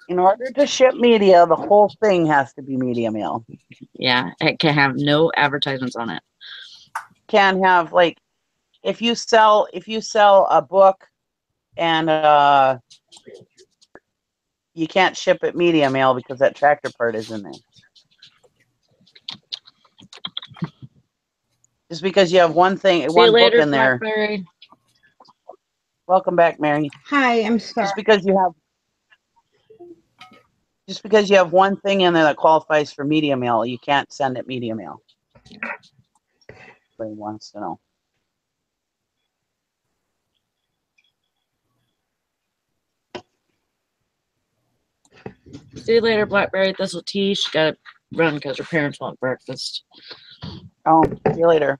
Speaker 2: In order to ship media, the whole thing has to be media mail.
Speaker 1: Yeah, it can have no advertisements on it.
Speaker 2: Can have like if you sell a book and you can't ship it media mail because that tractor part is in there. Just because you have one thing,
Speaker 1: See you
Speaker 2: one book
Speaker 1: later,
Speaker 2: in there.
Speaker 1: Blackberry.
Speaker 2: Welcome back, Mary.
Speaker 4: Hi, I'm sorry.
Speaker 2: Just because you have one thing in there that qualifies for media mail, you can't send it media mail. everybody wants to know.
Speaker 1: See you later, Blackberry Thistle Tea. She got to run because her parents want breakfast.
Speaker 2: Oh, see you later.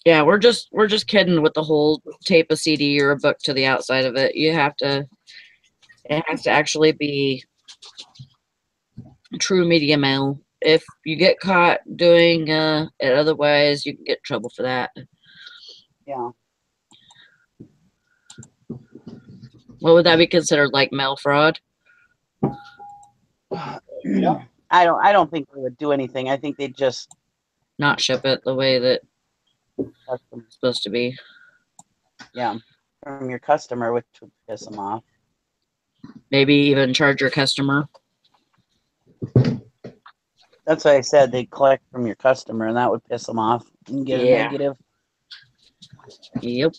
Speaker 1: Yeah, we're just kidding with the whole tape a CD or a book to the outside of it. It has to actually be true media mail. If you get caught doing it otherwise, you can get in trouble for that.
Speaker 2: Yeah.
Speaker 1: What would that be considered, like mail fraud?
Speaker 3: Yeah.
Speaker 2: I don't think they would do anything. I think they'd just
Speaker 1: Not ship it the way that
Speaker 2: custom,
Speaker 1: it's supposed to be.
Speaker 2: yeah, from your customer, which would piss them off.
Speaker 1: Maybe even charge your customer.
Speaker 2: That's why I said they'd collect from your customer, and that would piss them off and get a negative.
Speaker 1: Yep.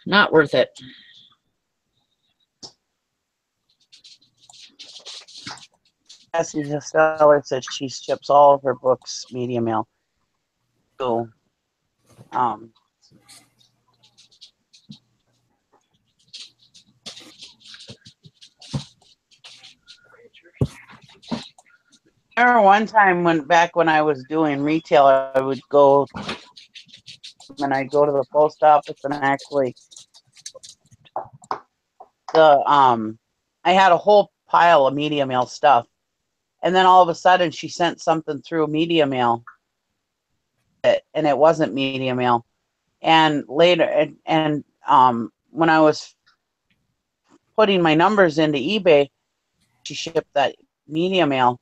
Speaker 1: Not worth it.
Speaker 2: Cassie the seller said she ships all of her books media mail. So, I remember one time back when I was doing retail, I would go and I'd go to the post office and actually I had a whole pile of media mail stuff, and then all of a sudden she sent something through media mail, and it wasn't media mail. And later, and when I was putting my numbers into eBay, she shipped that media mail.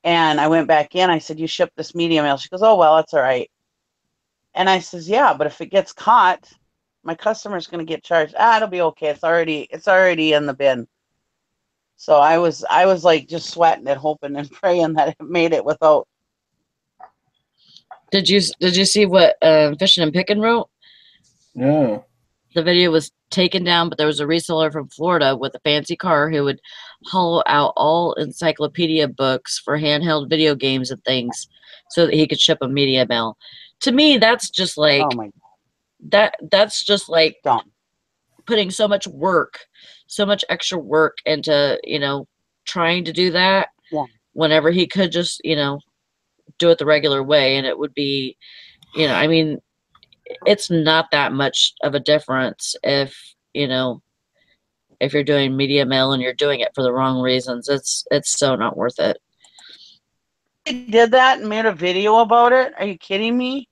Speaker 2: And I went back in. I said, "You shipped this media mail." She goes, "Oh, well, that's all right." And I says, "Yeah, but if it gets caught, my customer's going to get charged." It'll be okay. It's already in the bin. So I was like just sweating it, hoping and praying that it made it without.
Speaker 1: Did you see what Fishing and Pickin' wrote?
Speaker 3: Yeah.
Speaker 1: The video was taken down, but there was a reseller from Florida with a fancy car who would haul out all encyclopedia books for handheld video games and things so that he could ship a media mail. To me, that's just like
Speaker 2: Oh my God.
Speaker 1: that's just like
Speaker 2: Dumb.
Speaker 1: putting so much work, so much extra work into, trying to do that.
Speaker 2: Yeah.
Speaker 1: Whenever he could just, do it the regular way, and it would be, I mean, it's not that much of a difference if you're doing media mail and you're doing it for the wrong reasons. It's so not worth it.
Speaker 2: They did that and made a video about it. Are you kidding me?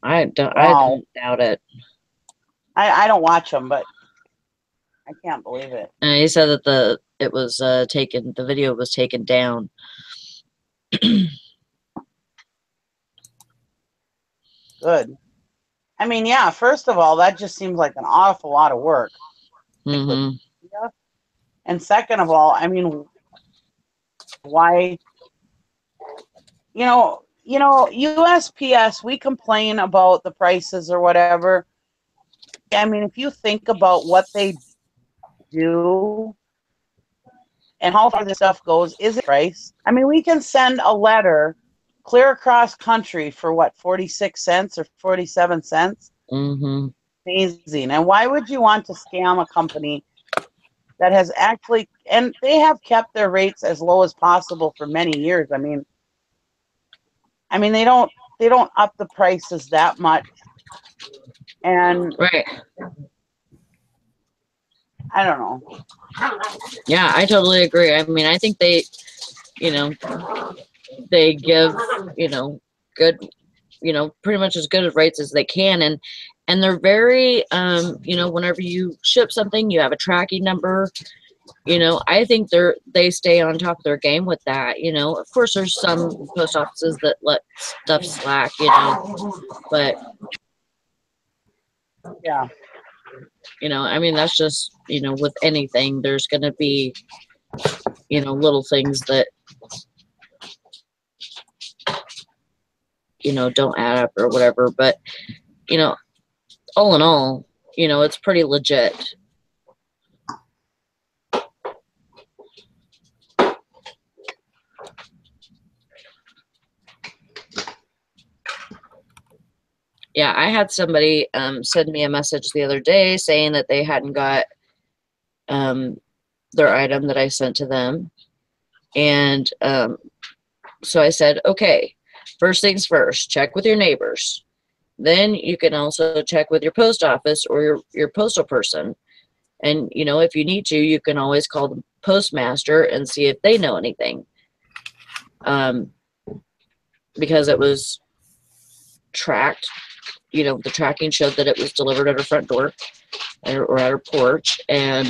Speaker 1: I don't doubt it.
Speaker 2: I don't watch them, but I can't believe it.
Speaker 1: And he said that the video was taken down.
Speaker 2: Good. I mean, yeah, first of all, that just seems like an awful lot of work.
Speaker 1: Mm-hmm.
Speaker 2: And second of all, I mean, why? USPS, we complain about the prices or whatever. I mean, if you think about what they do and how far this stuff goes, is it price? I mean, we can send a letter clear across country for what, 46 cents or 47 cents?
Speaker 1: Mm-hmm.
Speaker 2: Amazing. And why would you want to scam a company that has actually, and they have kept their rates as low as possible for many years. I mean, they don't up the prices that much. And
Speaker 1: right.
Speaker 2: I don't know.
Speaker 1: Yeah, I totally agree. I mean, I think they give, good, pretty much as good of rates as they can. And they're very, whenever you ship something, you have a tracking number. I think they stay on top of their game with that. Of course, there's some post offices that let stuff slack, but
Speaker 2: Yeah.
Speaker 1: I mean, that's just, with anything, there's going to be, little things that, don't add up or whatever. But, all in all, it's pretty legit. Yeah, I had somebody send me a message the other day saying that they hadn't got their item that I sent to them. And so I said, okay, first things first, check with your neighbors. Then you can also check with your post office or your postal person. And, you know, if you need to, you can always call the postmaster and see if they know anything. Because it was tracked, you know, the tracking showed that it was delivered at her front door or at her porch. And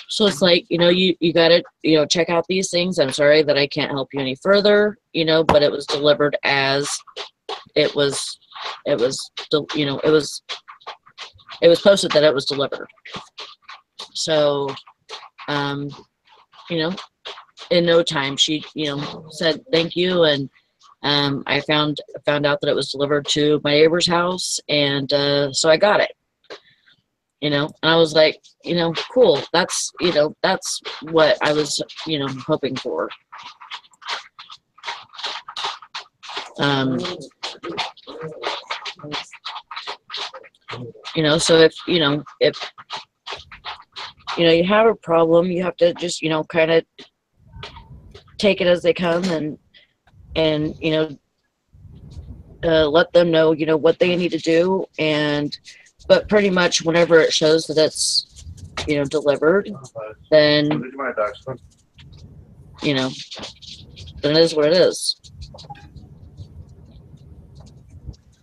Speaker 1: so it's like, you know, you got to, you know, check out these things. I'm sorry that I can't help you any further, you know, but it was delivered as it was, you know, it was posted that it was delivered. So, you know, in no time, she, you know, said thank you. And I found out that it was delivered to my neighbor's house. And so I got it, you know, and I was like, you know, cool. That's, you know, that's what I was, you know, hoping for. You know, so if you know you have a problem, you have to just, you know, kind of take it as they come and you know, let them know, you know, what they need to do. And but pretty much whenever it shows that it's, you know, delivered, then, you know, then it is what it is.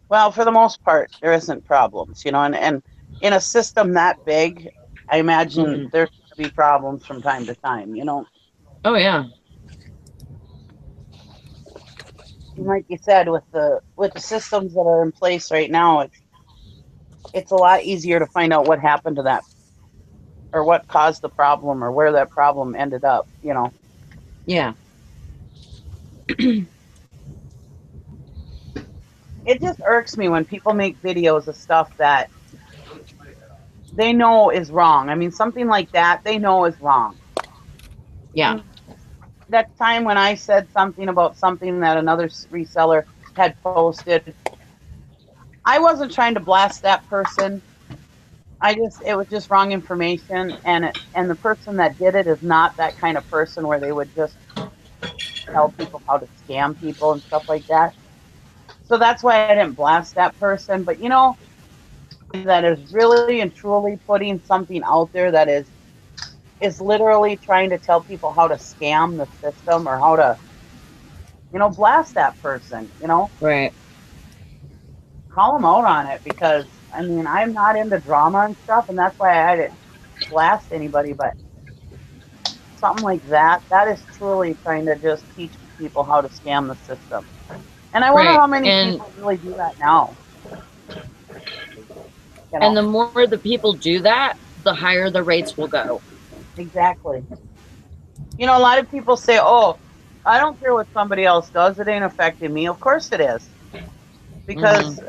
Speaker 2: Well, for the most part, there isn't problems, you know, and in a system that big, I imagine there's going to be problems from time to time, you know.
Speaker 1: Oh yeah.
Speaker 2: Like you said, with the systems that are in place right now, it's a lot easier to find out what happened to that, or what caused the problem, or where that problem ended up, you know.
Speaker 1: Yeah.
Speaker 2: It just irks me when people make videos of stuff that they know is wrong. I mean, something like that they know is wrong.
Speaker 1: Yeah.
Speaker 2: That time when I said something about something that another reseller had posted, I wasn't trying to blast that person. It was just wrong information, and the person that did it is not that kind of person where they would just tell people how to scam people and stuff like that. So that's why I didn't blast that person. But you know, that is really and truly putting something out there that is literally trying to tell people how to scam the system, or how to, you know, blast that person, you know.
Speaker 1: Right.
Speaker 2: Call them out on it, because I mean, I'm not into drama and stuff, and that's why I didn't blast anybody. But something like that is truly trying to just teach people how to scam the system. And I wonder how many people really do that now. You know?
Speaker 1: And the more the people do that, the higher the rates will go.
Speaker 2: Exactly. You know, a lot of people say, oh, I don't care what somebody else does, it ain't affecting me. Of course it is. Because,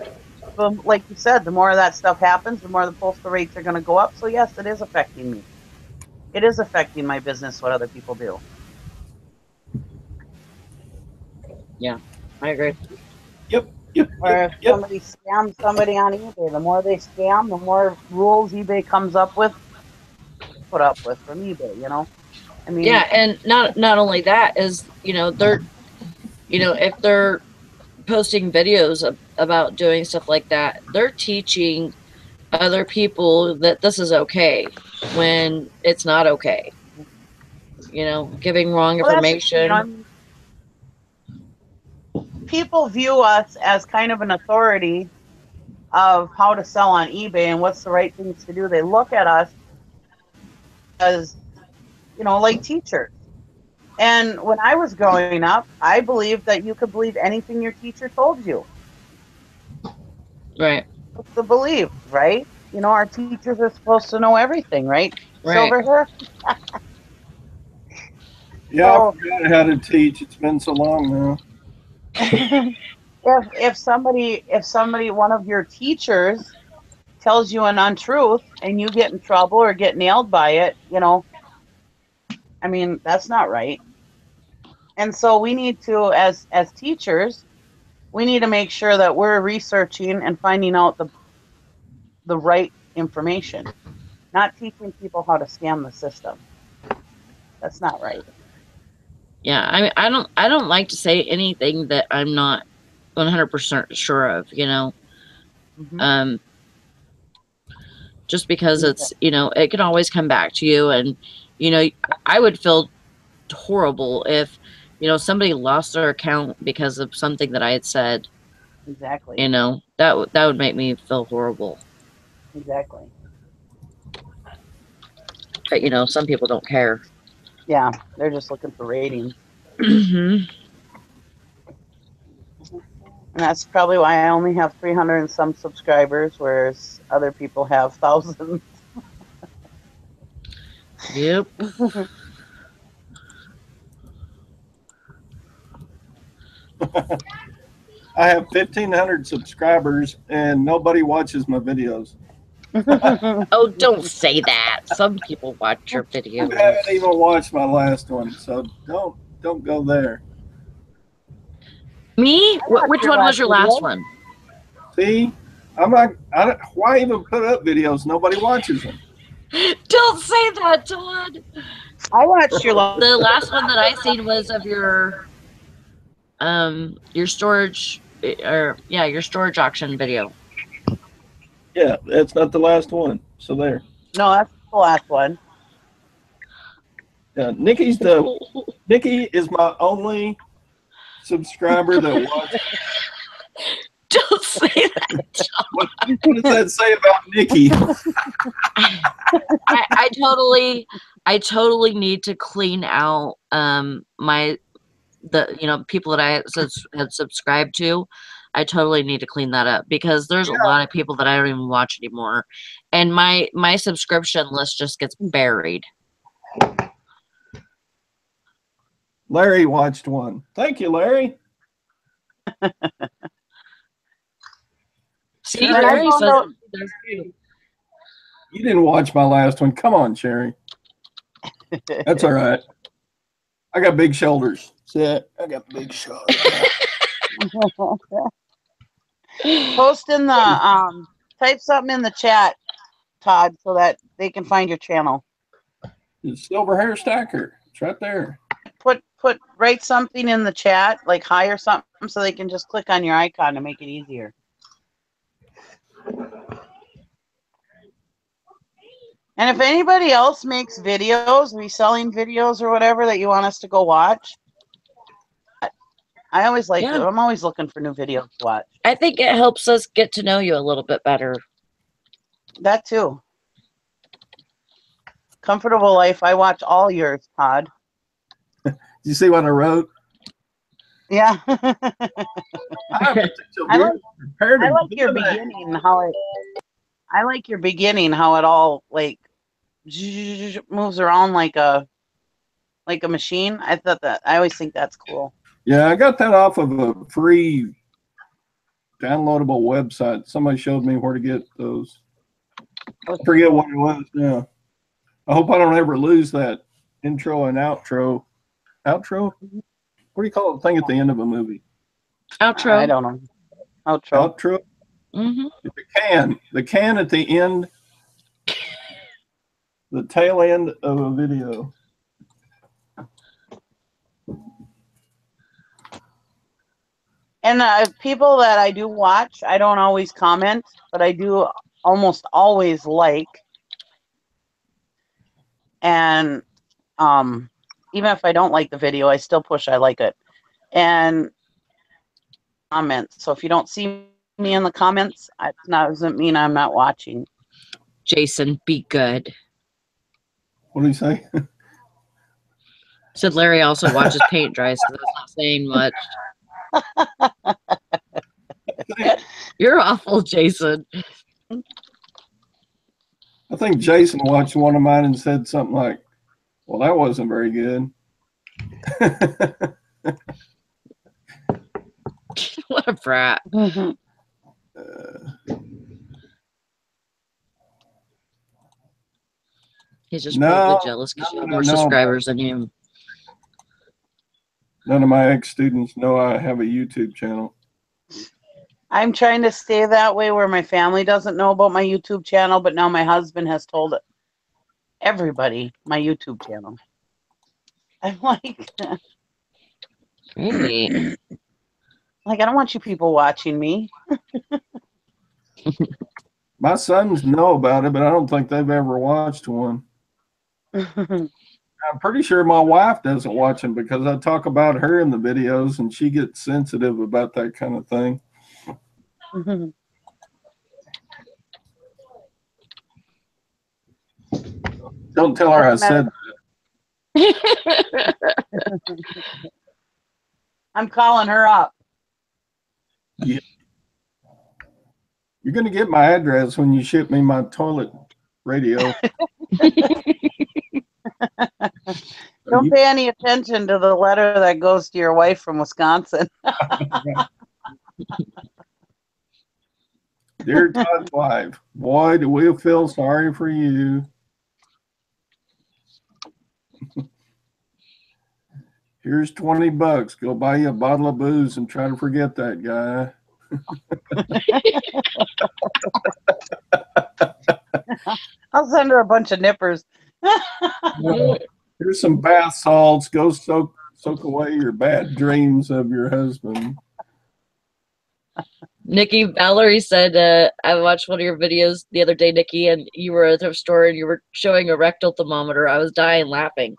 Speaker 2: like you said, the more of that stuff happens, the more the postal rates are going to go up. So, yes, it is affecting me. It is affecting my business, what other people do.
Speaker 1: Yeah, I agree.
Speaker 3: Yep.
Speaker 2: Or if somebody scams somebody on eBay, the more they scam, the more rules eBay comes up with, put up with from eBay, you know? I mean,
Speaker 1: yeah, and not only that is, you know, they're, you know, if they're posting videos about doing stuff like that, they're teaching other people that this is okay when it's not okay. You know, giving wrong information.
Speaker 2: You know, I mean, people view us as kind of an authority of how to sell on eBay and what's the right things to do. They look at us as, you know, like teachers. And when I was growing up, I believed that you could believe anything your teacher told you.
Speaker 1: Right.
Speaker 2: It's the belief, right? You know, our teachers are supposed to know everything, right?
Speaker 1: Right.
Speaker 2: Silver hair?
Speaker 3: Yeah, I forgot how to teach. It's been so long now.
Speaker 2: if somebody, one of your teachers tells you an untruth and you get in trouble or get nailed by it, you know, I mean, that's not right. And so we need to, as teachers, we need to make sure that we're researching and finding out the right information, not teaching people how to scam the system. That's not right.
Speaker 1: Yeah, I don't like to say anything that I'm not 100% sure of, you know.
Speaker 2: Mm-hmm.
Speaker 1: Just because it's, you know, it can always come back to you, and you know, I would feel horrible if, you know, somebody lost their account because of something that I had said.
Speaker 2: Exactly.
Speaker 1: You know, that would make me feel horrible.
Speaker 2: Exactly.
Speaker 1: But you know, some people don't care.
Speaker 2: Yeah, they're just looking for ratings.
Speaker 1: Mm-hmm.
Speaker 2: And that's probably why I only have 300 and some subscribers, whereas other people have thousands.
Speaker 1: Yep.
Speaker 3: I have 1,500 subscribers and nobody watches my videos.
Speaker 1: Oh, don't say that. Some people watch your
Speaker 3: I
Speaker 1: videos.
Speaker 3: haven't even watched my last one, so don't go there.
Speaker 1: Me? Which one was your last one?
Speaker 3: See, why even put up videos? Nobody watches them.
Speaker 1: Don't say that, Todd.
Speaker 2: I watched your
Speaker 1: The last one that I seen was of your storage, or yeah, your storage auction video.
Speaker 3: Yeah, that's not the last one. So there.
Speaker 2: No, that's the last one.
Speaker 3: Yeah, Nikki is my only subscriber that watches.
Speaker 1: Don't say that, Todd.
Speaker 3: What does that say about Nikki?
Speaker 1: I totally need to clean out the you know, people that I had subscribed to. I totally need to clean that up, because there's a lot of people that I don't even watch anymore, and my subscription list just gets buried.
Speaker 3: Larry watched one. Thank you, Larry.
Speaker 1: See, Larry says
Speaker 3: you didn't watch my last one. Come on, Sherry. That's all right. I got big shoulders. See that? I got big shoulders.
Speaker 2: Post in the type something in the chat, Todd, so that they can find your channel.
Speaker 3: The silver hair stacker. It's right there.
Speaker 2: Write something in the chat, like hi or something, so they can just click on your icon to make it easier. And if anybody else makes videos, reselling videos or whatever that you want us to go watch, I always like
Speaker 1: Yeah.
Speaker 2: I'm always looking for new videos to watch.
Speaker 1: I think it helps us get to know you a little bit better.
Speaker 2: That too. Comfortable Life. I watch all yours, Todd.
Speaker 3: You see what I wrote?
Speaker 2: Yeah.
Speaker 3: I
Speaker 2: like your beginning, I like your beginning, how it all like moves around like a machine. I always think that's cool.
Speaker 3: Yeah, I got that off of a free downloadable website. Somebody showed me where to get those. I forget what it was now. I hope I don't ever lose that intro and outro. Outro? What do you call the thing at the end of a movie?
Speaker 1: Outro.
Speaker 2: I don't know. Outro.
Speaker 3: Outro?
Speaker 1: Mm-hmm.
Speaker 3: The can at the end, the tail end of a video.
Speaker 2: And people that I do watch, I don't always comment, but I do almost always like. And even if I don't like the video, I still push I like it. And comments. So if you don't see me in the comments, it doesn't mean I'm not watching.
Speaker 1: Jason, be good.
Speaker 3: What do you say?
Speaker 1: Said Larry also watches paint dry, so that's not saying much. You're awful, Jason.
Speaker 3: I think Jason watched one of mine and said something like, well, that wasn't very good.
Speaker 1: What a brat. He's just probably jealous because you have more subscribers than you.
Speaker 3: None of my ex-students know I have a YouTube channel.
Speaker 2: I'm trying to stay that way where my family doesn't know about my YouTube channel, but now my husband has told everybody my YouTube channel. I'm like,
Speaker 1: Great.
Speaker 2: I don't want you people watching me.
Speaker 3: My sons know about it, but I don't think they've ever watched one. I'm pretty sure my wife doesn't watch them because I talk about her in the videos and she gets sensitive about that kind of thing. Don't tell her I said that.
Speaker 2: I'm calling her up.
Speaker 3: Yeah. You're going to get my address when you ship me my toilet radio.
Speaker 2: Don't pay any attention to the letter that goes to your wife from Wisconsin.
Speaker 3: Dear Todd's wife, boy, do we feel sorry for you. Here's $20. Go buy you a bottle of booze and try to forget that guy.
Speaker 2: I'll send her a bunch of nippers.
Speaker 3: Here's some bath salts. Go soak away your bad dreams of your husband.
Speaker 1: Nikki, Valerie said, I watched one of your videos the other day, Nikki, and you were at a thrift store and you were showing a rectal thermometer. I was dying laughing.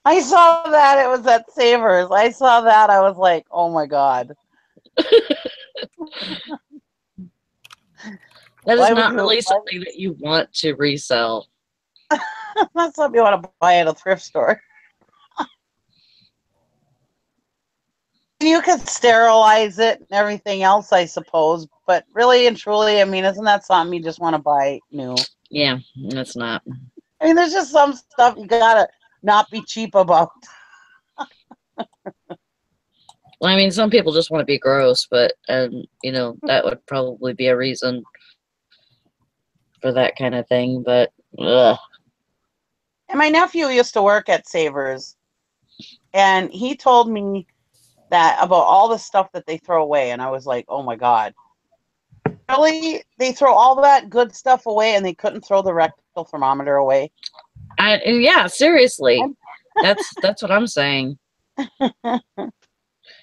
Speaker 2: I saw that. It was at Savers. I saw that. I was like, oh my God.
Speaker 1: That is not really something that you want to resell.
Speaker 2: That's something you want to buy at a thrift store. You could sterilize it and everything else, I suppose. But really and truly, I mean, isn't that something you just want to buy new?
Speaker 1: Yeah, that's not.
Speaker 2: I mean, there's just some stuff you gotta not be cheap about.
Speaker 1: Well, I mean, some people just want to be gross, but, you know, that would probably be a reason for that kind of thing, but, ugh.
Speaker 2: And my nephew used to work at Savers, and he told me that about all the stuff that they throw away, and I was like, oh my God. Really? They throw all that good stuff away and they couldn't throw the rectal thermometer away?
Speaker 1: Yeah, seriously. That's what I'm saying.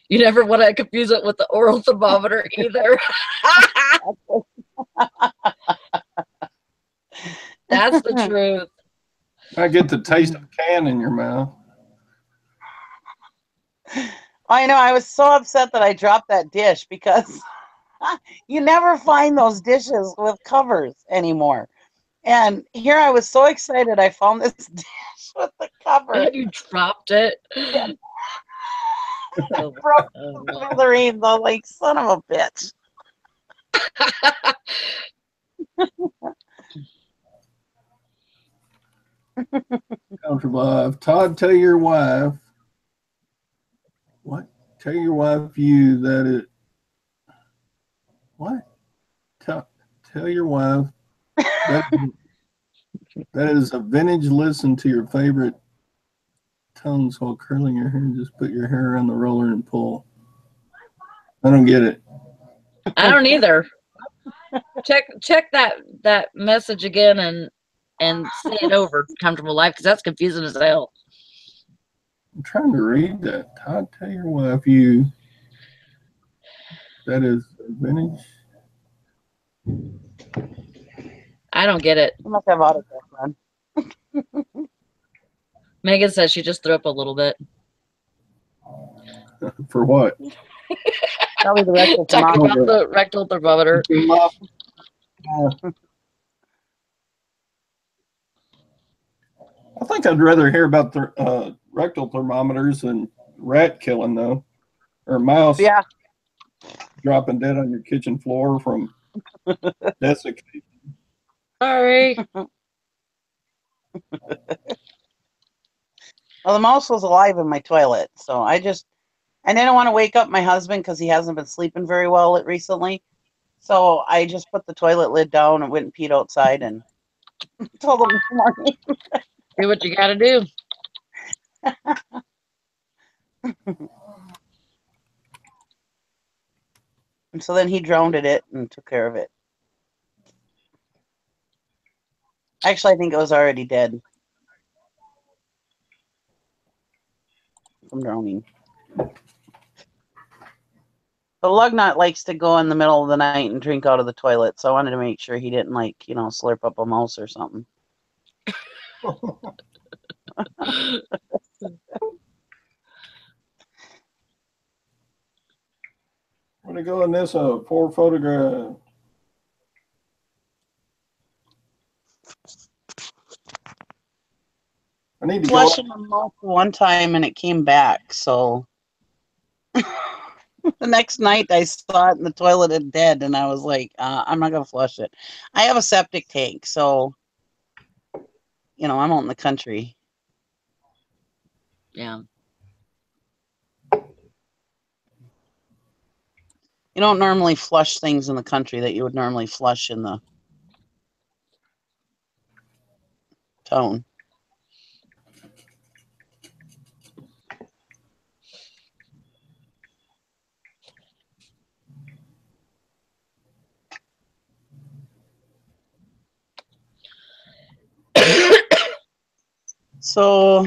Speaker 1: You never want to confuse it with the oral thermometer either. That's the truth.
Speaker 3: I get the taste of can in your mouth.
Speaker 2: I know. I was so upset that I dropped that dish because you never find those dishes with covers anymore. And here I was so excited I found this dish with the cover.
Speaker 1: And you dropped it.
Speaker 2: I broke smithereens. I was like, son of a bitch.
Speaker 3: Comfortable. Todd, tell your wife. What? Tell your wife you that it. What? Tell your wife that is a vintage listen to your favorite tones while curling your hair. Just put your hair on the roller and pull. I don't get it.
Speaker 1: I don't either. Check that message again and say it over, Comfortable Life, because that's confusing as hell.
Speaker 3: I'm trying to read that. Todd, tell your wife you that is vintage.
Speaker 1: I don't get it.
Speaker 2: You must have autocorrect on.
Speaker 1: Megan says she just threw up a little bit.
Speaker 3: For what?
Speaker 2: Probably the rectal
Speaker 1: Talking
Speaker 2: thermometer.
Speaker 1: about the rectal thermometer.
Speaker 3: I think I'd rather hear about the rectal thermometers than rat killing, though, or mouse dropping dead on your kitchen floor from desiccation.
Speaker 1: Sorry.
Speaker 2: Well, the mouse was alive in my toilet, so I didn't want to wake up my husband because he hasn't been sleeping very well recently. So I just put the toilet lid down and went and peed outside and told him this morning.
Speaker 1: Do what you gotta do.
Speaker 2: And so then he drowned it and took care of it. Actually, I think it was already dead from drowning. The lug nut likes to go in the middle of the night and drink out of the toilet, so I wanted to make sure he didn't, like, slurp up a mouse or something.
Speaker 3: I'm going to go in this 4 photograph. I need to
Speaker 2: Flushed in the mouth one time and it came back, so the next night I saw it in the toilet and dead, and I was like, I'm not going to flush it. I have a septic tank, so, I'm out in the country.
Speaker 1: Yeah.
Speaker 2: You don't normally flush things in the country that you would normally flush in the town. So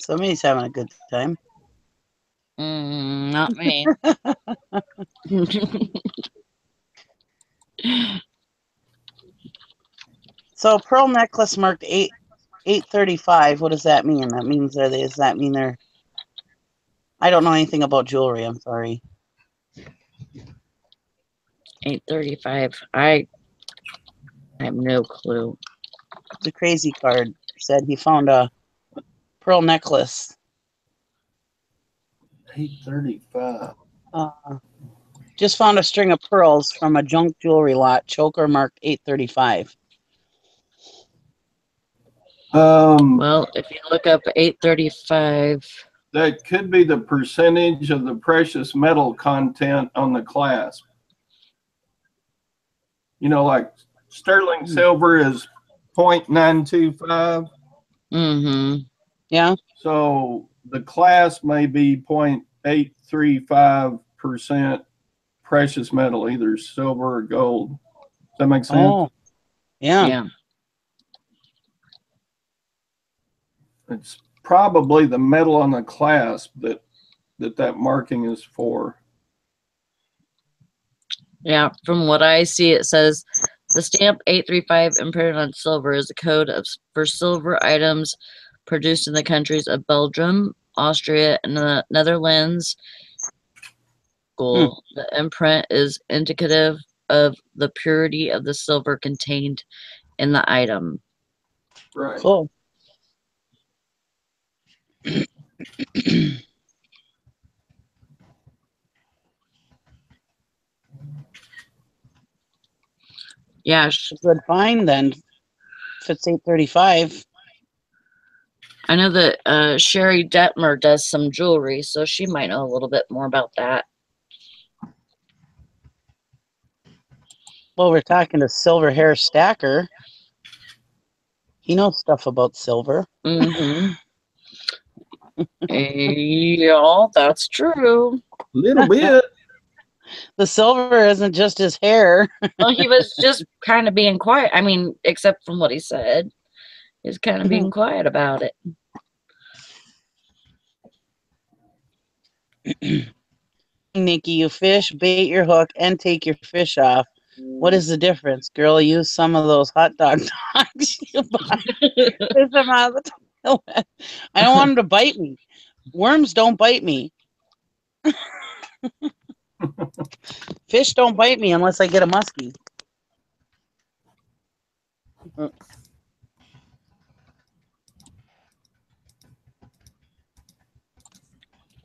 Speaker 2: somebody's having a good time.
Speaker 1: Not me.
Speaker 2: So pearl necklace marked 835. What does that mean? That means does that mean they're? I don't know anything about jewelry. I'm sorry.
Speaker 1: 835. I have no clue.
Speaker 2: The crazy card said he found a pearl necklace.
Speaker 3: 835.
Speaker 2: Just found a string of pearls from a junk jewelry lot. Choker marked 835.
Speaker 1: Well, if you look up 835,
Speaker 3: that could be the percentage of the precious metal content on the clasp. Like sterling silver is 0.925.
Speaker 1: mm-hmm.
Speaker 2: Yeah.
Speaker 3: So the clasp may be 0.835% precious metal, either silver or gold. Does that make sense?
Speaker 2: Oh, yeah.
Speaker 1: Yeah.
Speaker 3: It's probably the metal on the clasp that marking is for.
Speaker 1: Yeah, from what I see, it says the stamp 835 imprinted on silver is a code for silver items produced in the countries of Belgium, Austria, and the Netherlands. Cool. The imprint is indicative of the purity of the silver contained in the item.
Speaker 3: Right.
Speaker 2: Cool.
Speaker 1: Yeah.
Speaker 2: Good find then. If it's 835.
Speaker 1: I know that Sherry Detmer does some jewelry, so she might know a little bit more about that.
Speaker 2: Well, we're talking to Silver Hair Stacker. He knows stuff about silver.
Speaker 1: Mm-hmm. Yeah, that's true.
Speaker 3: A little bit.
Speaker 2: The silver isn't just his hair.
Speaker 1: Well, he was just kind of being quiet. I mean, except from what he said. He's kind of being quiet about it.
Speaker 2: Nikki, you fish, bait your hook, and take your fish off. What is the difference? Girl, use some of those hot dog dogs you buy. Fish them out of the toilet. I don't want them to bite me. Worms don't bite me. Fish don't bite me unless I get a muskie.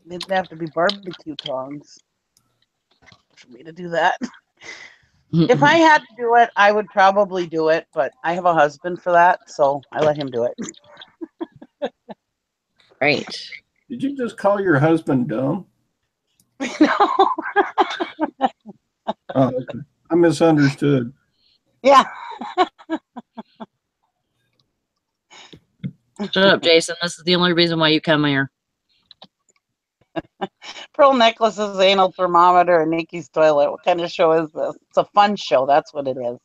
Speaker 2: They'd have to be barbecue tongs for me to do that. If I had to do it, I would probably do it, but I have a husband for that, so I let him do it.
Speaker 1: Right.
Speaker 3: Did you just call your husband dumb?
Speaker 2: No.
Speaker 3: Oh, okay. I misunderstood.
Speaker 2: Yeah.
Speaker 1: Shut up, Jason. This is the only reason why you come here.
Speaker 2: Pearl necklaces, anal thermometer, and Nikki's toilet. What kind of show is this? It's a fun show. That's what it is.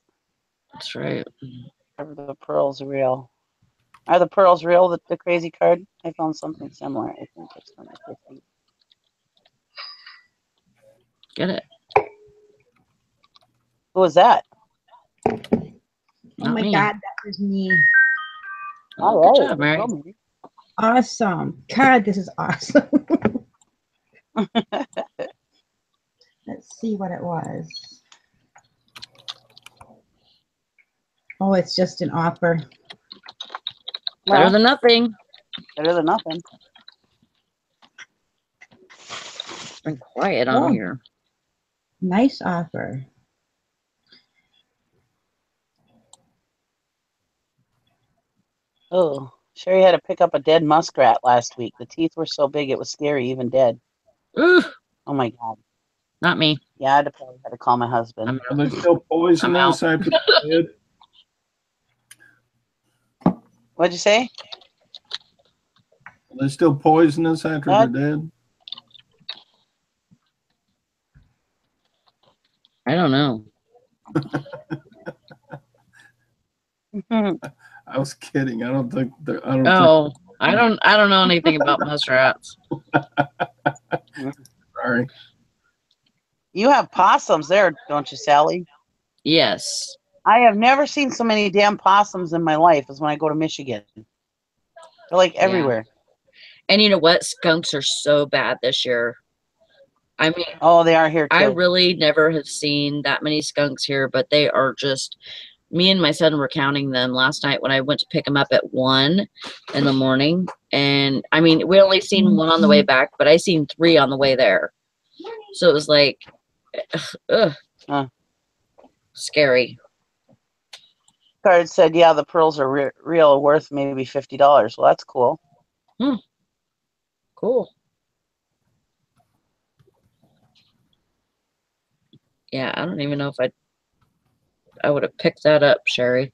Speaker 1: That's right.
Speaker 2: Are the pearls real? Are the pearls real? The crazy card? I found something similar. I think it's from the 50s.
Speaker 1: Get it?
Speaker 2: Who was that?
Speaker 4: Oh
Speaker 1: Not
Speaker 4: my
Speaker 1: me.
Speaker 4: God, that was me.
Speaker 1: Oh, good job, Mary.
Speaker 4: Awesome. God, this is awesome. Let's see what it was. Oh, it's just an offer.
Speaker 1: Better
Speaker 2: Well,
Speaker 1: than nothing.
Speaker 2: better than nothing.
Speaker 1: It's been quiet on here.
Speaker 4: Nice offer.
Speaker 2: Oh, Sherry had to pick up a dead muskrat last week. The teeth were so big it was scary, even dead.
Speaker 1: Ooh,
Speaker 2: Oh my God.
Speaker 1: not me.
Speaker 2: Yeah, I probably had to call my husband.
Speaker 3: Are they still poisonous after they're dead?
Speaker 2: What'd you say?
Speaker 3: Are they still poisonous after
Speaker 2: What?
Speaker 3: they're dead?
Speaker 1: I don't know.
Speaker 3: I was kidding. I don't think they're. I don't
Speaker 1: Oh, I don't know anything about muskrats.
Speaker 3: think. Sorry.
Speaker 2: You have possums there, don't you, Sally?
Speaker 1: Yes.
Speaker 2: I have never seen so many damn possums in my life as when I go to Michigan. They're like everywhere.
Speaker 1: And you know what? Skunks are so bad this year. I mean,
Speaker 2: Oh, they are here too.
Speaker 1: I really never have seen that many skunks here, but they are just, me and my son were counting them last night when I went to pick them up at 1 in the morning. And I mean, we only seen one on the way back, but I seen 3 on the way there. So it was like, ugh, scary.
Speaker 2: Card said, yeah, the pearls are real, worth maybe $50. Well, that's cool.
Speaker 1: Cool. Yeah, I don't even know if I would have picked that up, Sherry.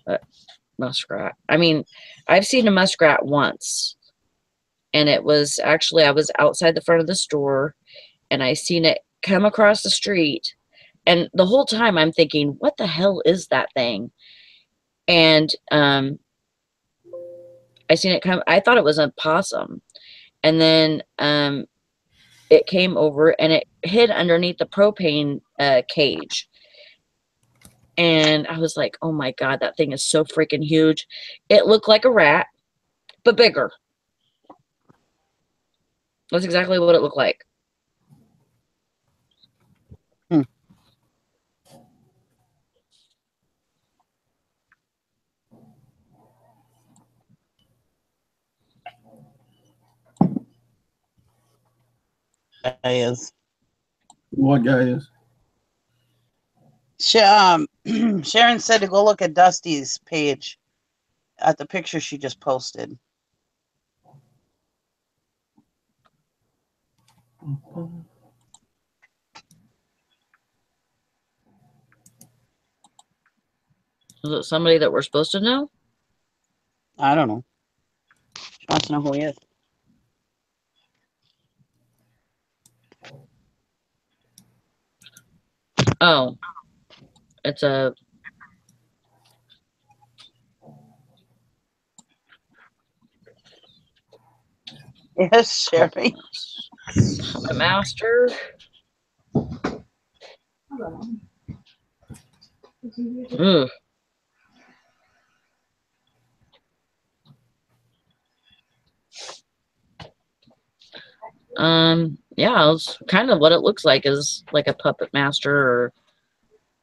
Speaker 1: But muskrat. I mean, I've seen a muskrat once. And it was actually, I was outside the front of the store and I seen it come across the street. And the whole time I'm thinking, what the hell is that thing? And I seen it come, I thought it was a possum. And then it came over and it hid underneath the propane cage. And I was like, oh my God, that thing is so freaking huge. It looked like a rat, but bigger. That's exactly what it looked like.
Speaker 2: Guy is.
Speaker 3: What guy is?
Speaker 2: Sharon said to go look at Dusty's page at the picture she just posted.
Speaker 1: Is it somebody that we're supposed to know?
Speaker 2: I don't know. She wants to know who he is.
Speaker 1: Oh, it's a
Speaker 2: Yes, Sherry.
Speaker 1: puppet master. Ugh. Yeah, it's kind of what it looks like is like a puppet master or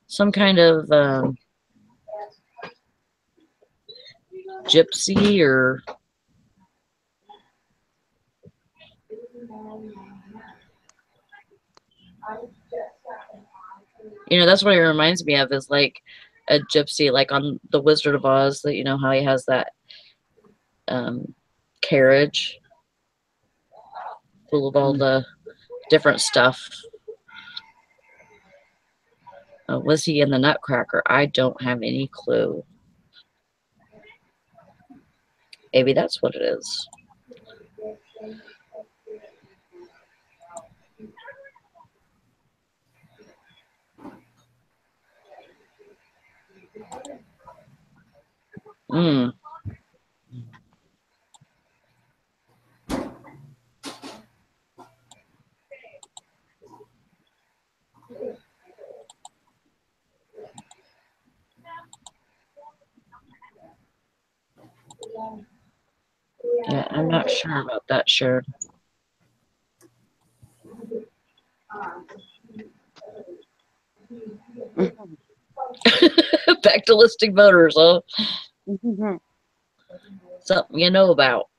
Speaker 1: some kind of gypsy or that's what it reminds me of is like a gypsy, like on the Wizard of Oz, that how he has that carriage full of all the different stuff. Was he in the Nutcracker? I don't have any clue. Maybe that's what it is. Hmm. Yeah, I'm not sure about that, Sharon. Back to listing voters, huh? Something you know about.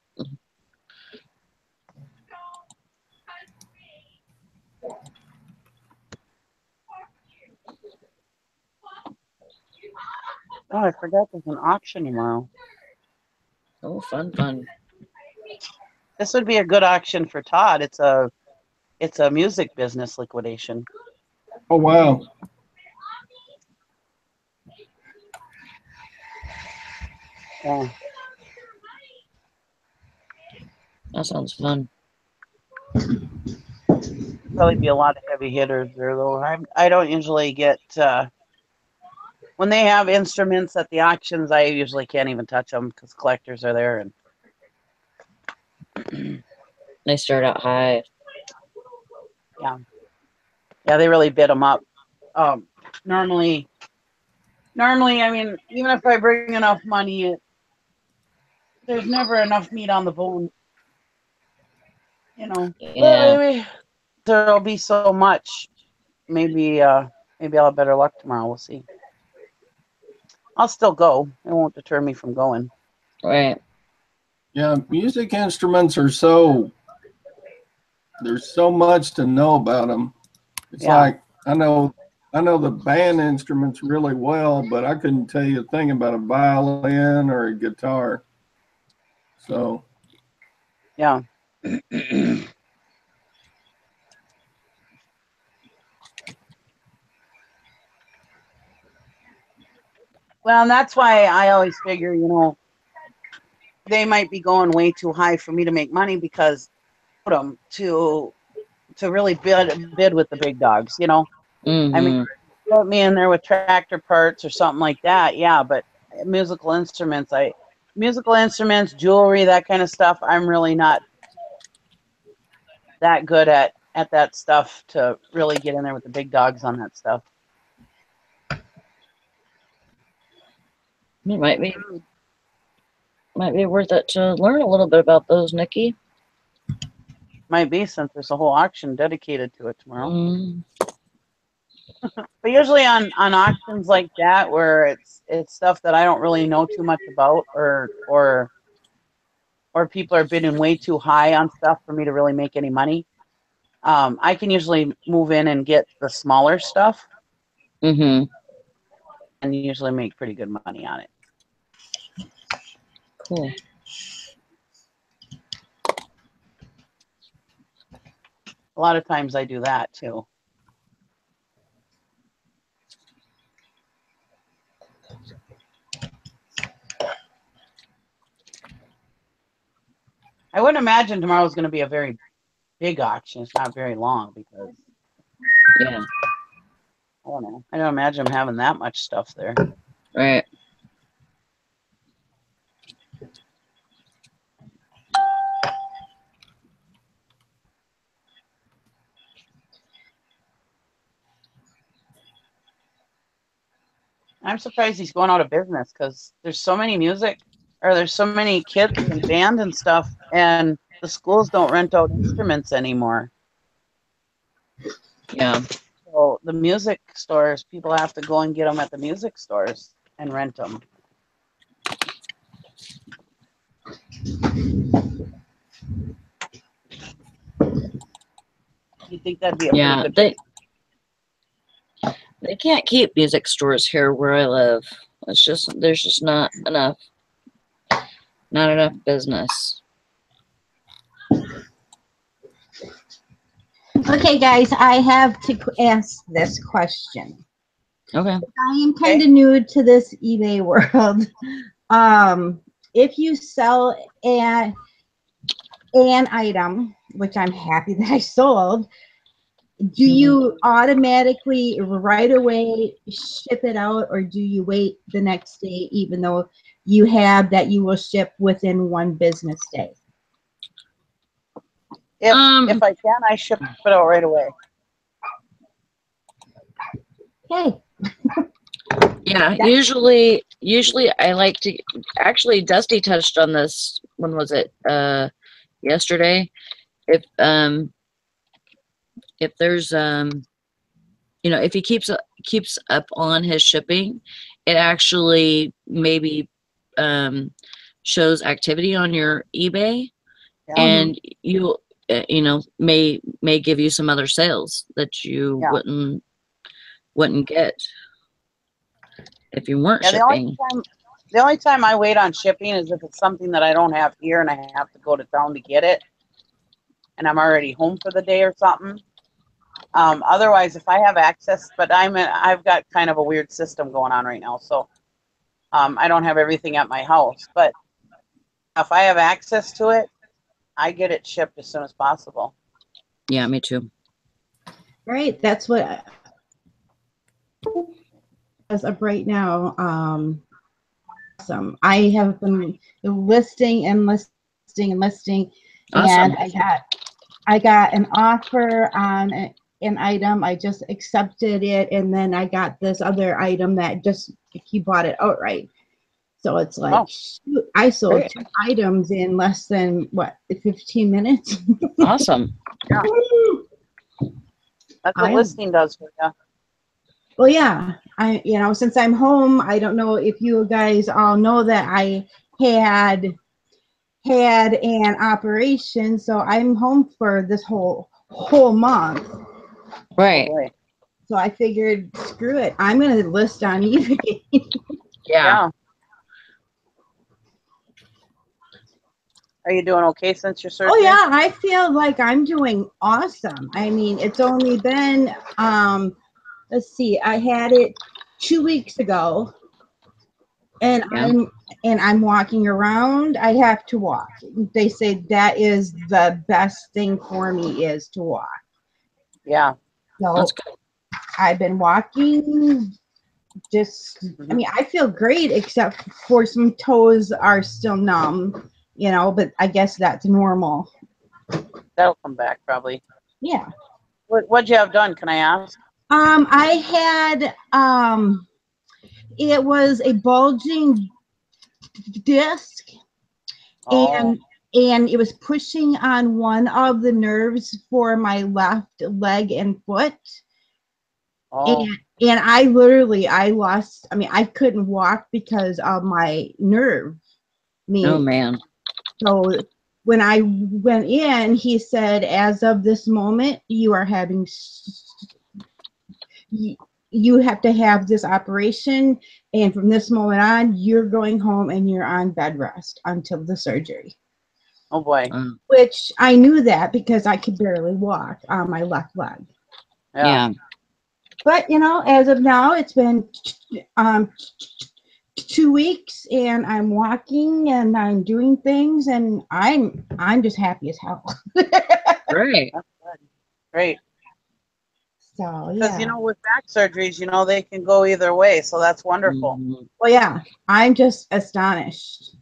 Speaker 2: Oh, I forgot there's an auction tomorrow.
Speaker 1: Oh, fun, fun.
Speaker 2: This would be a good auction for Todd. It's a music business liquidation.
Speaker 3: Oh, wow.
Speaker 2: Yeah.
Speaker 1: That sounds fun.
Speaker 2: Probably be a lot of heavy hitters there, though. I don't usually get when they have instruments at the auctions. I usually can't even touch them because collectors are there. And
Speaker 1: They start out high.
Speaker 2: yeah, they really bid them up. Normally, I mean, even if I bring enough money, there's never enough meat on the bone. You know.
Speaker 1: Yeah.
Speaker 2: But maybe there'll be so much. Maybe I'll have better luck tomorrow. We'll see. I'll still go. It won't deter me from going.
Speaker 1: Right.
Speaker 3: Yeah, music instruments are so, there's so much to know about them. It's like, I know the band instruments really well, but I couldn't tell you a thing about a violin or a guitar. So,
Speaker 2: yeah. Well, and that's why I always figure, they might be going way too high for me to make money because them to really bid with the big dogs,
Speaker 1: Mm-hmm.
Speaker 2: I mean, put me in there with tractor parts or something like that, yeah, but musical instruments, jewelry, that kind of stuff, I'm really not that good at that stuff to really get in there with the big dogs on that stuff.
Speaker 1: It might be worth it to learn a little bit about those, Nikki.
Speaker 2: Might be, since there's a whole auction dedicated to it tomorrow.
Speaker 1: Mm.
Speaker 2: But usually on auctions like that, where it's stuff that I don't really know too much about, or people are bidding way too high on stuff for me to really make any money, I can usually move in and get the smaller stuff,
Speaker 1: Mm-hmm.
Speaker 2: and usually make pretty good money on it.
Speaker 1: Cool.
Speaker 2: A lot of times I do that too. I wouldn't imagine tomorrow's going to be a very big auction. It's not very long because,
Speaker 1: yeah,
Speaker 2: I don't know. I don't imagine them having that much stuff there.
Speaker 1: Right.
Speaker 2: I'm surprised he's going out of business because there's so many there's so many kids and band and stuff, and the schools don't rent out instruments anymore.
Speaker 1: Yeah.
Speaker 2: So the music stores, people have to go and get them at the music stores and rent them. You think that'd be a pretty good
Speaker 1: they can't keep music stores here where I live. There's just not enough business.
Speaker 4: Okay, guys, I have to ask this question.
Speaker 1: Okay.
Speaker 4: I am kind of new to this eBay world. If you sell an item, which I'm happy that I sold, do you automatically right away ship it out, or do you wait the next day, even though you have that you will ship within 1 business day?
Speaker 2: If I can, I ship it out right away.
Speaker 4: Okay.
Speaker 1: Yeah, usually I like to, actually Dusty touched on this, when was it? Yesterday. If there's you know, if he keeps up on his shipping, it actually maybe shows activity on your eBay, and you you know, may give you some other sales that you wouldn't get if you weren't shipping.
Speaker 2: The only time I wait on shipping is if it's something that I don't have here and I have to go to town to get it, and I'm already home for the day or something. Otherwise, if I have access, but I've got kind of a weird system going on right now, so I don't have everything at my house. But if I have access to it, I get it shipped as soon as possible.
Speaker 1: Yeah, me too.
Speaker 4: Right, that's what as of right now. Awesome. I have been listing and listing and listing,
Speaker 1: Awesome.
Speaker 4: and I got an offer on an item. I just accepted it, and then I got this other item that just he bought it outright. So it's like, shoot, I sold 2 items in less than what, 15 minutes.
Speaker 1: Awesome.
Speaker 2: Yeah. That's what listing does for you.
Speaker 4: Well, yeah, since I'm home, I don't know if you guys all know that I had an operation, so I'm home for this whole month.
Speaker 1: Right.
Speaker 2: Oh boy.
Speaker 4: So I figured, screw it, I'm gonna list on eBay.
Speaker 1: Yeah.
Speaker 2: Are you doing okay since your surgery?
Speaker 4: Oh yeah, I feel like I'm doing awesome. I mean, it's only been let's see, I had it 2 weeks ago, and I'm walking around. I have to walk. They say that is the best thing for me, is to walk.
Speaker 2: Yeah.
Speaker 4: So
Speaker 1: that's good.
Speaker 4: I've been walking. Just, I mean, I feel great, except for some toes are still numb, but I guess that's normal.
Speaker 2: That'll come back probably.
Speaker 4: Yeah.
Speaker 2: What'd you have done? Can I ask?
Speaker 4: I had it was a bulging disc, and it was pushing on one of the nerves for my left leg and foot. And I lost, I mean, I couldn't walk because of my nerve.
Speaker 1: Oh man.
Speaker 4: So when I went in, he said, as of this moment, you are having, you have to have this operation, and from this moment on, you're going home and you're on bed rest until the surgery.
Speaker 2: Oh boy.
Speaker 4: Which I knew that because I could barely walk on my left leg.
Speaker 1: Yeah.
Speaker 4: But as of now, it's been 2 weeks, and I'm walking and I'm doing things, and I'm just happy as hell.
Speaker 1: Great.
Speaker 2: Great.
Speaker 4: So yeah.
Speaker 2: Because with back surgeries, they can go either way, so that's wonderful.
Speaker 4: Well, yeah, I'm just astonished.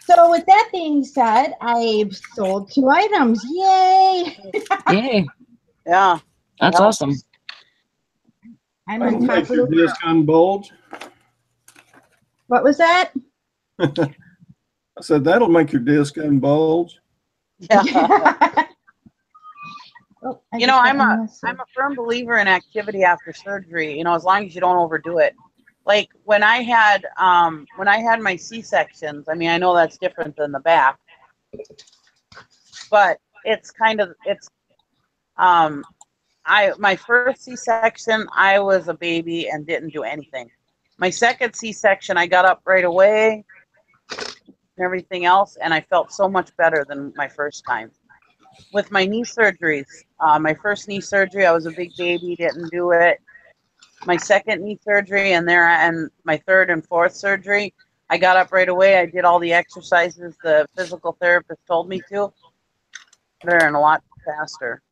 Speaker 4: So with that being said, I've sold 2 items. Yay!
Speaker 1: Yay.
Speaker 2: Yeah.
Speaker 1: That's awesome.
Speaker 4: I'm on top of the world.
Speaker 3: Disc unbulge.
Speaker 4: What was that?
Speaker 3: I said that'll make your disc unbulge.
Speaker 2: Yeah. I'm a firm believer in activity after surgery. As long as you don't overdo it. Like when I had my C-sections, I mean, I know that's different than the back, but my first C-section, I was a baby and didn't do anything. My second C-section, I got up right away and everything else, and I felt so much better than my first time. with my knee surgeries. My first knee surgery, I was a big baby, didn't do it. My second knee surgery, and my third and fourth surgery, I got up right away. I did all the exercises the physical therapist told me to. Better and a lot faster.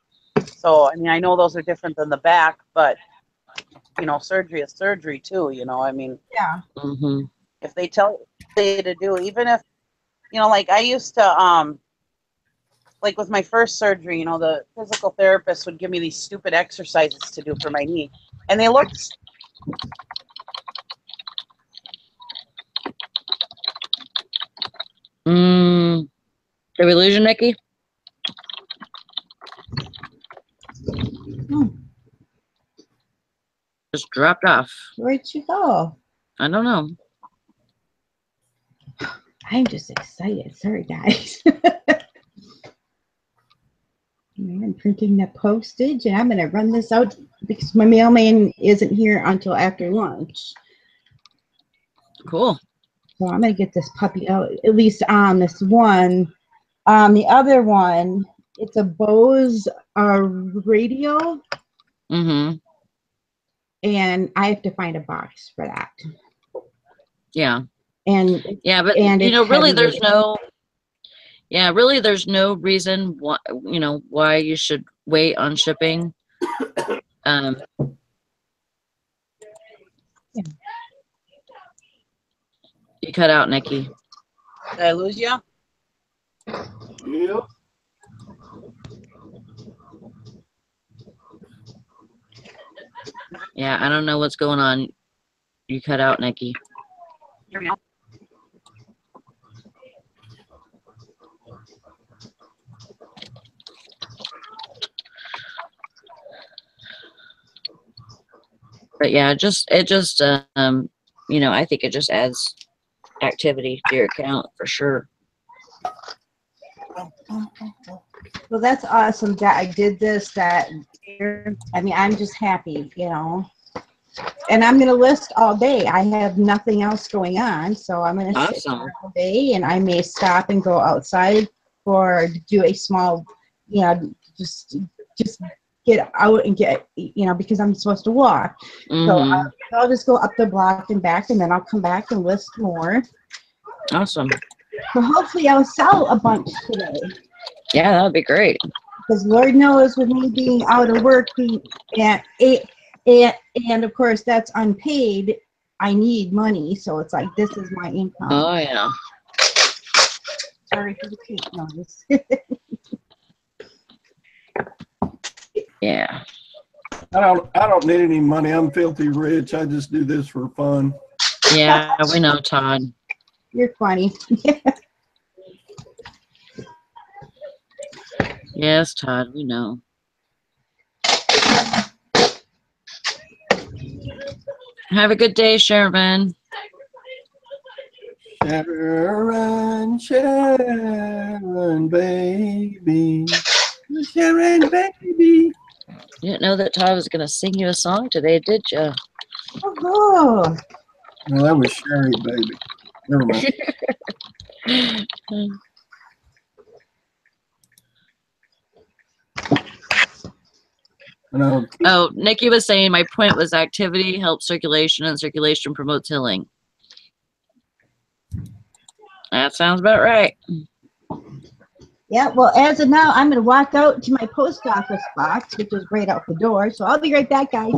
Speaker 2: So, I mean, I know those are different than the back, but you know, surgery is surgery too. You know, I mean,
Speaker 4: Yeah.
Speaker 1: Mm-hmm.
Speaker 2: if they tell you to do, even if, you know, like I used to, like with my first surgery, you know, the physical therapist would give me these stupid exercises to do for my knee, and they looked.
Speaker 1: Did we lose you, Nikki?
Speaker 4: Hmm.
Speaker 1: Just dropped off.
Speaker 4: Where'd you go?
Speaker 1: I don't know.
Speaker 4: I'm just excited. Sorry, guys. I'm printing the postage, and I'm going to run this out because my mailman isn't here until after lunch.
Speaker 1: Cool.
Speaker 4: So I'm going to get this puppy out, at least on this one. The other one, it's a Bose radio,
Speaker 1: Mm-hmm.
Speaker 4: and I have to find a box for that.
Speaker 1: Yeah.
Speaker 4: And
Speaker 1: but
Speaker 4: and
Speaker 1: you know,
Speaker 4: it's
Speaker 1: really,
Speaker 4: heavy
Speaker 1: there's
Speaker 4: duty.
Speaker 1: no. Yeah, really, there's no reason why why you should wait on shipping.
Speaker 4: Yeah.
Speaker 1: You cut out, Nikki.
Speaker 2: Did I lose you?
Speaker 3: Yep.
Speaker 1: Yeah, I don't know what's going on. You cut out, Nikki.
Speaker 2: Hear me now?
Speaker 1: But yeah, it just I think it just adds activity to your account for sure.
Speaker 4: Well, that's awesome that I did this. I mean, I'm just happy, you know. And I'm going to list all day. I have nothing else going on, so I'm going to sit
Speaker 1: Awesome.
Speaker 4: here all day, and I may stop and go outside or do a small, you know, just get out and get, you know, because I'm supposed to walk. So
Speaker 1: Mm-hmm.
Speaker 4: I'll just go up the block and back, and then I'll come back and list more.
Speaker 1: Awesome.
Speaker 4: So hopefully I'll sell a bunch today.
Speaker 1: Yeah, that would be great.
Speaker 4: Because Lord knows with me being out of work, and of course that's unpaid, I need money. So it's like, this is my income.
Speaker 1: Oh yeah.
Speaker 4: Sorry for the cute noise.
Speaker 1: Yeah.
Speaker 3: I don't need any money. I'm filthy rich. I just do this for fun.
Speaker 1: Yeah, we know, Todd.
Speaker 4: You're funny.
Speaker 1: Yes, Todd, we know. Have a good day, Sherman.
Speaker 3: Sharon, Sharon, baby. Sharon, baby.
Speaker 1: You didn't know that Todd was going to sing you a song today, did you?
Speaker 4: Oh,
Speaker 3: No, that was Sherry, baby. Never mind. No.
Speaker 1: Oh, Nikki was saying my point was activity helps circulation, and circulation promotes healing. That sounds about right.
Speaker 4: yeah. Well, as of now, I'm going to walk out to my post office box, which is right out the door. So I'll be right back, guys.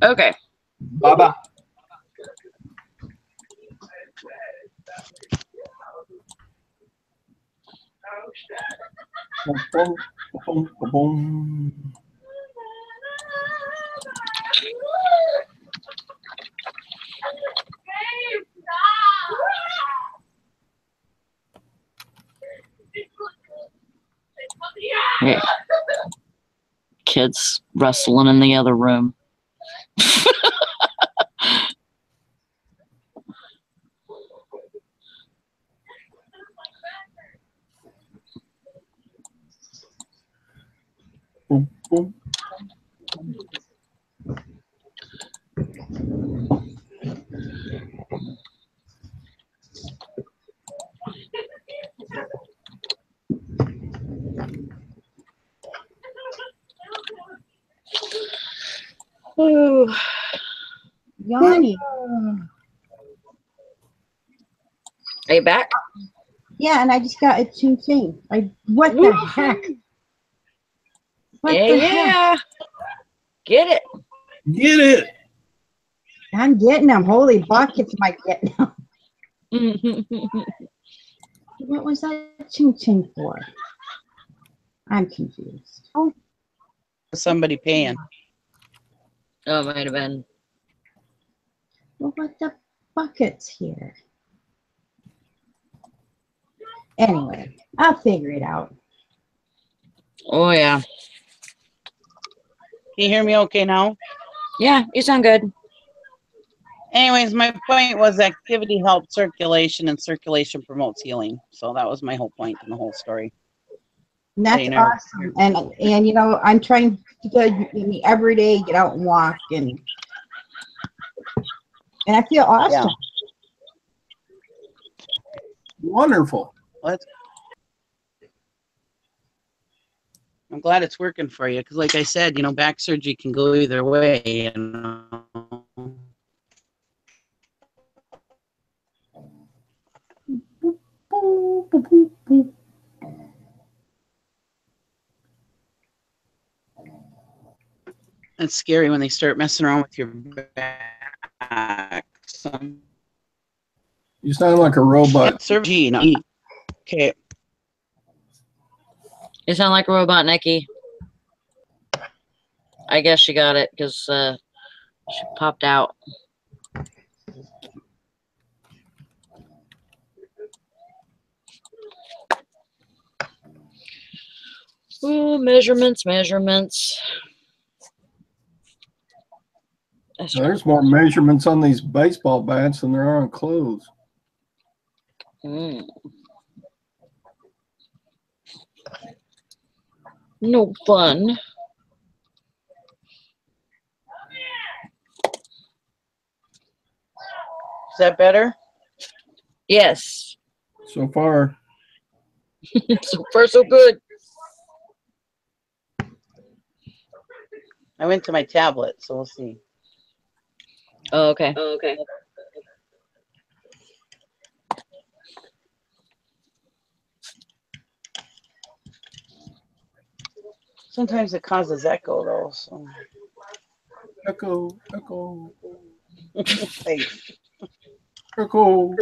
Speaker 1: Okay.
Speaker 3: Bye-bye. Boom, boom, boom, boom.
Speaker 1: Yeah. Kids rustling in the other room.
Speaker 3: Boom, boom.
Speaker 1: Ooh.
Speaker 4: Yanni.
Speaker 1: Are you back?
Speaker 4: Yeah, and I just got a ching-ching. What the heck? What the heck?
Speaker 1: Get it.
Speaker 3: Get it.
Speaker 4: I'm getting them. Holy buckets, am I getting them? What was that ching-ching for? I'm confused.
Speaker 2: Oh, somebody paying.
Speaker 1: Oh, it might have been.
Speaker 4: Well, what the buckets here? Anyway, I'll figure it out.
Speaker 1: Oh, yeah.
Speaker 2: Can you hear me okay now?
Speaker 1: Yeah, you sound good.
Speaker 2: Anyways, my point was activity helps circulation and circulation promotes healing. So that was my whole point in the whole story.
Speaker 4: And that's awesome. And you know, I'm trying to get every day, get out and walk, and I feel awesome.
Speaker 2: Yeah.
Speaker 3: Wonderful.
Speaker 2: I'm glad it's working for you because, like I said, you know, back surgery can go either way. You know? It's scary when they start messing around with your back.
Speaker 3: You sound like a robot.
Speaker 2: Okay.
Speaker 1: You sound like a robot, Nikki. I guess she got it because she popped out. Ooh, measurements.
Speaker 3: There's more measurements on these baseball bats than there are on clothes.
Speaker 1: No fun.
Speaker 2: Is that better?
Speaker 1: Yes.
Speaker 3: So far.
Speaker 1: So far, so good.
Speaker 2: I went to my tablet, so we'll see.
Speaker 1: Oh, okay.
Speaker 2: Sometimes it causes echo, though. So.
Speaker 3: Echo.
Speaker 2: Thanks.
Speaker 3: Echo.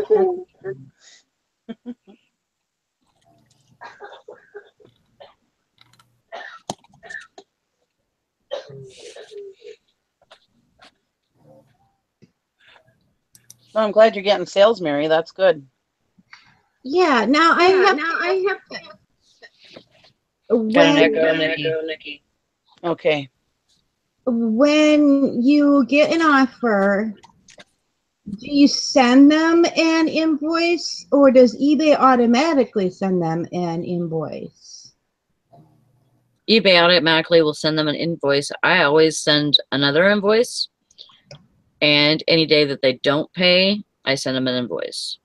Speaker 2: Well, I'm glad you're getting sales, Mary. That's good.
Speaker 4: Yeah. Now I have
Speaker 1: Got an echo, Nikki.
Speaker 2: Okay.
Speaker 4: When you get an offer, do you send them an invoice, or does eBay automatically send them an invoice?
Speaker 1: eBay automatically will send them an invoice. I always send another invoice, and any day that they don't pay, I send them an invoice.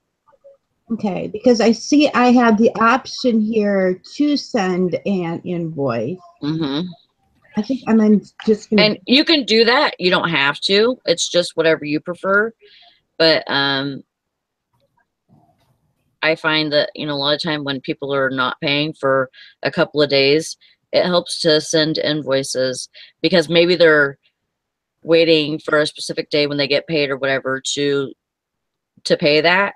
Speaker 4: Okay, because I see I have the option here to send an invoice. I think I'm just gonna.
Speaker 1: And you can do that. You don't have to. It's just whatever you prefer. But I find that, you know, a lot of time when people are not paying for a couple of days, it helps to send invoices because maybe they're waiting for a specific day when they get paid or whatever to pay that,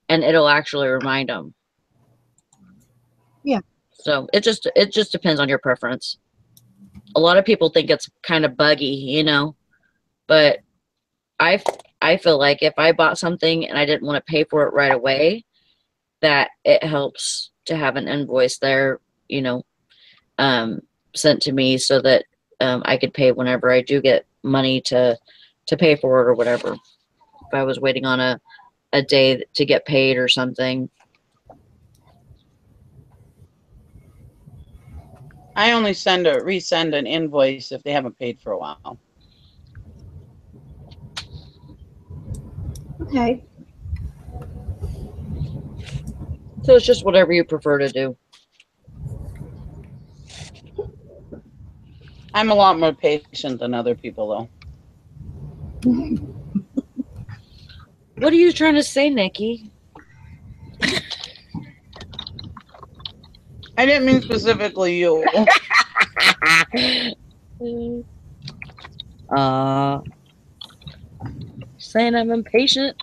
Speaker 1: and it'll actually remind them.
Speaker 4: Yeah.
Speaker 1: So it just depends on your preference. A lot of people think it's kind of buggy, you know, but I feel like if I bought something and I didn't want to pay for it right away, that it helps to have an invoice there, you know, sent to me so that I could pay whenever I do get money to pay for it or whatever. If I was waiting on a day to get paid or something.
Speaker 2: I only resend an invoice if they haven't paid for a while.
Speaker 4: Okay.
Speaker 1: So it's just whatever you prefer to do.
Speaker 2: I'm a lot more patient than other people, though.
Speaker 1: What are you trying to say, Nikki?
Speaker 2: I didn't mean specifically you.
Speaker 1: Saying I'm impatient.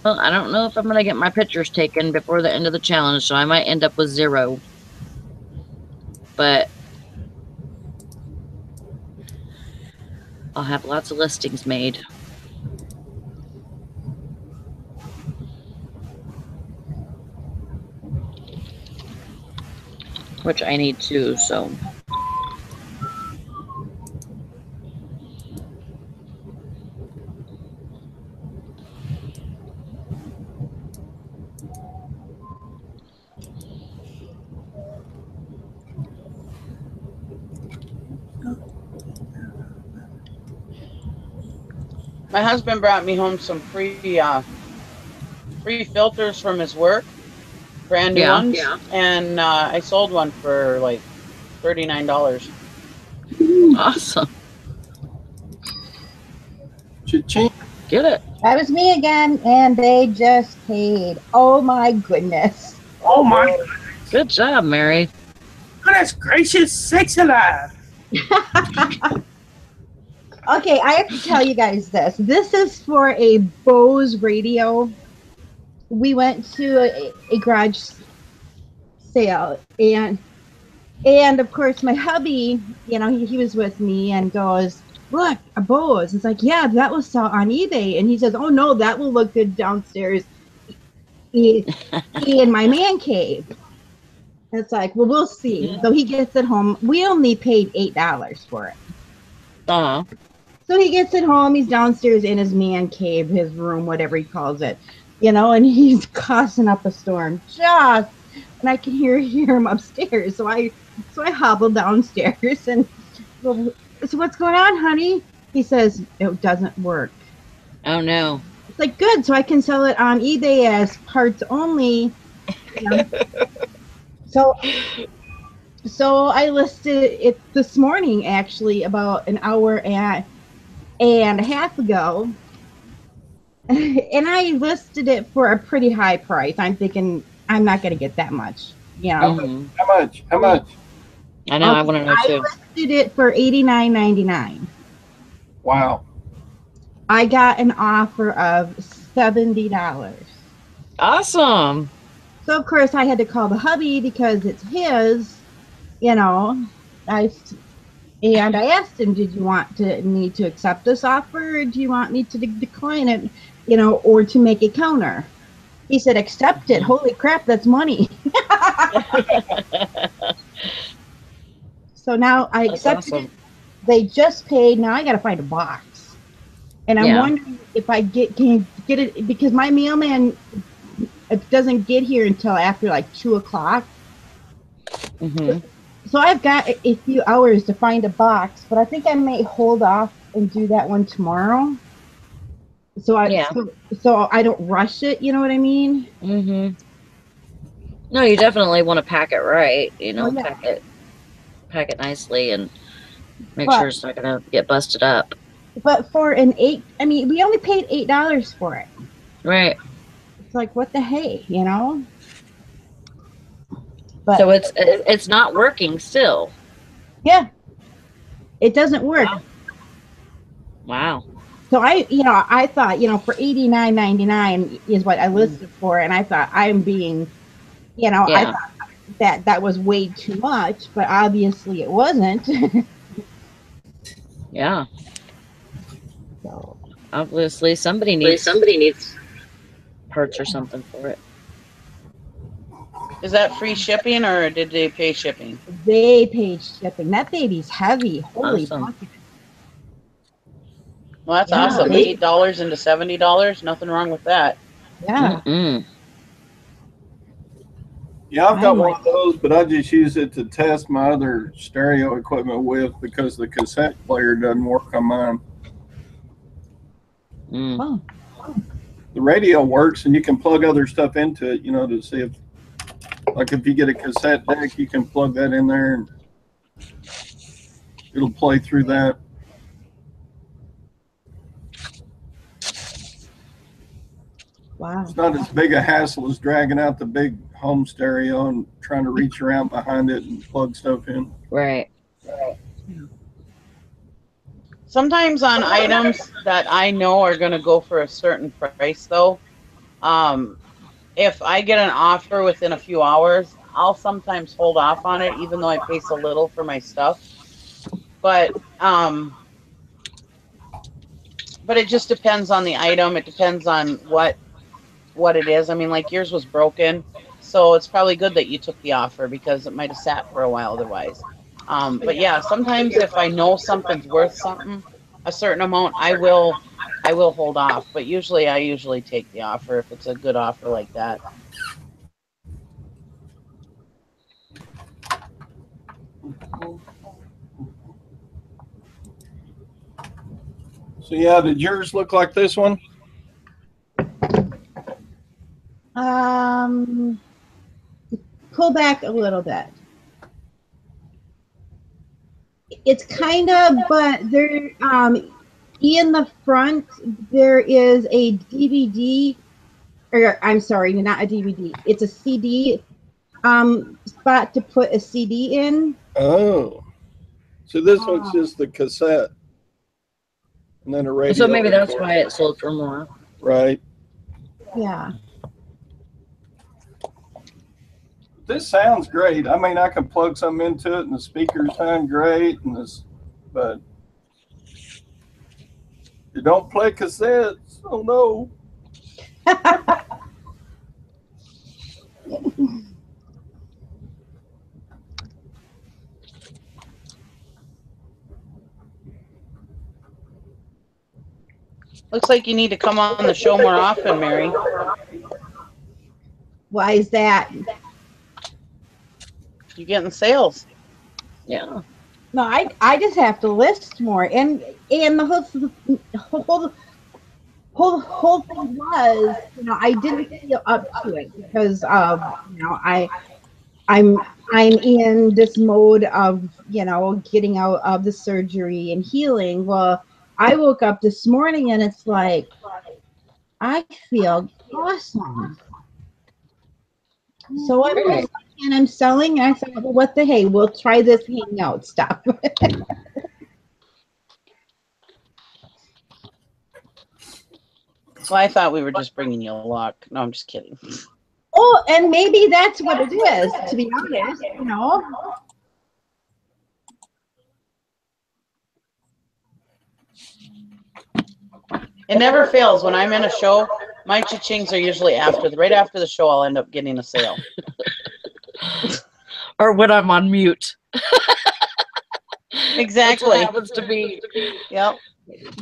Speaker 1: Well, I don't know if I'm going to get my pictures taken before the end of the challenge, so I might end up with 0. But I'll have lots of listings made. Which I need too, so.
Speaker 2: My husband brought me home some free filters from his work, brand new ones. Yeah. And I sold one for like $39.
Speaker 1: Awesome.
Speaker 3: Cha-ching.
Speaker 1: Get it.
Speaker 4: That was me again, and they just paid. Oh my goodness.
Speaker 3: Oh my goodness.
Speaker 1: Good job, Mary.
Speaker 3: Goodness gracious, sakes alive.
Speaker 4: Okay, I have to tell you guys this. This is for a Bose radio. We went to a garage sale, and of course my hubby, you know, he was with me and goes, look, a Bose. It's like, yeah, that will sell on eBay. And he says, oh no, that will look good downstairs in my man cave. It's like, well, we'll see. So he gets it home. We only paid $8 for it.
Speaker 1: Uh-huh.
Speaker 4: So he gets it home. He's downstairs in his man cave, his room, whatever he calls it, you know, and he's causing up a storm. And I can hear him upstairs. So I hobble downstairs and go, so what's going on, honey? He says, it doesn't work.
Speaker 1: Oh, no.
Speaker 4: It's like, good. So I can sell it on eBay as parts only. You know? So I listed it this morning, actually, about an hour and a half ago. And I listed it for a pretty high price. I'm thinking I'm not going to get that much. You know?
Speaker 1: Mm-hmm.
Speaker 3: How much?
Speaker 1: I know, I want to know too.
Speaker 4: I listed it for $89.99.
Speaker 3: Wow.
Speaker 4: I got an offer of $70.
Speaker 1: Awesome.
Speaker 4: So of course I had to call the hubby because it's his, you know. I asked him, did you want me to accept this offer, or do you want me to decline it, you know, or to make a counter? He said, accept it. Holy crap, that's money. So now I accepted it. They just paid. Now I got to find a box. And I'm wondering if I can get it, because my mailman doesn't get here until after like 2 o'clock.
Speaker 1: Mm-hmm.
Speaker 4: So I've got a few hours to find a box, but I think I may hold off and do that one tomorrow. So I don't rush it. You know what I mean?
Speaker 1: Mm-hmm. No, you definitely want to pack it right. You know, pack it nicely and make sure it's not going to get busted up.
Speaker 4: But for we only paid $8 for it.
Speaker 1: Right.
Speaker 4: It's like, what the hey, you know? But
Speaker 1: so it's not working still.
Speaker 4: Yeah. It doesn't work.
Speaker 1: Wow.
Speaker 4: So I thought, for $89.99 is what I listed for, and I thought I'm being, I thought that was way too much, but obviously it wasn't.
Speaker 1: Yeah.
Speaker 4: So
Speaker 1: obviously somebody needs parts or something for it.
Speaker 2: Is that free shipping, or did they pay shipping?
Speaker 4: They paid shipping. That baby's heavy. Holy
Speaker 1: awesome.
Speaker 4: bucket.
Speaker 2: Well, that's awesome. $8 into $70. Nothing wrong with that.
Speaker 4: Yeah.
Speaker 1: Mm-mm.
Speaker 3: Yeah, I've got
Speaker 4: I
Speaker 3: one
Speaker 4: might.
Speaker 3: of those, but I just use it to test my other stereo equipment with because the cassette player doesn't work on mine.
Speaker 1: Mm.
Speaker 4: Oh,
Speaker 3: The radio works, and you can plug other stuff into it, to see if, like, if you get a cassette deck, you can plug that in there, and it'll play through that.
Speaker 4: wow.
Speaker 3: It's not as big a hassle as dragging out the big home stereo and trying to reach around behind it and plug stuff in.
Speaker 1: Right.
Speaker 2: Sometimes on items that I know are going to go for a certain price, though, if I get an offer within a few hours, I'll sometimes hold off on it, even though I pay so little for my stuff. But it just depends on the item. It depends on what it is. I mean, like yours was broken, so it's probably good that you took the offer because it might have sat for a while otherwise. But yeah, sometimes if I know something's worth something, a certain amount, I will hold off. But usually I take the offer if it's a good offer like that.
Speaker 3: So yeah, did yours look like this one?
Speaker 4: Pull back a little bit. It's kind of, but there, in the front, there is a DVD, or I'm sorry, not a DVD. It's a CD spot to put a CD in.
Speaker 3: Oh, so this one's just the cassette, and then a radio.
Speaker 1: So maybe that's why it sold for more.
Speaker 3: Right.
Speaker 4: Yeah.
Speaker 3: This sounds great. I mean, I can plug something into it, and the speakers sound great, but you don't play cassettes. Oh no.
Speaker 2: Looks like you need to come on the show more often, Mary.
Speaker 4: Why is that?
Speaker 2: You're getting sales.
Speaker 4: Yeah. No, I just have to list more, and the whole thing was, I didn't feel up to it because of, I'm in this mode of, getting out of the surgery and healing. Well, I woke up this morning and it's like, I feel awesome. So I'm selling. I thought, well, what the hey, we'll try this hangout stuff.
Speaker 2: Well, I thought we were just bringing you luck. No, I'm just kidding.
Speaker 4: Oh, and maybe that's what it is, to be honest,
Speaker 2: It never fails. When I'm in a show, my cha-chings are usually right after the show, I'll end up getting a sale.
Speaker 1: Or when I'm on mute.
Speaker 2: Exactly.
Speaker 1: That's what happens to me.
Speaker 2: Yep.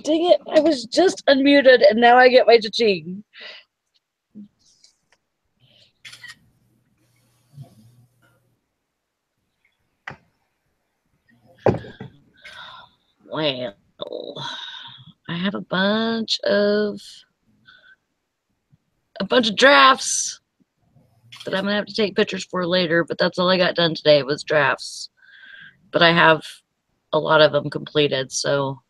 Speaker 1: Dang it, I was just unmuted and now I get my cha-ching. Well, I have a bunch of drafts that I'm gonna have to take pictures for later, but that's all I got done today was drafts. But I have a lot of them completed, so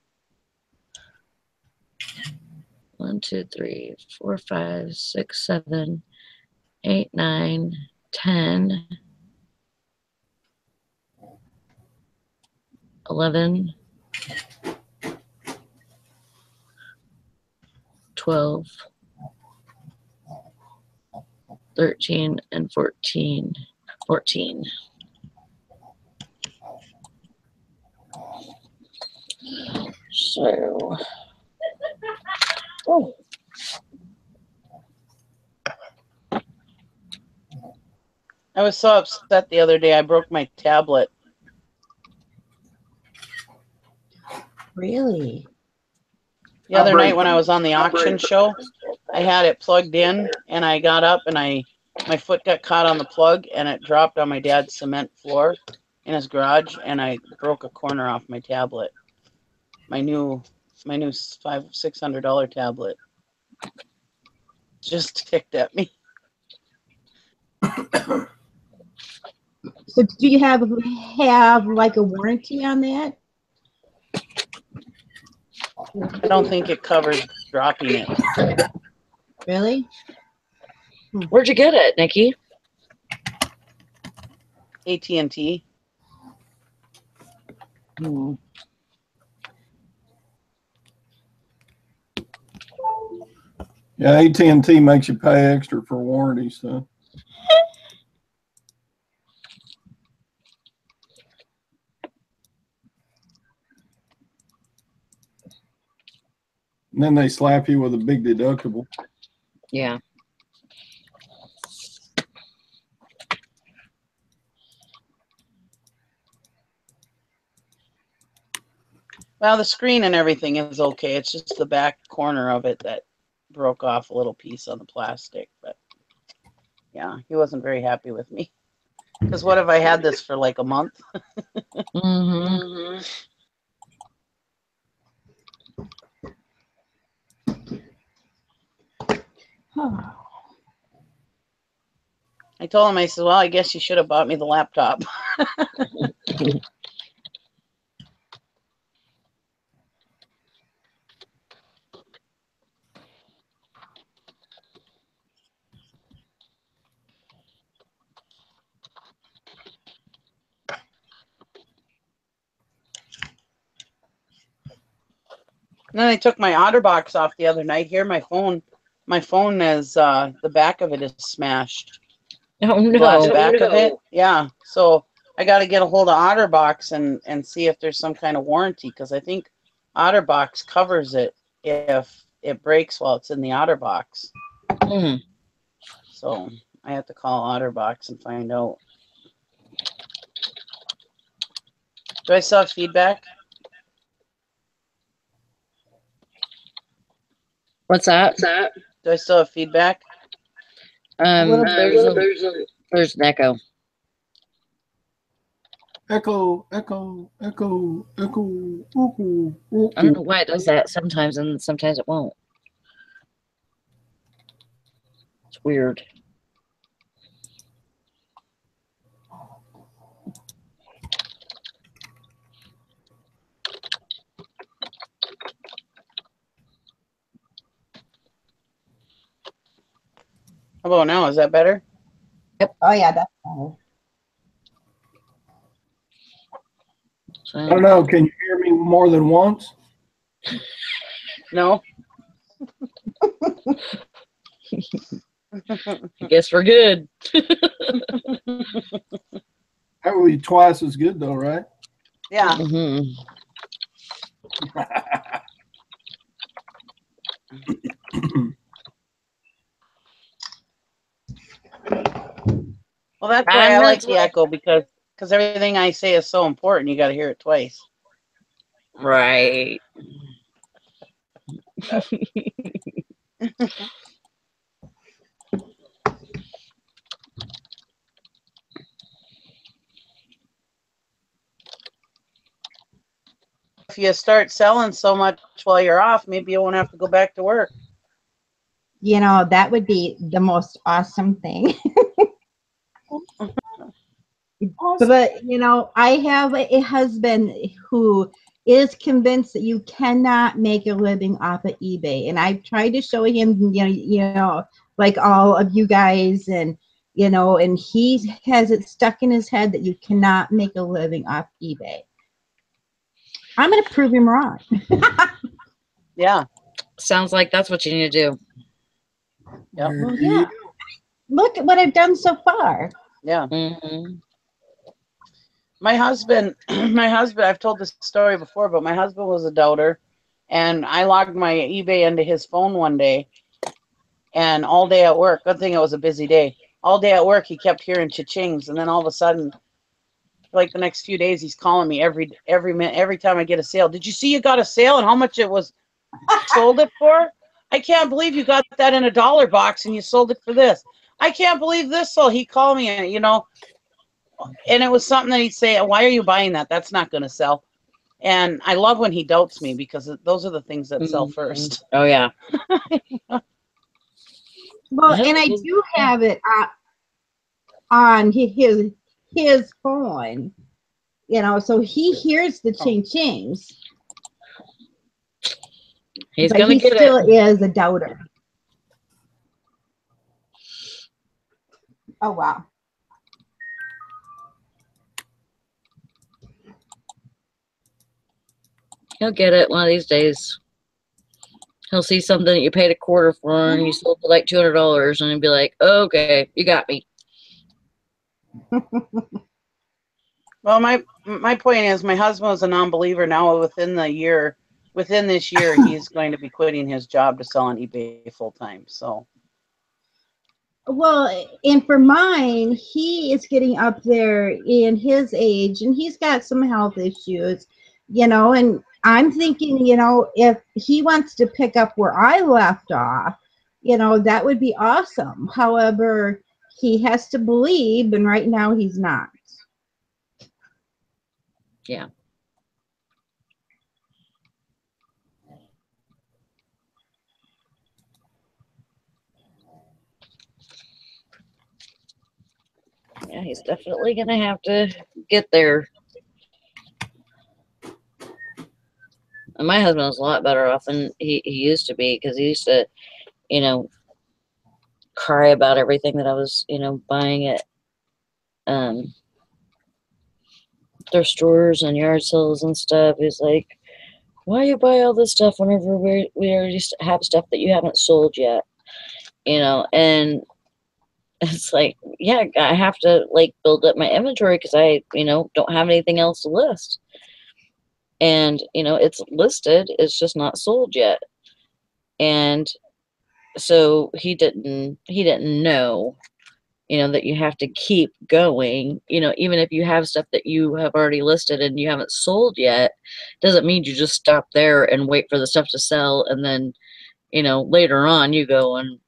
Speaker 1: 1, 2, 3, 4, 5, 6, 7, 8, 9, 10, 11, 12, 13, and 14. So, oh.
Speaker 2: I was so upset the other day. I broke my tablet.
Speaker 4: Really?
Speaker 2: The other night when I was on the auction show, I had it plugged in, and I got up and I my foot got caught on the plug and it dropped on my dad's cement floor in his garage, and I broke a corner off my tablet. My new $600 tablet just ticked at me.
Speaker 4: So do you have like a warranty on that?
Speaker 2: I don't think it covers dropping it.
Speaker 4: Really?
Speaker 1: Where'd you get it, Nikki?
Speaker 2: AT&T.
Speaker 1: Hmm.
Speaker 3: Yeah, AT&T makes you pay extra for warranty, so. And then they slap you with a big deductible.
Speaker 1: Yeah.
Speaker 2: Well, the screen and everything is okay. It's just the back corner of it that broke off a little piece on the plastic. But yeah, he wasn't very happy with me. Because what if I had this for like a month?
Speaker 1: Mm-hmm.
Speaker 2: I told him, I said, well, I guess you should have bought me the laptop. And then I took my OtterBox off the other night. Here, my phone is, the back of it is smashed.
Speaker 1: Oh,
Speaker 2: The
Speaker 1: no.
Speaker 2: glass back of it. Yeah. So I got to get a hold of OtterBox and see if there's some kind of warranty, because I think OtterBox covers it if it breaks while it's in the OtterBox.
Speaker 1: Mm.
Speaker 2: So I have to call OtterBox and find out. Do I still have feedback?
Speaker 1: What's that?
Speaker 2: Do I still have feedback?
Speaker 1: There's an echo.
Speaker 3: Echo, echo, echo, echo, echo,
Speaker 1: I don't know why it does that sometimes, and sometimes it won't. It's weird.
Speaker 2: How about now? Is that better?
Speaker 4: Oh yeah, that's fine.
Speaker 3: I don't know. Can you hear me more than once?
Speaker 2: No.
Speaker 1: I guess we're good.
Speaker 3: That would be twice as good, though, right?
Speaker 2: Yeah.
Speaker 1: Mm-hmm.
Speaker 2: Well, that's why I like the echo, because everything I say is so important. You got to hear it twice.
Speaker 1: Right.
Speaker 2: If you start selling so much while you're off, maybe you won't have to go back to work.
Speaker 4: You know, that would be the most awesome thing. But, you know, I have a husband who is convinced that you cannot make a living off of eBay. And I've tried to show him, you know, like all of you guys, and, you know, and he has it stuck in his head that you cannot make a living off eBay. I'm going to prove him wrong.
Speaker 2: Yeah.
Speaker 1: Sounds like that's what you need to do.
Speaker 2: Yep.
Speaker 4: Well, yeah. Look at what I've done so far.
Speaker 2: Yeah.
Speaker 1: Mm-hmm.
Speaker 2: My husband, I've told this story before, but my husband was a doubter, and I logged my eBay into his phone one day, and all day at work, good thing it was a busy day, all day at work he kept hearing cha-chings, and then all of a sudden, like the next few days, he's calling me every minute, every time I get a sale. Did you see you got a sale and how much it was sold it for? I can't believe you got that in a dollar box and you sold it for this. I can't believe this. So he called me, and and it was something that he'd say, why are you buying that? That's not going to sell. And I love when he doubts me, because those are the things that sell first.
Speaker 1: Oh, yeah.
Speaker 4: Well, and I do have it on his phone, so he hears the ching-chings.
Speaker 1: He's
Speaker 4: but
Speaker 1: going to
Speaker 4: he
Speaker 1: get
Speaker 4: still
Speaker 1: it.
Speaker 4: is a doubter. Oh, wow.
Speaker 1: He'll get it one of these days. He'll see something that you paid a quarter for and you sold for like $200 and he'll be like, okay, you got me.
Speaker 2: Well, my point is, my husband was a non-believer. Now within this year, he's going to be quitting his job to sell on eBay full time. So,
Speaker 4: well, and for mine, he is getting up there in his age, and he's got some health issues, and I'm thinking, if he wants to pick up where I left off, that would be awesome. However, he has to believe, and right now he's not.
Speaker 1: Yeah. Yeah, he's definitely going to have to get there. And my husband was a lot better off than he used to be, because he used to, cry about everything that I was, buying at their stores and yard sales and stuff. He's like, why you buy all this stuff whenever we already have stuff that you haven't sold yet? And it's like, yeah, I have to like build up my inventory because I, don't have anything else to list. And, it's listed, it's just not sold yet. And so he didn't know, that you have to keep going, even if you have stuff that you have already listed and you haven't sold yet, doesn't mean you just stop there and wait for the stuff to sell. And then, later on you go and,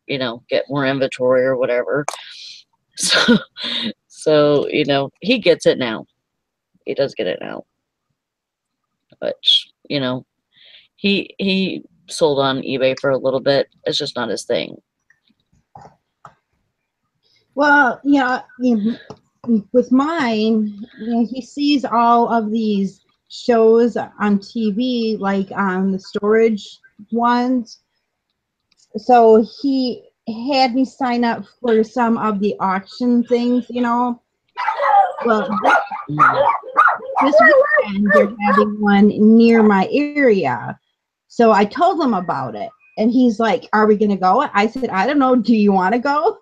Speaker 1: get more inventory or whatever. So, he gets it now. He does get it now. But, he sold on eBay for a little bit. It's just not his thing.
Speaker 4: Well, with mine, he sees all of these shows on TV, like on the storage ones. So he had me sign up for some of the auction things, Well, this weekend they're having one near my area. So I told him about it. And he's like, are we going to go? I said, I don't know. Do you want to go?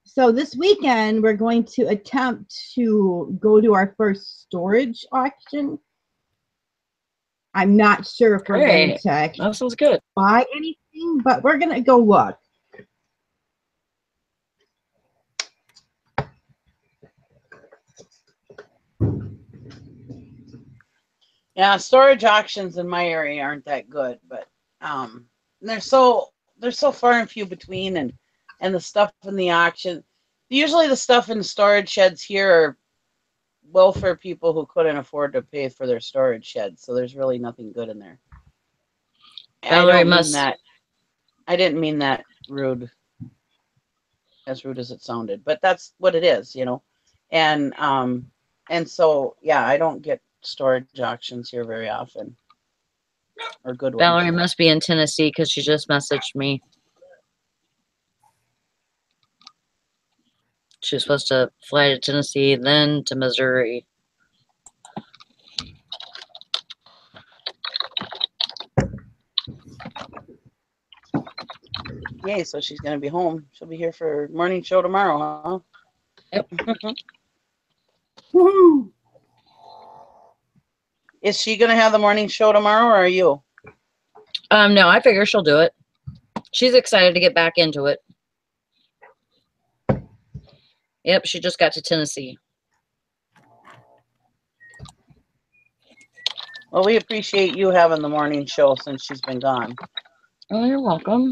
Speaker 4: So this weekend, we're going to attempt to go to our first storage auction. I'm not sure if we're going to
Speaker 1: That sounds good.
Speaker 4: buy anything, but we're going to go look.
Speaker 2: yeah, storage auctions in my area aren't that good, but they're so far and few between, and the stuff in the auction, usually the stuff in the storage sheds here are welfare people who couldn't afford to pay for their storage sheds, so there's really nothing good in there.
Speaker 1: Valerie
Speaker 2: I didn't mean that rude, as rude as it sounded, but that's what it is, and so yeah, I don't get storage auctions here very often, or good ones.
Speaker 1: Valerie must be in Tennessee because she just messaged me. She was supposed to fly to Tennessee, then to Missouri.
Speaker 2: Yay, so she's going to be home. She'll be here for morning show tomorrow, huh?
Speaker 1: Yep.
Speaker 3: Woohoo!
Speaker 2: Is she going to have the morning show tomorrow, or are you?
Speaker 1: No, I figure she'll do it. She's excited to get back into it. Yep, she just got to Tennessee.
Speaker 2: Well, we appreciate you having the morning show since she's been gone.
Speaker 1: Oh, you're welcome.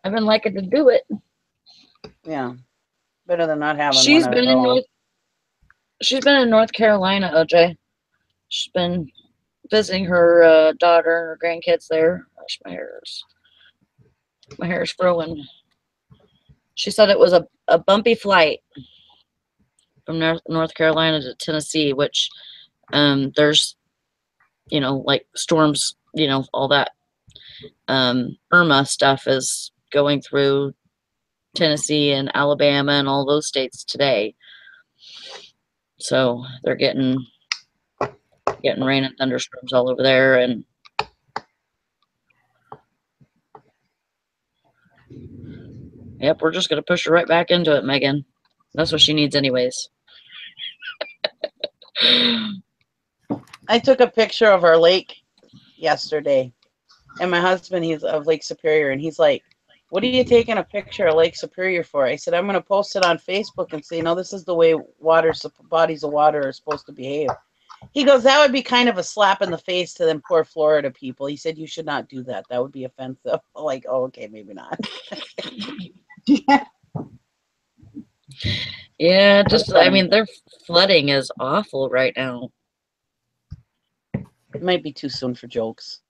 Speaker 1: I've been liking to do it.
Speaker 2: Yeah. Better than not having
Speaker 1: She's
Speaker 2: one
Speaker 1: been
Speaker 2: at
Speaker 1: in
Speaker 2: all.
Speaker 1: North Carolina, OJ. She's been visiting her daughter and her grandkids there. Gosh, my hair is growing. She said it was a bumpy flight from North Carolina to Tennessee, which there's, like storms, all that Irma stuff is going through Tennessee and Alabama and all those states today. So they're getting rain and thunderstorms all over there, and yep, we're just gonna push her right back into it, Megan. That's what she needs anyways.
Speaker 2: I took a picture of our lake yesterday, and my husband, he's of Lake Superior, and he's like, "What are you taking a picture of Lake Superior for?" I said, "I'm going to post it on Facebook and say, this is the way bodies of water are supposed to behave." He goes, "That would be kind of a slap in the face to them poor Florida people." He said, "You should not do that. That would be offensive." I'm like, oh, okay, maybe not.
Speaker 1: Yeah, their flooding is awful right now.
Speaker 2: It might be too soon for jokes.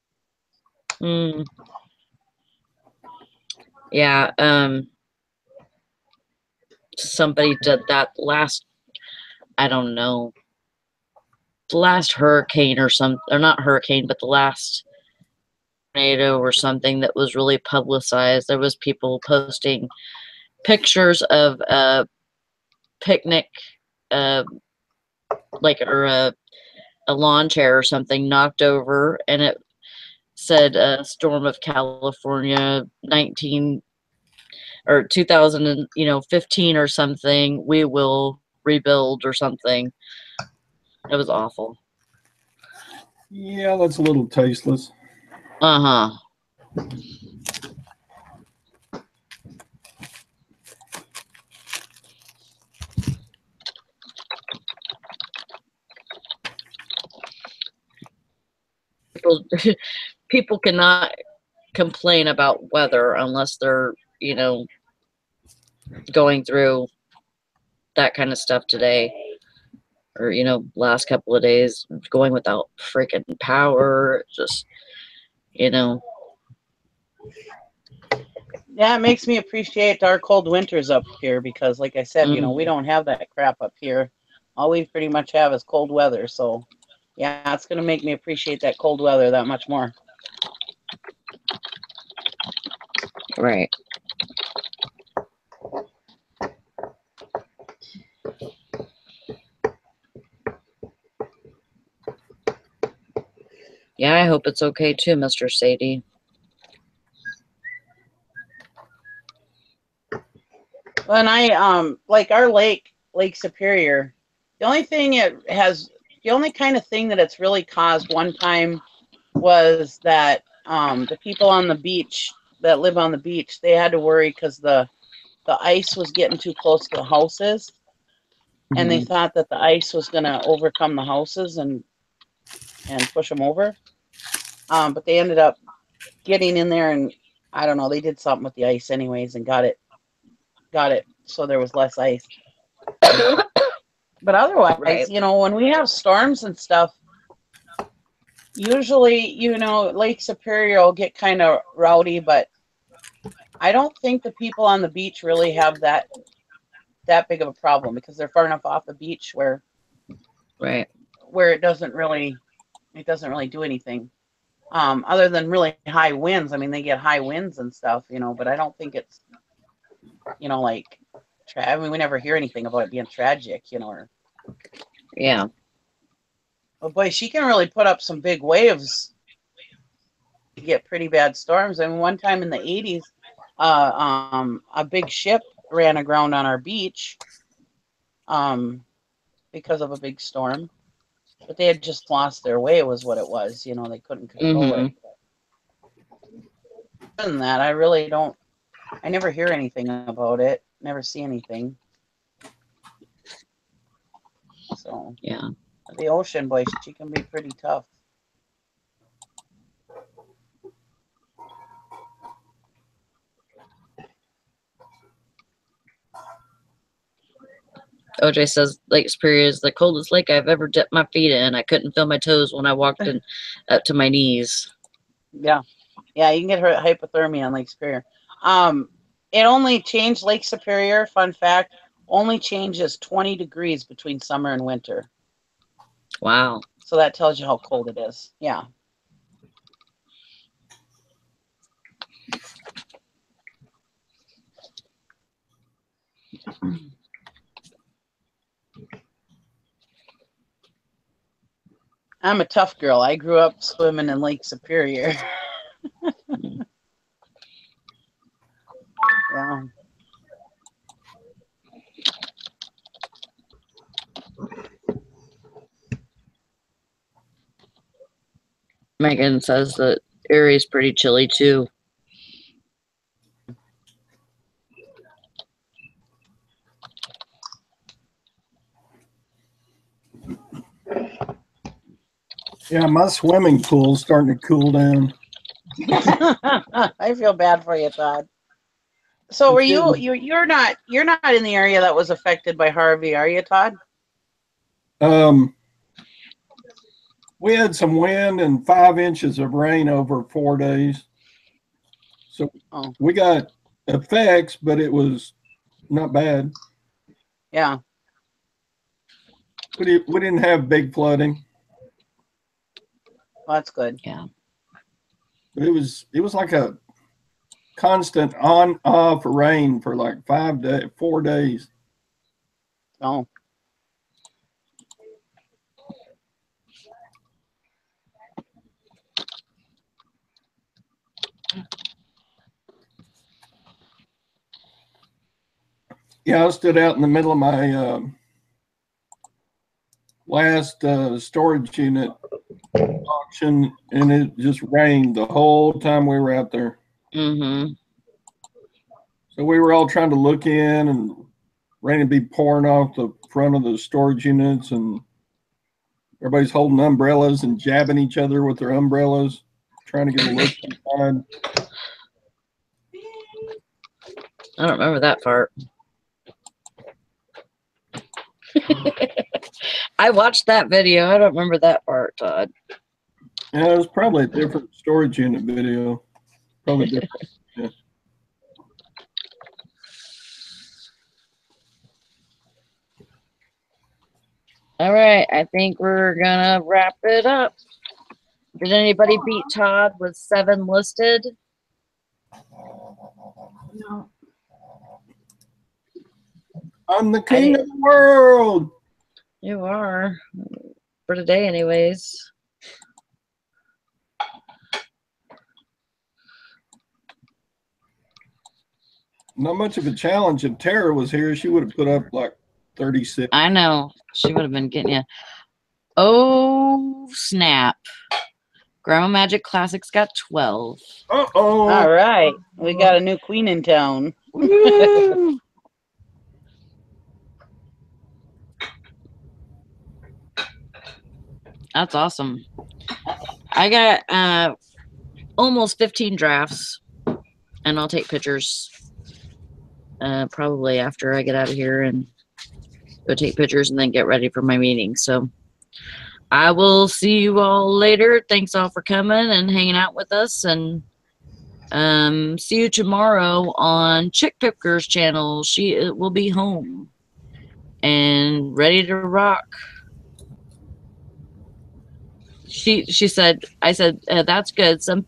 Speaker 1: Yeah, somebody did that last, I don't know, the last hurricane or something, or not hurricane, but the last tornado or something that was really publicized. There was people posting pictures of a picnic, like, or a lawn chair or something knocked over, and it said storm of California 2015 or something, we will rebuild or something. It was awful.
Speaker 3: Yeah, that's a little tasteless.
Speaker 1: People cannot complain about weather unless they're, going through that kind of stuff today, or last couple of days going without freaking power. Just
Speaker 2: Yeah, it makes me appreciate our cold winters up here because, like I said, we don't have that crap up here. All we pretty much have is cold weather. So, yeah, it's going to make me appreciate that cold weather that much more.
Speaker 1: right. Yeah, I hope it's okay too, Mr. Sadie.
Speaker 2: When I like our Lake Superior, the only kind of thing that it's really caused one time was that the people on the beach that live on the beach, they had to worry because the ice was getting too close to the houses, and they thought that the ice was going to overcome the houses and push them over. But they ended up getting in there, and I don't know, they did something with the ice anyways and got it so there was less ice. But otherwise,
Speaker 1: right.
Speaker 2: When we have storms and stuff, usually, Lake Superior will get kind of rowdy, but I don't think the people on the beach really have that big of a problem because they're far enough off the beach where it doesn't really do anything. Other than really high winds. I mean, they get high winds and stuff, but I don't think it's, like, we never hear anything about it being tragic, or.
Speaker 1: Yeah.
Speaker 2: But boy, she can really put up some big waves. You get pretty bad storms. I mean, one time in the 80s, a big ship ran aground on our beach, because of a big storm. But they had just lost their way, was what it was. They couldn't control it. Other than that, I really don't. I never hear anything about it. Never see anything. So
Speaker 1: yeah,
Speaker 2: the ocean, boy, she can be pretty tough.
Speaker 1: OJ says Lake Superior is the coldest lake I've ever dipped my feet in. I couldn't feel my toes when I walked in up to my knees.
Speaker 2: Yeah. Yeah, you can get hypothermia on Lake Superior. It only changed Lake Superior, fun fact, only changes 20 degrees between summer and winter.
Speaker 1: Wow.
Speaker 2: So that tells you how cold it is. Yeah. I'm a tough girl. I grew up swimming in Lake Superior. Yeah.
Speaker 1: Megan says that Erie's pretty chilly too.
Speaker 3: Yeah, my swimming pool's starting to cool down.
Speaker 2: I feel bad for you, Todd. So were you're not in the area that was affected by Harvey, are you, Todd?
Speaker 3: We had some wind and 5 inches of rain over 4 days. So we got effects, but it was not bad.
Speaker 2: Yeah.
Speaker 3: We didn't have big flooding.
Speaker 2: Well, that's good.
Speaker 1: Yeah.
Speaker 3: But it was like a constant on off rain for like 4 days.
Speaker 2: Oh.
Speaker 3: Yeah, I stood out in the middle of my last storage unit auction, and it just rained the whole time we were out there.
Speaker 1: Mm-hmm.
Speaker 3: So we were all trying to look in, and rain would be pouring off the front of the storage units, and everybody's holding umbrellas and jabbing each other with their umbrellas, trying to get a look inside.
Speaker 1: I don't remember that part. I watched that video. I don't remember that part, Todd.
Speaker 3: Yeah, it was probably a different storage unit video. Probably different. Yeah.
Speaker 1: All right, I think we're gonna wrap it up. Did anybody beat Todd with 7 listed?
Speaker 4: No.
Speaker 3: I'm the king of the world.
Speaker 1: You are. For today, anyways.
Speaker 3: Not much of a challenge. If Tara was here, she would have put up like 36.
Speaker 1: I know. She would have been getting you. Oh, snap. Grandma Magic Classics got 12.
Speaker 3: Uh-oh.
Speaker 2: All right. We got a new queen in town.
Speaker 1: Woo! That's awesome. I got almost 15 drafts, and I'll take pictures probably after I get out of here and go take pictures and then get ready for my meeting. So I will see you all later. Thanks all for coming and hanging out with us, and see you tomorrow on Chick Picker's channel. She will be home and ready to rock. She said, I said, that's good. Some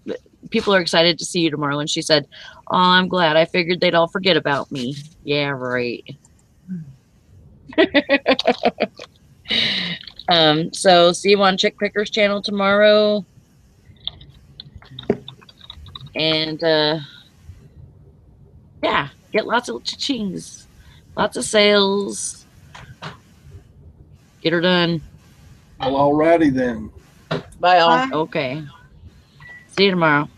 Speaker 1: people are excited to see you tomorrow. And she said, oh, I'm glad. I figured they'd all forget about me. Yeah, right. So see you on Chick Picker's channel tomorrow. And yeah, get lots of cha-chings, lots of sales. Get her done.
Speaker 3: Well, alrighty then.
Speaker 2: Bye all.
Speaker 4: Bye.
Speaker 1: Okay. See you tomorrow.